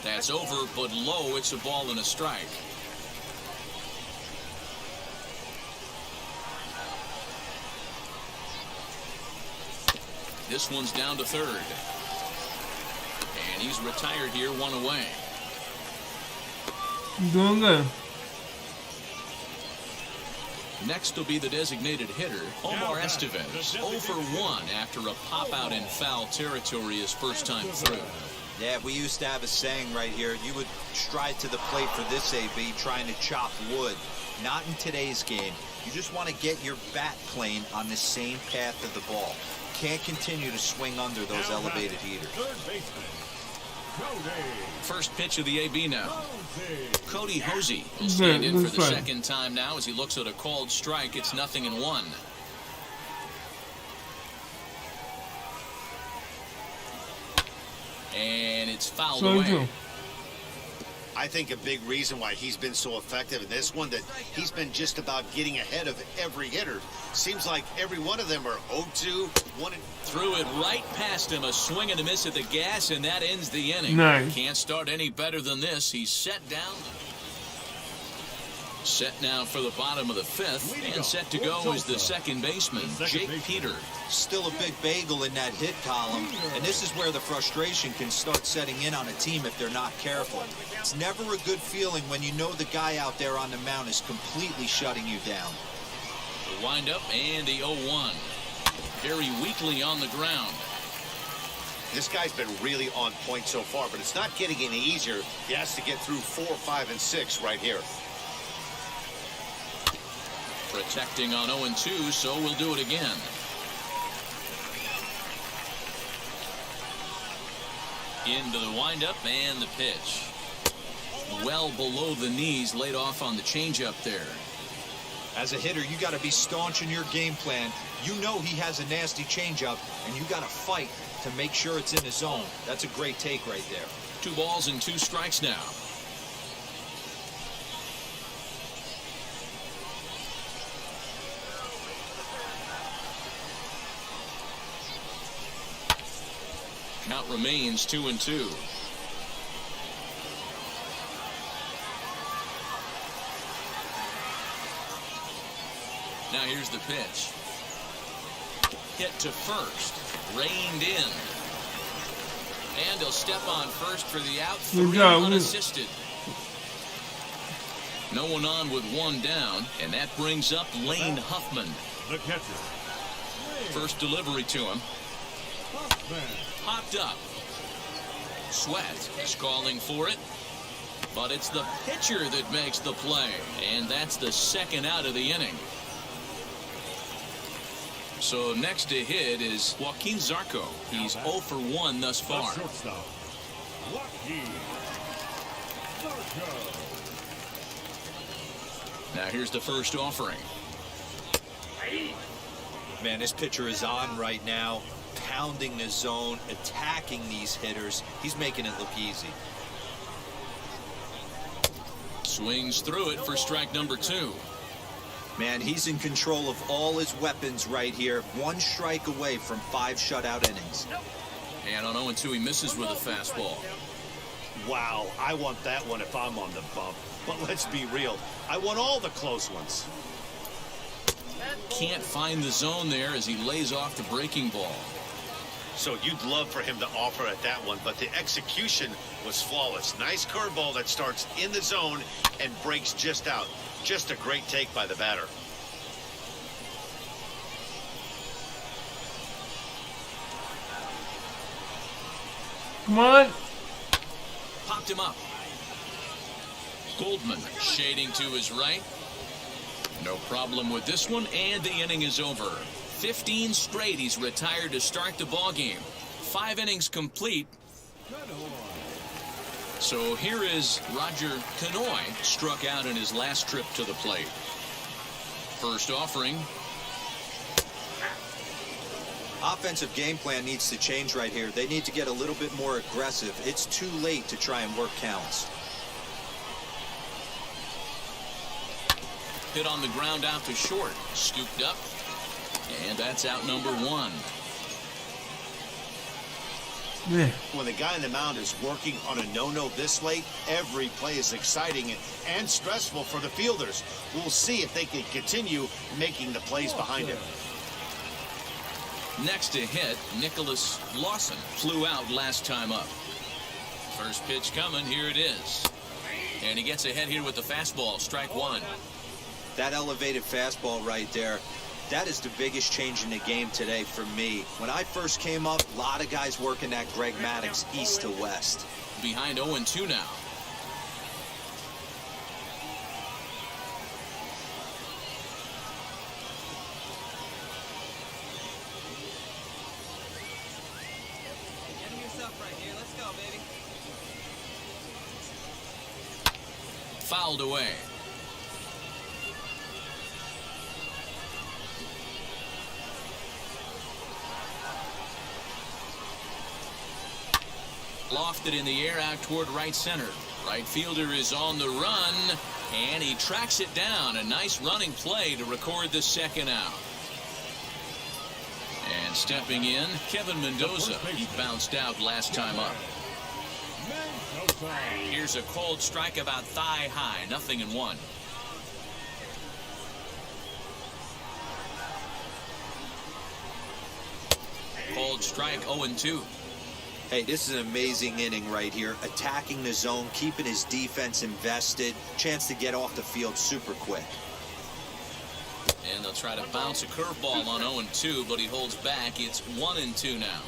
That's over, but low. It's a ball and a strike. This one's down to third. And he's retired here, one away. Doing good. Next will be the designated hitter, Omar Estevez, 0 for 1 after a pop-out in foul territory his first time through. Yeah, we used to have a saying right here. You would stride to the plate for this AB trying to chop wood. Not in today's game. You just want to get your bat plane on the same path of the ball. Can't continue to swing under those elevated heaters. First pitch of the AB now. Cody Hosey will stand in for the second time now as he looks at a called strike. It's 0-1. And it's fouled away. I think a big reason why he's been so effective in this one, that he's been just about getting ahead of every hitter. Seems like every one of them are 0-2, 1. Threw it right past him, a swing and a miss at the gas, and that ends the inning. Nice. Can't start any better than this. He's set down. Set now for the bottom of the fifth, and set to go is the second baseman, Jake Peter. Still a big bagel in that hit column, and this is where the frustration can start setting in on a team if they're not careful. It's never a good feeling when you know the guy out there on the mound is completely shutting you down. The windup and the 0-1. Very weakly on the ground. This guy's been really on point so far, but it's not getting any easier. He has to get through 4, 5, and 6 right here. Protecting on 0-2, so we'll do it again. Into the windup and the pitch. Well below the knees, laid off on the changeup there. As a hitter, you got to be staunch in your game plan. You know he has a nasty changeup, and you got to fight to make sure it's in the zone. That's a great take right there. 2 balls and 2 strikes now. Count remains 2-2. Now here's the pitch. Hit to first. Reined in. And he'll step on first for the out. 3 unassisted. No one on with 1 down. And that brings up Lane Huffman. The catcher. First delivery to him. Popped up. Sweat is calling for it. But it's the pitcher that makes the play. And that's the second out of the inning. So next to hit is Joaquin Zarco. He's 0 for 1 thus far. Now here's the first offering. Man, this pitcher is on right now, pounding the zone, attacking these hitters. He's making it look easy. Swings through it for strike number 2. Man, he's in control of all his weapons right here. 1 strike away from 5 shutout innings. And on 0-2, he misses with a fastball. Wow, I want that one if I'm on the bump. But let's be real, I want all the close ones. Can't find the zone there as he lays off the breaking ball. So you'd love for him to offer at that one, but the execution was flawless. Nice curveball that starts in the zone and breaks just out. Just a great take by the batter. Come on. Popped him up. Goldman shading to his right. No problem with this one, and the inning is over. 15 straight he's retired to start the ballgame. 5 innings complete. So here is Roger Canoy, struck out in his last trip to the plate. First offering. Offensive game plan needs to change right here. They need to get a little bit more aggressive. It's too late to try and work counts. Hit on the ground out to short. Scooped up. And that's out number 1. Yeah. When the guy on the mound is working on a no-no this late, every play is exciting and stressful for the fielders. We'll see if they can continue making the plays behind him. Next to hit, Nicholas Lawson flew out last time up. First pitch coming, here it is. And he gets ahead here with the fastball, strike one. That elevated fastball right there, that is the biggest change in the game today for me. When I first came up, a lot of guys working that Greg Maddux east to west. Behind 0-2 now. Fouled away. Lofted in the air out toward right center. Right fielder is on the run, and he tracks it down. A nice running play to record the second out. And stepping in, Kevin Mendoza. He bounced out last time up. Here's a cold strike about thigh high, 0-1. Cold strike, 0-2. Hey, this is an amazing inning right here. Attacking the zone, keeping his defense invested. Chance to get off the field super quick. And they'll try to bounce a curveball on 0-2, but he holds back. It's 1-2 now.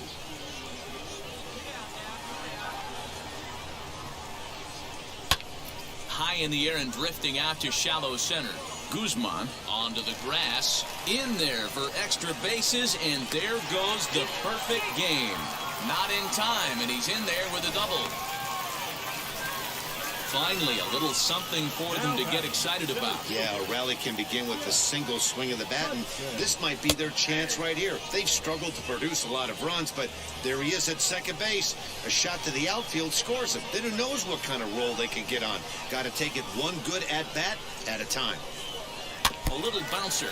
High in the air and drifting out to shallow center. Guzman onto the grass. In there for extra bases, and there goes the perfect game. Not in time, and he's in there with a double. Finally, a little something for them to get excited about. Yeah, a rally can begin with a single swing of the bat, and this might be their chance right here. They've struggled to produce a lot of runs, but there he is at second base. A shot to the outfield scores him. Then who knows what kind of roll they can get on. Got to take it one good at-bat at a time. A little bouncer.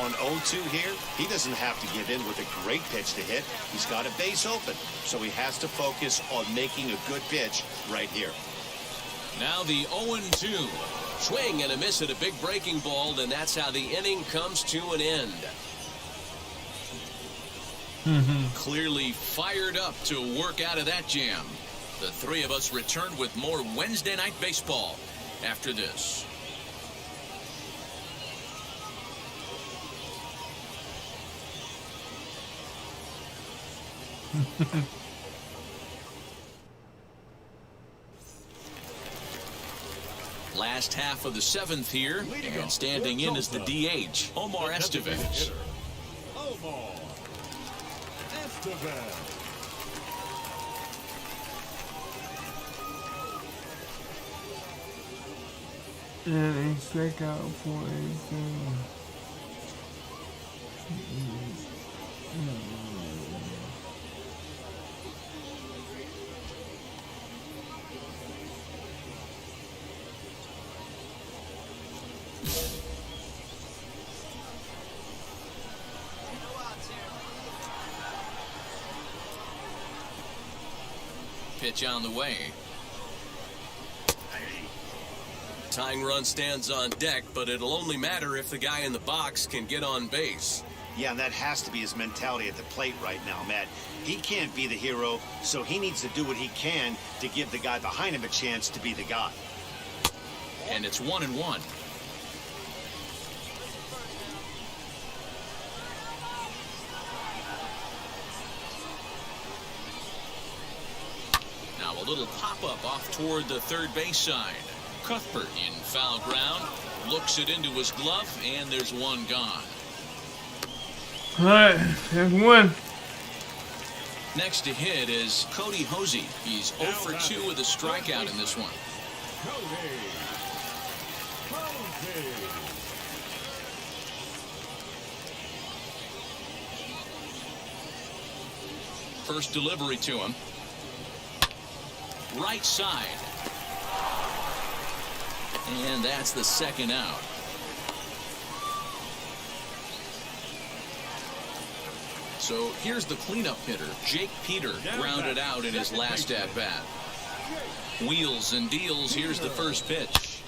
On 0-2 here, he doesn't have to give in with a great pitch to hit. He's got a base open, so he has to focus on making a good pitch right here. Now the 0-2. Swing and a miss at a big breaking ball, and that's how the inning comes to an end. Clearly fired up to work out of that jam. The three of us return with more Wednesday Night Baseball after this. Last half of the seventh here, and standing in is the DH, Omar Estevez. Omar Estevez. And a strikeout for a Pitch on the way. Tying run stands on deck, but it'll only matter if the guy in the box can get on base. Yeah, and that has to be his mentality at the plate right now, Matt. He can't be the hero, so he needs to do what he can to give the guy behind him a chance to be the guy. And it's 1-1. Now a little pop-up off toward the third base side. Cuthbert in foul ground, looks it into his glove, and there's one gone. All right, there's one. Next to hit is Cody Hosey. He's 0 for 2 with a strikeout in this one. First delivery to him. Right side. And that's the second out. So here's the cleanup hitter. Jake Peter grounded out in his last at-bat. Wheels and deals. Here's the first pitch.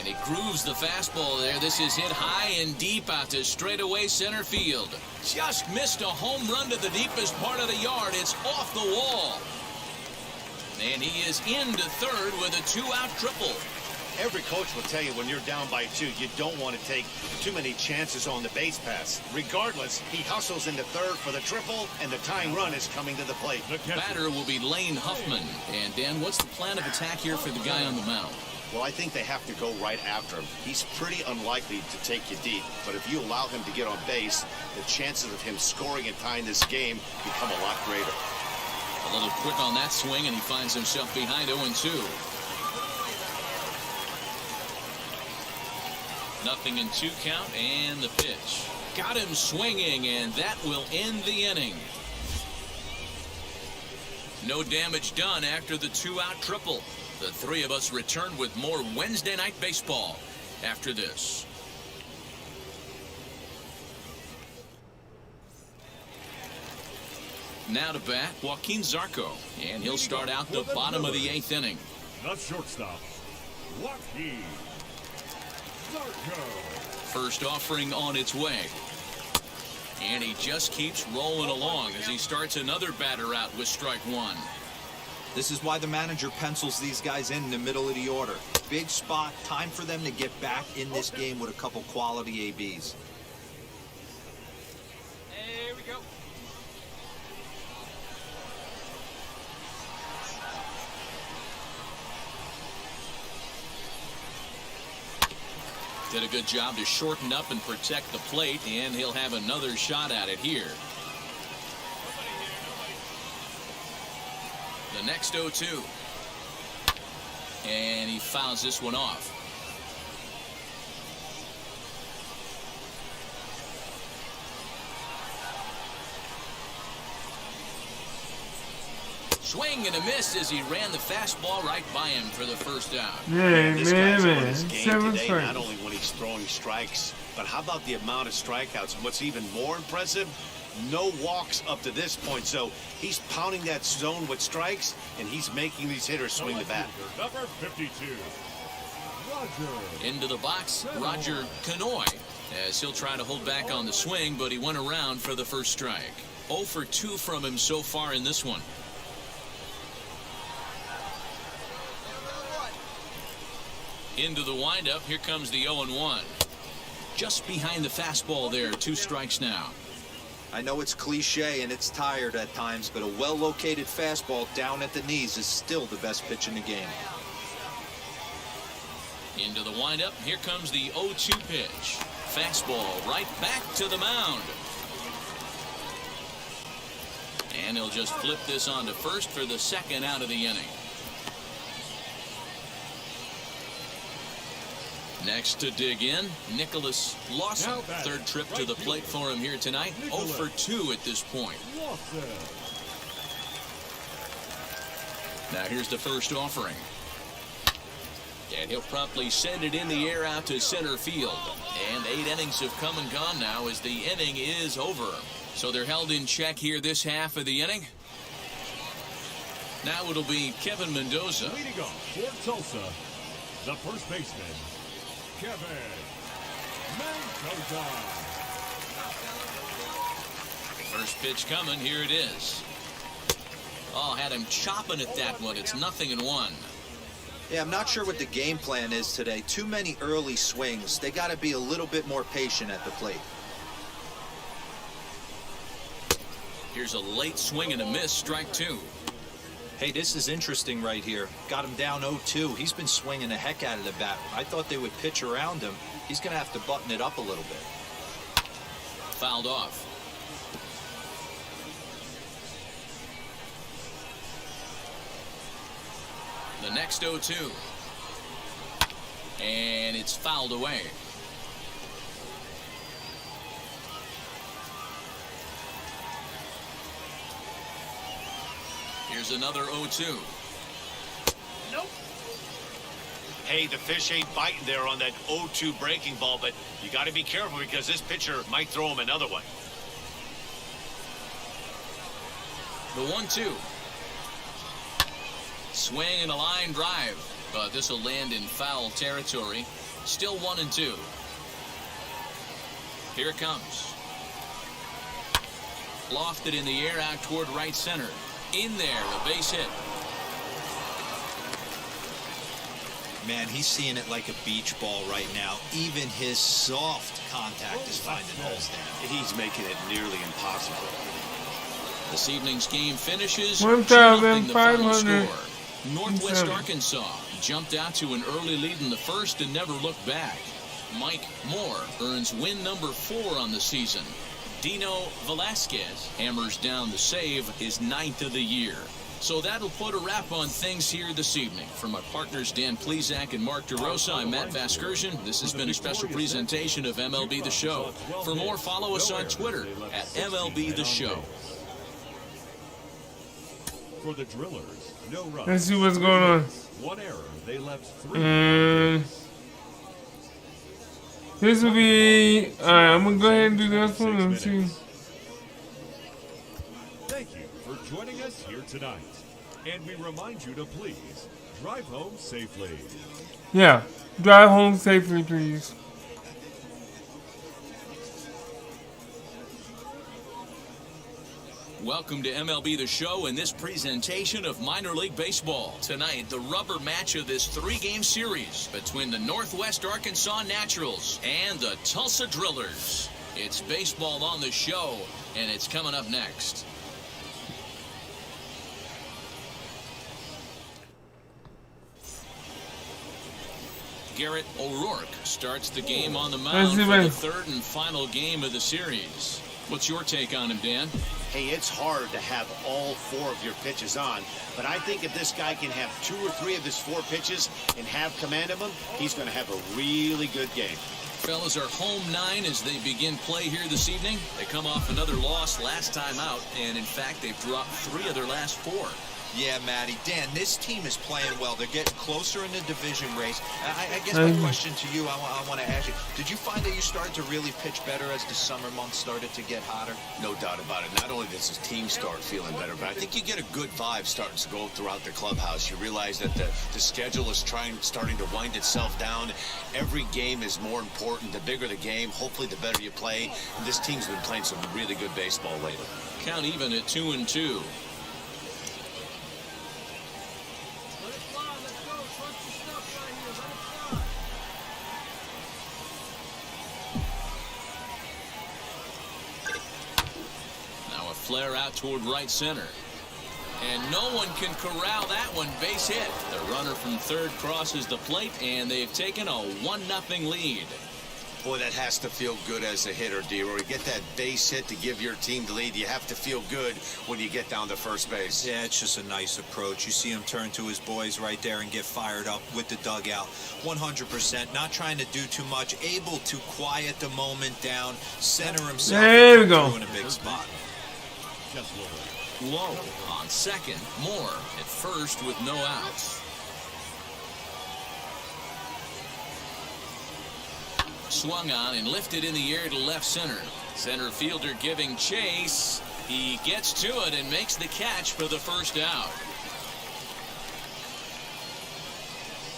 And he grooves the fastball there. This is hit high and deep out to straightaway center field. Just missed a home run to the deepest part of the yard. It's off the wall. And he is into third with a two-out triple. Every coach will tell you when you're down by 2, you don't want to take too many chances on the base pass. Regardless, he hustles into third for the triple, and the tying run is coming to the plate. Batter will be Lane Huffman. And, Dan, what's the plan of attack here for the guy on the mound? Well, I think they have to go right after him. He's pretty unlikely to take you deep, but if you allow him to get on base, the chances of him scoring and tying this game become a lot greater. A little quick on that swing, and he finds himself behind 0-2. Nothing in 2 count, and the pitch. Got him swinging, and that will end the inning. No damage done after the 2-out triple. The three of us return with more Wednesday Night Baseball after this. Now to bat, Joaquin Zarco, and he'll start out the bottom of the 8th inning. The shortstop, Joaquin Zarco. First offering on its way. And he just keeps rolling along as he starts another batter out with strike 1. This is why the manager pencils these guys in the middle of the order. Big spot, time for them to get back in this game with a couple quality ABs. There we go. Did a good job to shorten up and protect the plate, and he'll have another shot at it here. The next 0-2. And he fouls this one off. Swing and a miss as he ran the fastball right by him for the first out. Yeah, This guy's on his man. game 7 today, strikes. not only when he's throwing strikes, but how about the amount of strikeouts? And what's even more impressive, no walks up to this point. So he's pounding that zone with strikes, and he's making these hitters swing the bat. Number 52, Roger. Into the box, Roger Canoy, as he'll try to hold back on the swing, but he went around for the first strike. 0 for 2 from him so far in this one. Into the windup, here comes the 0-1. Just behind the fastball there, 2 strikes now. I know it's cliche and it's tired at times, but a well-located fastball down at the knees is still the best pitch in the game. Into the windup, here comes the 0-2 pitch. Fastball right back to the mound. And he'll just flip this on to first for the second out of the inning. Next to dig in, Nicholas Lawson. Third trip to the plate for him here tonight. 0 for 2 at this point. Now here's the first offering. And he'll promptly send it in the air out to center field. And 8 innings have come and gone now as the inning is over. So they're held in check here this half of the inning. Now it'll be Kevin Mendoza. Leading off for Tulsa, the first baseman, Kevin Mendoza. First pitch coming, here it is. Oh, had him chopping at that one. It's 0-1. Yeah, I'm not sure what the game plan is today. Too many early swings. They got to be a little bit more patient at the plate. Here's a late swing and a miss, strike 2. Hey, this is interesting right here. Got him down 0-2. He's been swinging the heck out of the bat. I thought they would pitch around him. He's going to have to button it up a little bit. Fouled off. The next 0-2. And it's fouled away. Here's another 0-2. Nope. Hey, the fish ain't biting there on that 0-2 breaking ball, but you got to be careful because this pitcher might throw him another one. The 1-2. Swing and a line drive, but this will land in foul territory. Still 1-2. Here it comes. Lofted in the air out toward right center. In there, a base hit. Man, he's seeing it like a beach ball right now. Even his soft contact is finding holes there. He's making it nearly impossible. This evening's game finishes 1,500. Northwest Arkansas jumped out to an early lead in the first and never looked back. Mike Moore earns win number 4 on the season. Dino Velasquez hammers down the save, his 9th of the year. So that'll put a wrap on things here this evening. For my partners Dan Plezak and Mark DeRosa, I'm Matt Vasgersian. This has been a special presentation of MLB The Show. For more, follow us on Twitter at MLB The Show. For the Drillers, no runs. Let's see what's going on. One error. They left 3. And this will be. Alright, I'm gonna go ahead and do this one and see. Thank you for joining us here tonight. And we remind you to please drive home safely. Yeah, drive home safely, please. Welcome to MLB The Show and this presentation of minor league baseball. Tonight, the rubber match of this 3-game series between the Northwest Arkansas Naturals and the Tulsa Drillers. It's baseball on the show, and it's coming up next. Garrett O'Rourke starts the game on the mound for the 3rd and final game of the series. What's your take on him, Dan? Hey, it's hard to have all 4 of your pitches on, but I think if this guy can have 2 or 3 of his 4 pitches and have command of them, he's going to have a really good game. Fellas are home 9 as they begin play here this evening. They come off another loss last time out, and in fact, they've dropped 3 of their last 4. Yeah, Matty. Dan, this team is playing well. They're getting closer in the division race. I guess my question to you, I want to ask you, did you find that you started to really pitch better as the summer months started to get hotter? No doubt about it. Not only does his team start feeling better, but I think you get a good vibe starting to go throughout the clubhouse. You realize that the schedule is starting to wind itself down. Every game is more important. The bigger the game, hopefully the better you play. And this team's been playing some really good baseball lately. Count even at 2-2. Flare out toward right center. And no one can corral that one. Base hit. The runner from third crosses the plate, and they've taken a 1-0 lead. Boy, that has to feel good as a hitter, D-Roy. Get that base hit to give your team the lead. You have to feel good when you get down to first base. Yeah, it's just a nice approach. You see him turn to his boys right there and get fired up with the dugout. 100%. Not trying to do too much. Able to quiet the moment down. Center himself. There we go. In a big spot. Low on second. Moore at first with no outs. Swung on and lifted in the air to left center. Center fielder giving chase. He gets to it and makes the catch for the first out.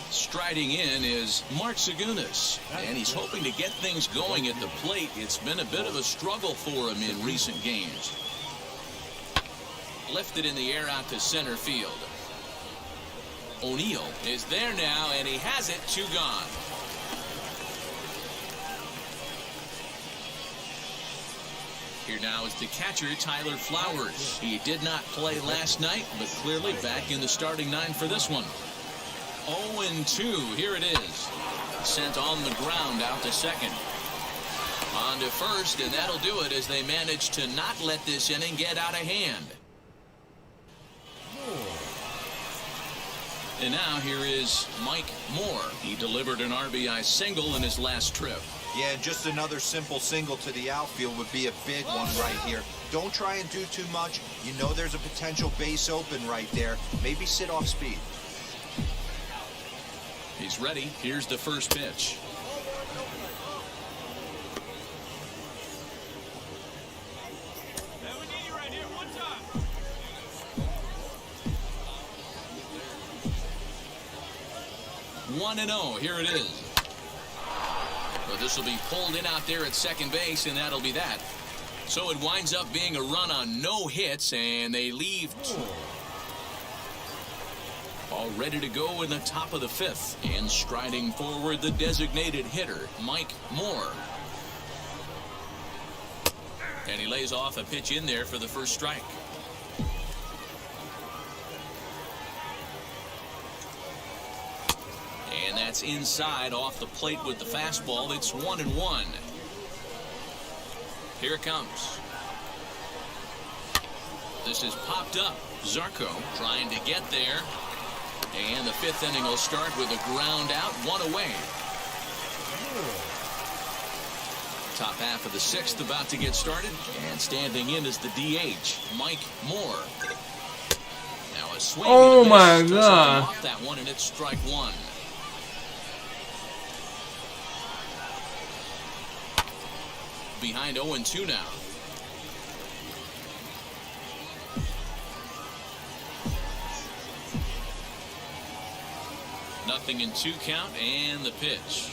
Striding in is Mark Segunas, and he's hoping to get things going at the plate. It's been a bit of a struggle for him in recent games. Lifted in the air out to center field. O'Neill is there now, and he has it. 2 gone. Here now is the catcher, Tyler Flowers. He did not play last night, but clearly back in the starting 9 for this one. 0-2. Here it is. Sent on the ground out to second. On to first, and that'll do it as they manage to not let this inning get out of hand. And now here is Mike Moore. He delivered an RBI single in his last trip. Yeah, and just another simple single to the outfield would be a big one right here. Don't try and do too much. You know there's a potential base open right there. Maybe sit off speed. He's ready. Here's the first pitch. One and 0. Here it is. But this will be pulled in out there at second base, and that'll be that. So it winds up being a run on no hits, and they leave two. All ready to go in the top of the fifth. And striding forward, the designated hitter, Mike Moore. And he lays off a pitch in there for the first strike. And that's inside off the plate with the fastball. It's 1-1. Here it comes. This is popped up. Zarco trying to get there. And the fifth inning will start with a ground out, one away. Top half of the sixth about to get started. And standing in is the DH, Mike Moore. Now a swing. Oh my God. Off that one, and it's strike one. Behind 0-2 now. Nothing in 2 count, and the pitch.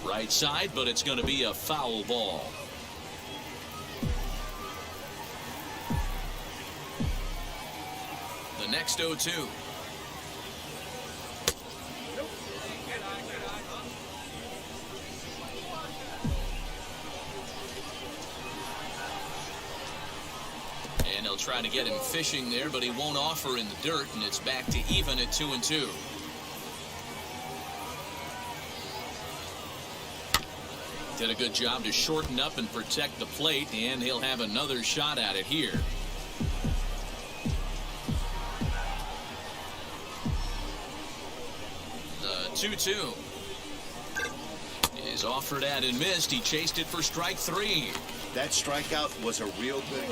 Right side, but it's going to be a foul ball. The next 0-2. And they'll try to get him fishing there, but he won't offer in the dirt, and it's back to even at 2-2. Did a good job to shorten up and protect the plate, and he'll have another shot at it here. The 2-2 is offered at and missed. He chased it for strike 3. That strikeout was a real good.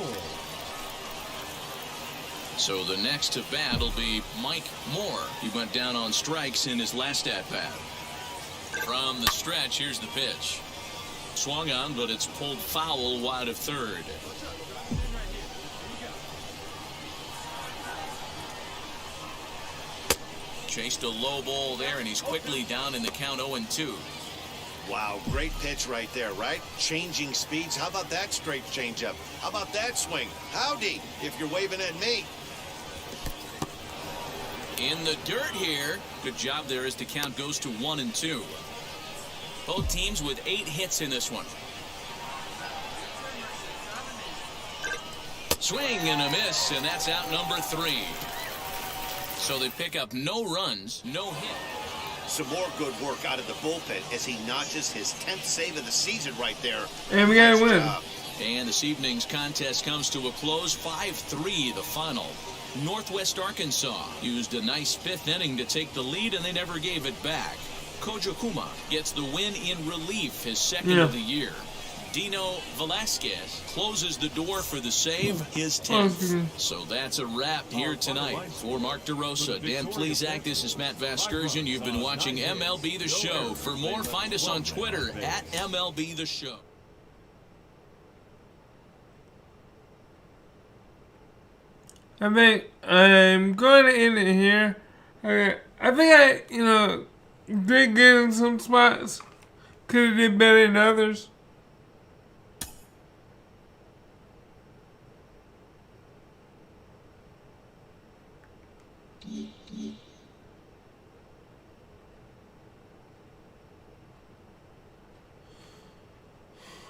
So the next to bat will be Mike Moore. He went down on strikes in his last at-bat. From the stretch, here's the pitch. Swung on, but it's pulled foul wide of third. Chased a low ball there, and he's quickly down in the count 0-2. Wow, great pitch right there, right? Changing speeds. How about that straight changeup? How about that swing? Howdy, if you're waving at me. In the dirt here. Good job there as the count goes to 1-2. Both teams with 8 hits in this one. Swing and a miss, and that's out number 3. So they pick up no runs, no hit. Some more good work out of the bullpen as he notches his 10th save of the season right there. And we got to Nice win. job. And this evening's contest comes to a close, 5-3 the final. Northwest Arkansas used a nice 5th inning to take the lead, and they never gave it back. Kojo Kuma gets the win in relief, his second of the year. Dino Velasquez closes the door for the save, his 10th. So that's a wrap here tonight. For Mark DeRosa, Dan Plesac, this is Matt Vasgersian. You've been watching MLB The Show. For more, find us on Twitter at MLB The Show. I think I'm going to end it here. I think I did good in some spots. Could have did better than others.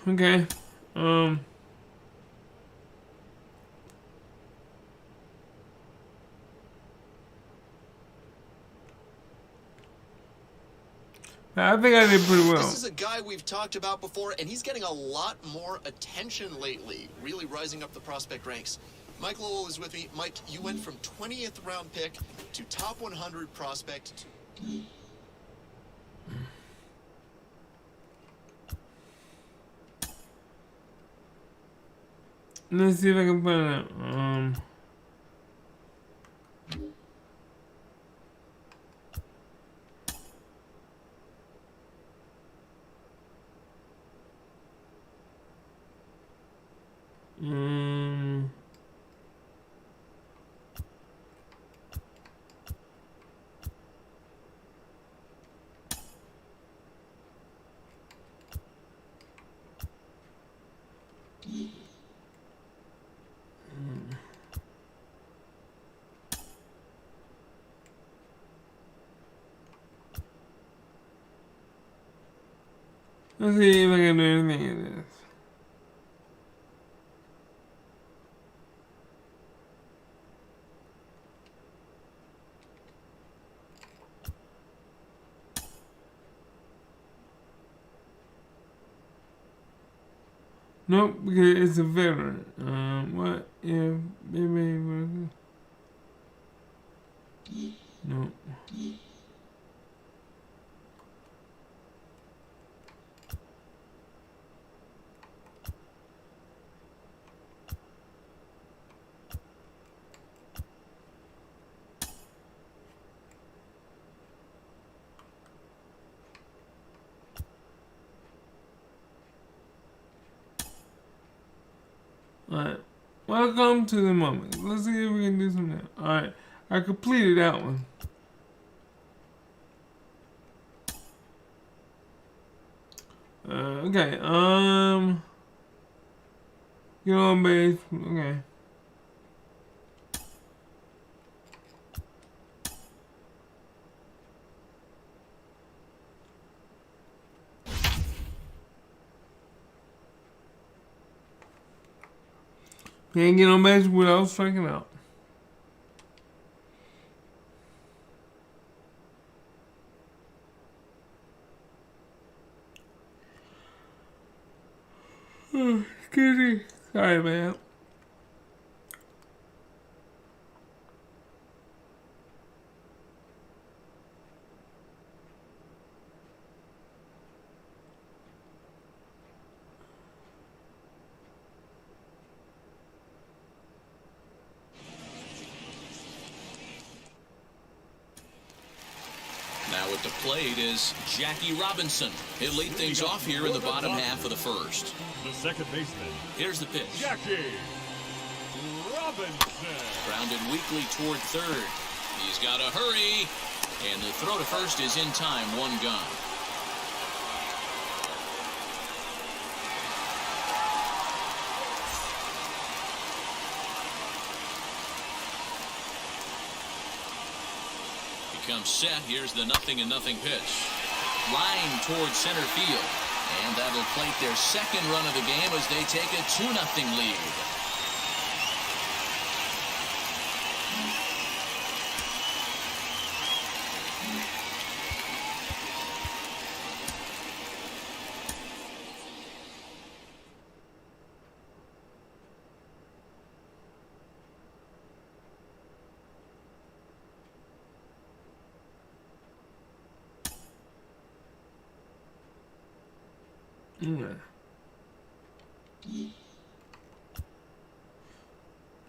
Okay. I think I did pretty well. This is a guy we've talked about before, and he's getting a lot more attention lately, really rising up the prospect ranks. Mike Lowell is with me. Mike, you went from 20th round pick to top 100 prospect. Let's see if I can find it. Let's see if I can do anything in this. Nope, because it's a veteran. What if maybe nope. Alright, welcome to the moment. Let's see if we can do something. Alright, I completed that one. Okay, get on base, okay. Can't get on base without striking out. Excuse me. Sorry, man. Now at the plate is Jackie Robinson. He'll lead things off here in the bottom half of the first. The second baseman, Here's the pitch. Jackie Robinson. Grounded weakly toward third. He's got to hurry. And the throw to first is in time. One gone. Comes set. Here's the 0-0 pitch. Line towards center field. And that'll plate their second run of the game as they take a 2-0 lead.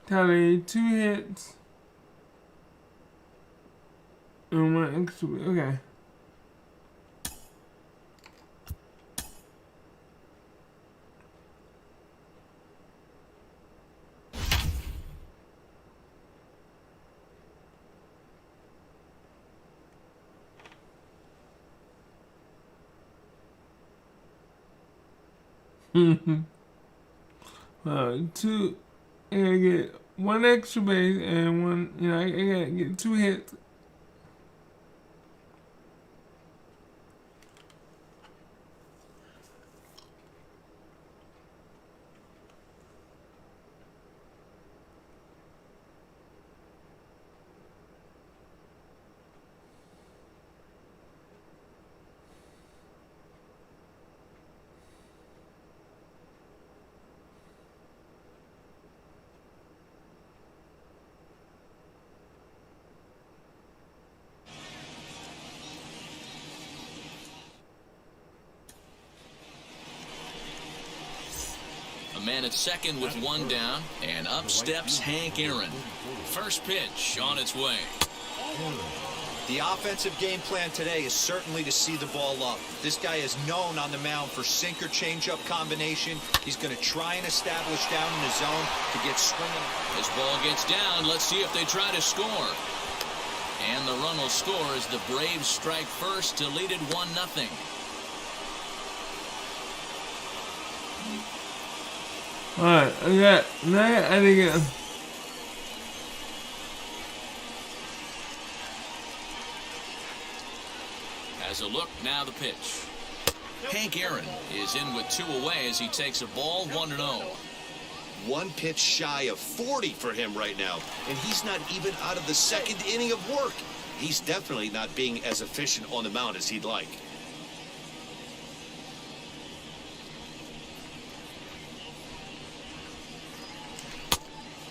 Tally 2 hits and 1 extra. Okay. Two. I gotta get 1 extra base and 1. You know, I gotta get 2 hits. Man at second with 1 down, and up steps Hank Aaron. First pitch on its way. The offensive game plan today is certainly to see the ball up. This guy is known on the mound for sinker changeup combination. He's going to try and establish down in the zone to get swinging. This ball gets down. Let's see if they try to score. And the run will score as the Braves strike first to lead it 1-0. Alright, I think As a look, now the pitch. Hank Aaron is in with 2 away as he takes a ball 1-0. One pitch shy of 40 for him right now, and he's not even out of the second inning of work. He's definitely not being as efficient on the mound as he'd like.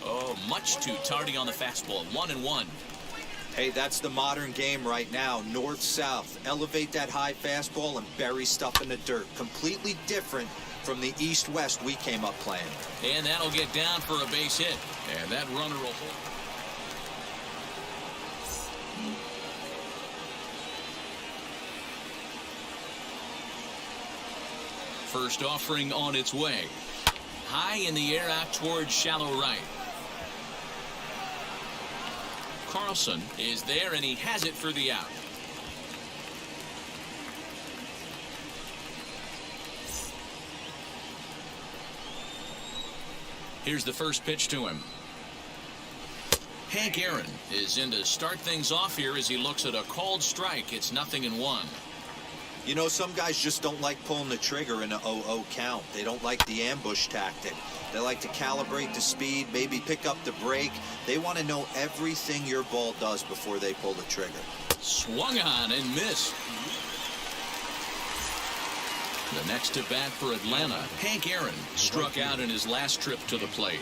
Oh, much too tardy on the fastball. 1-1. Hey, that's the modern game right now. North-south. Elevate that high fastball and bury stuff in the dirt. Completely different from the east-west we came up playing. And that'll get down for a base hit. And that runner will hold. First offering on its way. High in the air out towards shallow right. Carlson is there, and he has it for the out. Here's the first pitch to him. Hank Aaron is in to start things off here as he looks at a called strike. It's 0-1. You know, some guys just don't like pulling the trigger in a 0-0 count. They don't like the ambush tactic. They like to calibrate the speed, maybe pick up the break. They want to know everything your ball does before they pull the trigger. Swung on and missed. The next to bat for Atlanta, Hank Aaron struck out in his last trip to the plate.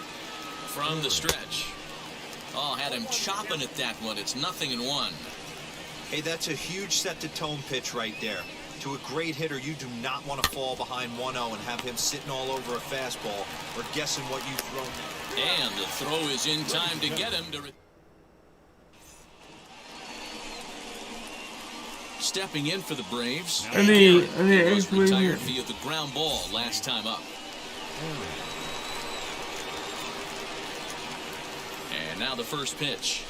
From the stretch. Oh, had him chopping at that one. It's 0-1. Hey, that's a huge set-to-tone pitch right there. To a great hitter, you do not want to fall behind 1-0 and have him sitting all over a fastball or guessing what you've thrown. And the throw is in time to get him to... Stepping in for the Braves, I think was retired via the ground ball last time up. And now the first pitch.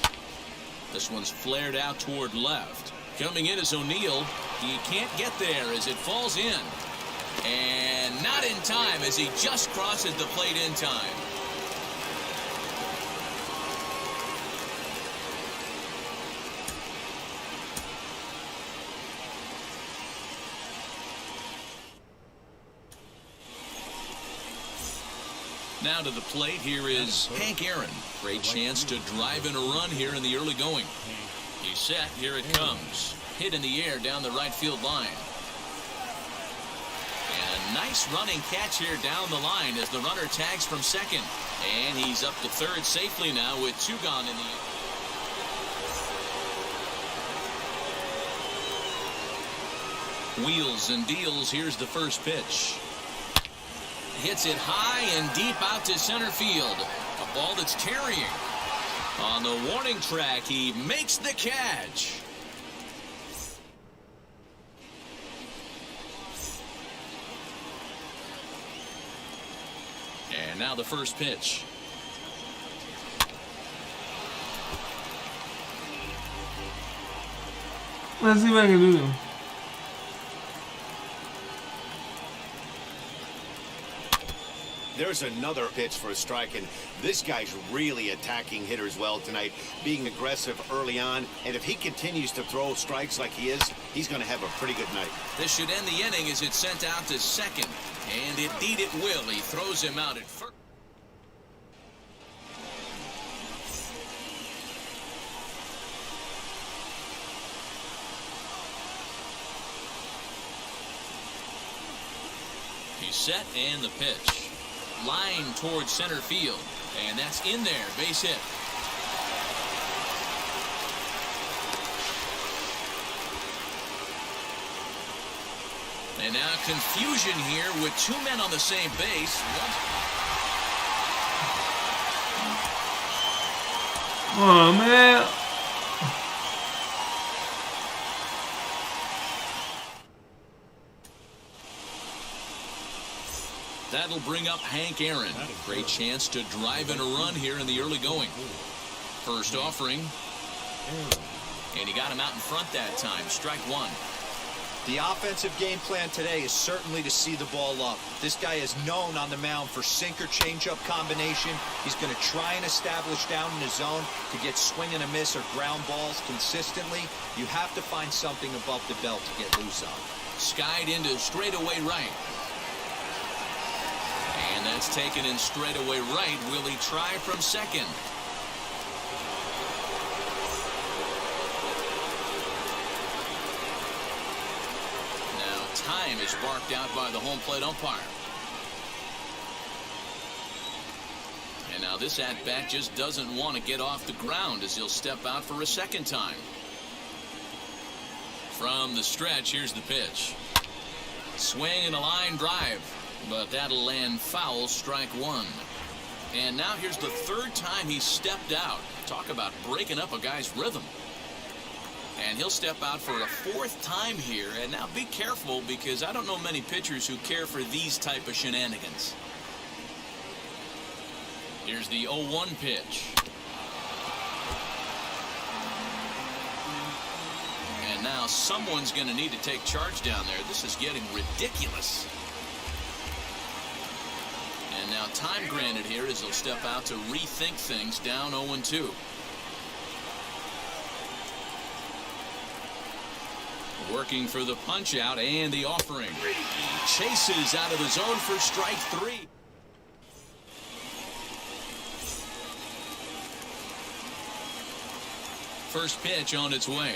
This one's flared out toward left. Coming in is O'Neill. He can't get there as it falls in. And not in time as he just crosses the plate in time. Now to the plate, here is Hank Aaron. Great chance to drive in a run here in the early going. He's set, here it comes. Hit in the air down the right field line. And a nice running catch here down the line as the runner tags from second. And he's up to third safely now with 2 gone in the inning. Wheels and deals, here's the first pitch. Hits it high and deep out to center field. A ball that's carrying. On the warning track, he makes the catch. And now the first pitch. let's see if I can do them. There's another pitch for a strike, and this guy's really attacking hitters well tonight, being aggressive early on, and if he continues to throw strikes like he is, he's going to have a pretty good night. This should end the inning as it's sent out to second, and indeed it will. He throws him out at first. He's set, and the pitch. Line towards center field, and that's in there. Base hit. And now confusion here with 2 men on the same base. Oh man. That'll bring up Hank Aaron. Great chance to drive in a run here in the early going. First offering. And he got him out in front that time. Strike one. The offensive game plan today is certainly to see the ball up. This guy is known on the mound for sinker changeup combination. He's going to try and establish down in the zone to get swing and a miss or ground balls consistently. You have to find something above the belt to get loose on. Skied into straightaway right. And that's taken in straightaway right. Will he try from second? Time is marked out by the home plate umpire. And now this at-bat just doesn't want to get off the ground as he'll step out for a second time. From the stretch, here's the pitch. Swing and a line drive, but that'll land foul, strike one. And now here's the third time he's stepped out. Talk about breaking up a guy's rhythm. And he'll step out for a fourth time here. And now be careful, because I don't know many pitchers who care for these type of shenanigans. Here's the 0-1 pitch. And now someone's going to need to take charge down there. This is getting ridiculous. And now time granted here as he'll step out to rethink things, down 0-2. Working for the punch out and the offering. Chases out of the zone for strike three. First pitch on its way.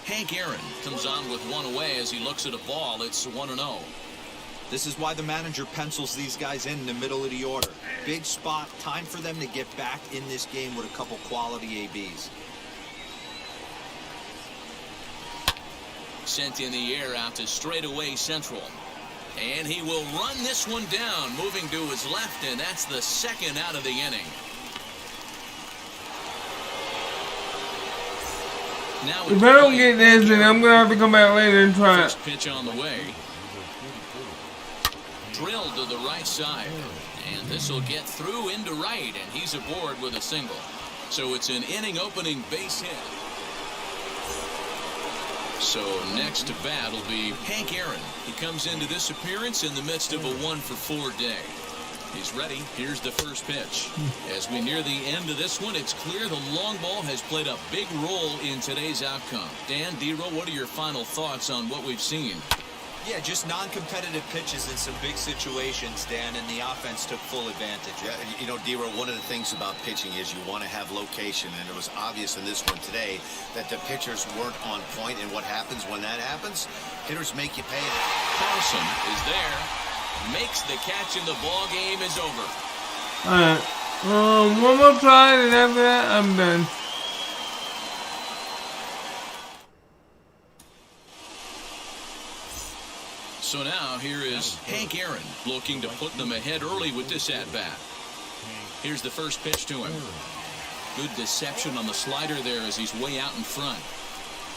Hank Aaron comes on with one away as he looks at a ball. It's 1-0. This is why the manager pencils these guys in the middle of the order. Big spot, time for them to get back in this game with a couple quality ABs. Sent in the air out to straightaway central. And he will run this one down, moving to his left, and that's the second out of the inning. Now if I don't get this, then I'm going to have to come back later and try it. First pitch on the way. Drilled to the right side. And this will get through into right, and he's aboard with a single. So it's an inning-opening base hit. So next to bat will be Hank Aaron. He comes into this appearance in the midst of a 1-for-4 day. He's ready. Here's the first pitch. As we near the end of this one, it's clear the long ball has played a big role in today's outcome. Dan, D-Roll, what are your final thoughts on what we've seen? Yeah, just non-competitive pitches in some big situations, Dan, and the offense took full advantage. Yeah, you know, D-Roll, one of the things about pitching is you want to have location, and it was obvious in this one today that the pitchers weren't on point, and what happens when that happens? Hitters make you pay. Carlson is there, makes the catch, and the ball game is over. Alright, one more try, and after that, I'm done. So now here is Hank Aaron looking to put them ahead early with this at-bat. Here's the first pitch to him. Good deception on the slider there as he's way out in front.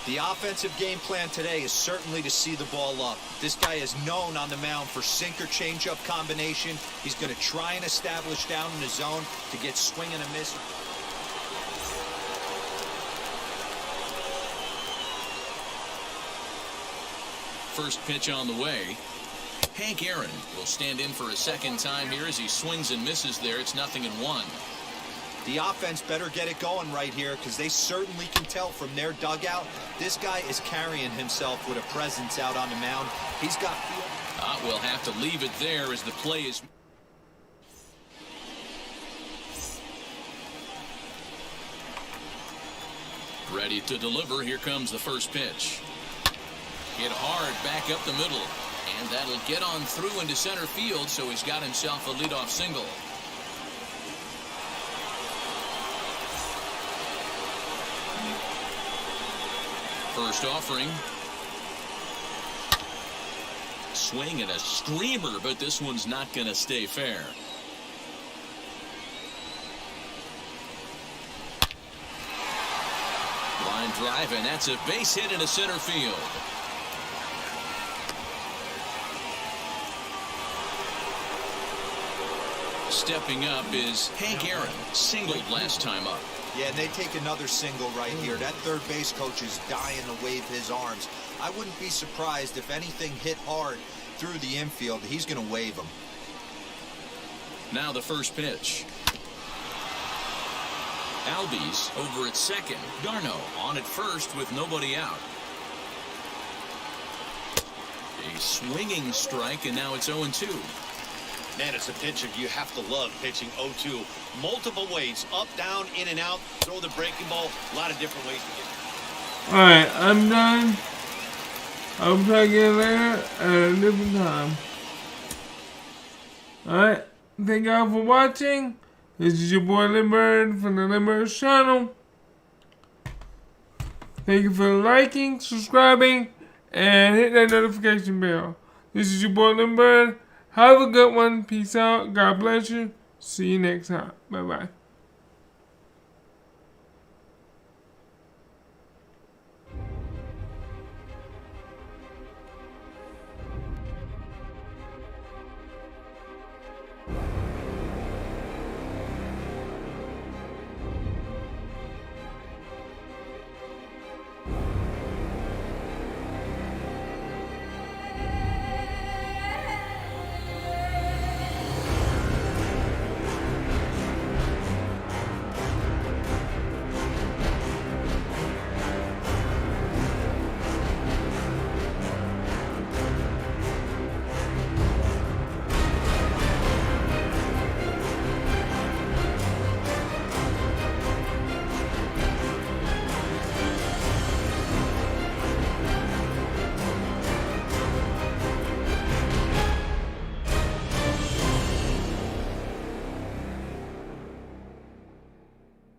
The offensive game plan today is certainly to see the ball up. This guy is known on the mound for sinker changeup combination. He's going to try and establish down in the zone to get swing and a miss. First pitch on the way. Hank Aaron will stand in for a second time here as he swings and misses there. It's 0-1. The offense better get it going right here, because they certainly can tell from their dugout this guy is carrying himself with a presence out on the mound. He's got feel. We'll have to leave it there as the play is. Ready to deliver. Here comes the first pitch. Hit hard back up the middle, and that'll get on through into center field, so he's got himself a leadoff single. First offering. Swing and a screamer, but this one's not going to stay fair. Line drive, and that's a base hit into center field. Stepping up is Hank Aaron, singled last time up. Yeah, and they take another single right here. That third base coach is dying to wave his arms. I wouldn't be surprised if anything hit hard through the infield. He's going to wave them. Now the first pitch. Albies over at second. Darno on at first with nobody out. A swinging strike, and now it's 0-2. Man, as a pitcher, you have to love pitching 0-2. Multiple ways, up, down, in and out, throw the breaking ball, a lot of different ways to get it. Alright, I'm done. I'll try again later at a different time. Alright, thank y'all for watching. This is your boy Limbird from the Limbird channel. Thank you for liking, subscribing, and hit that notification bell. This is your boy Limbird. Have a good one. Peace out. God bless you. See you next time. Bye-bye.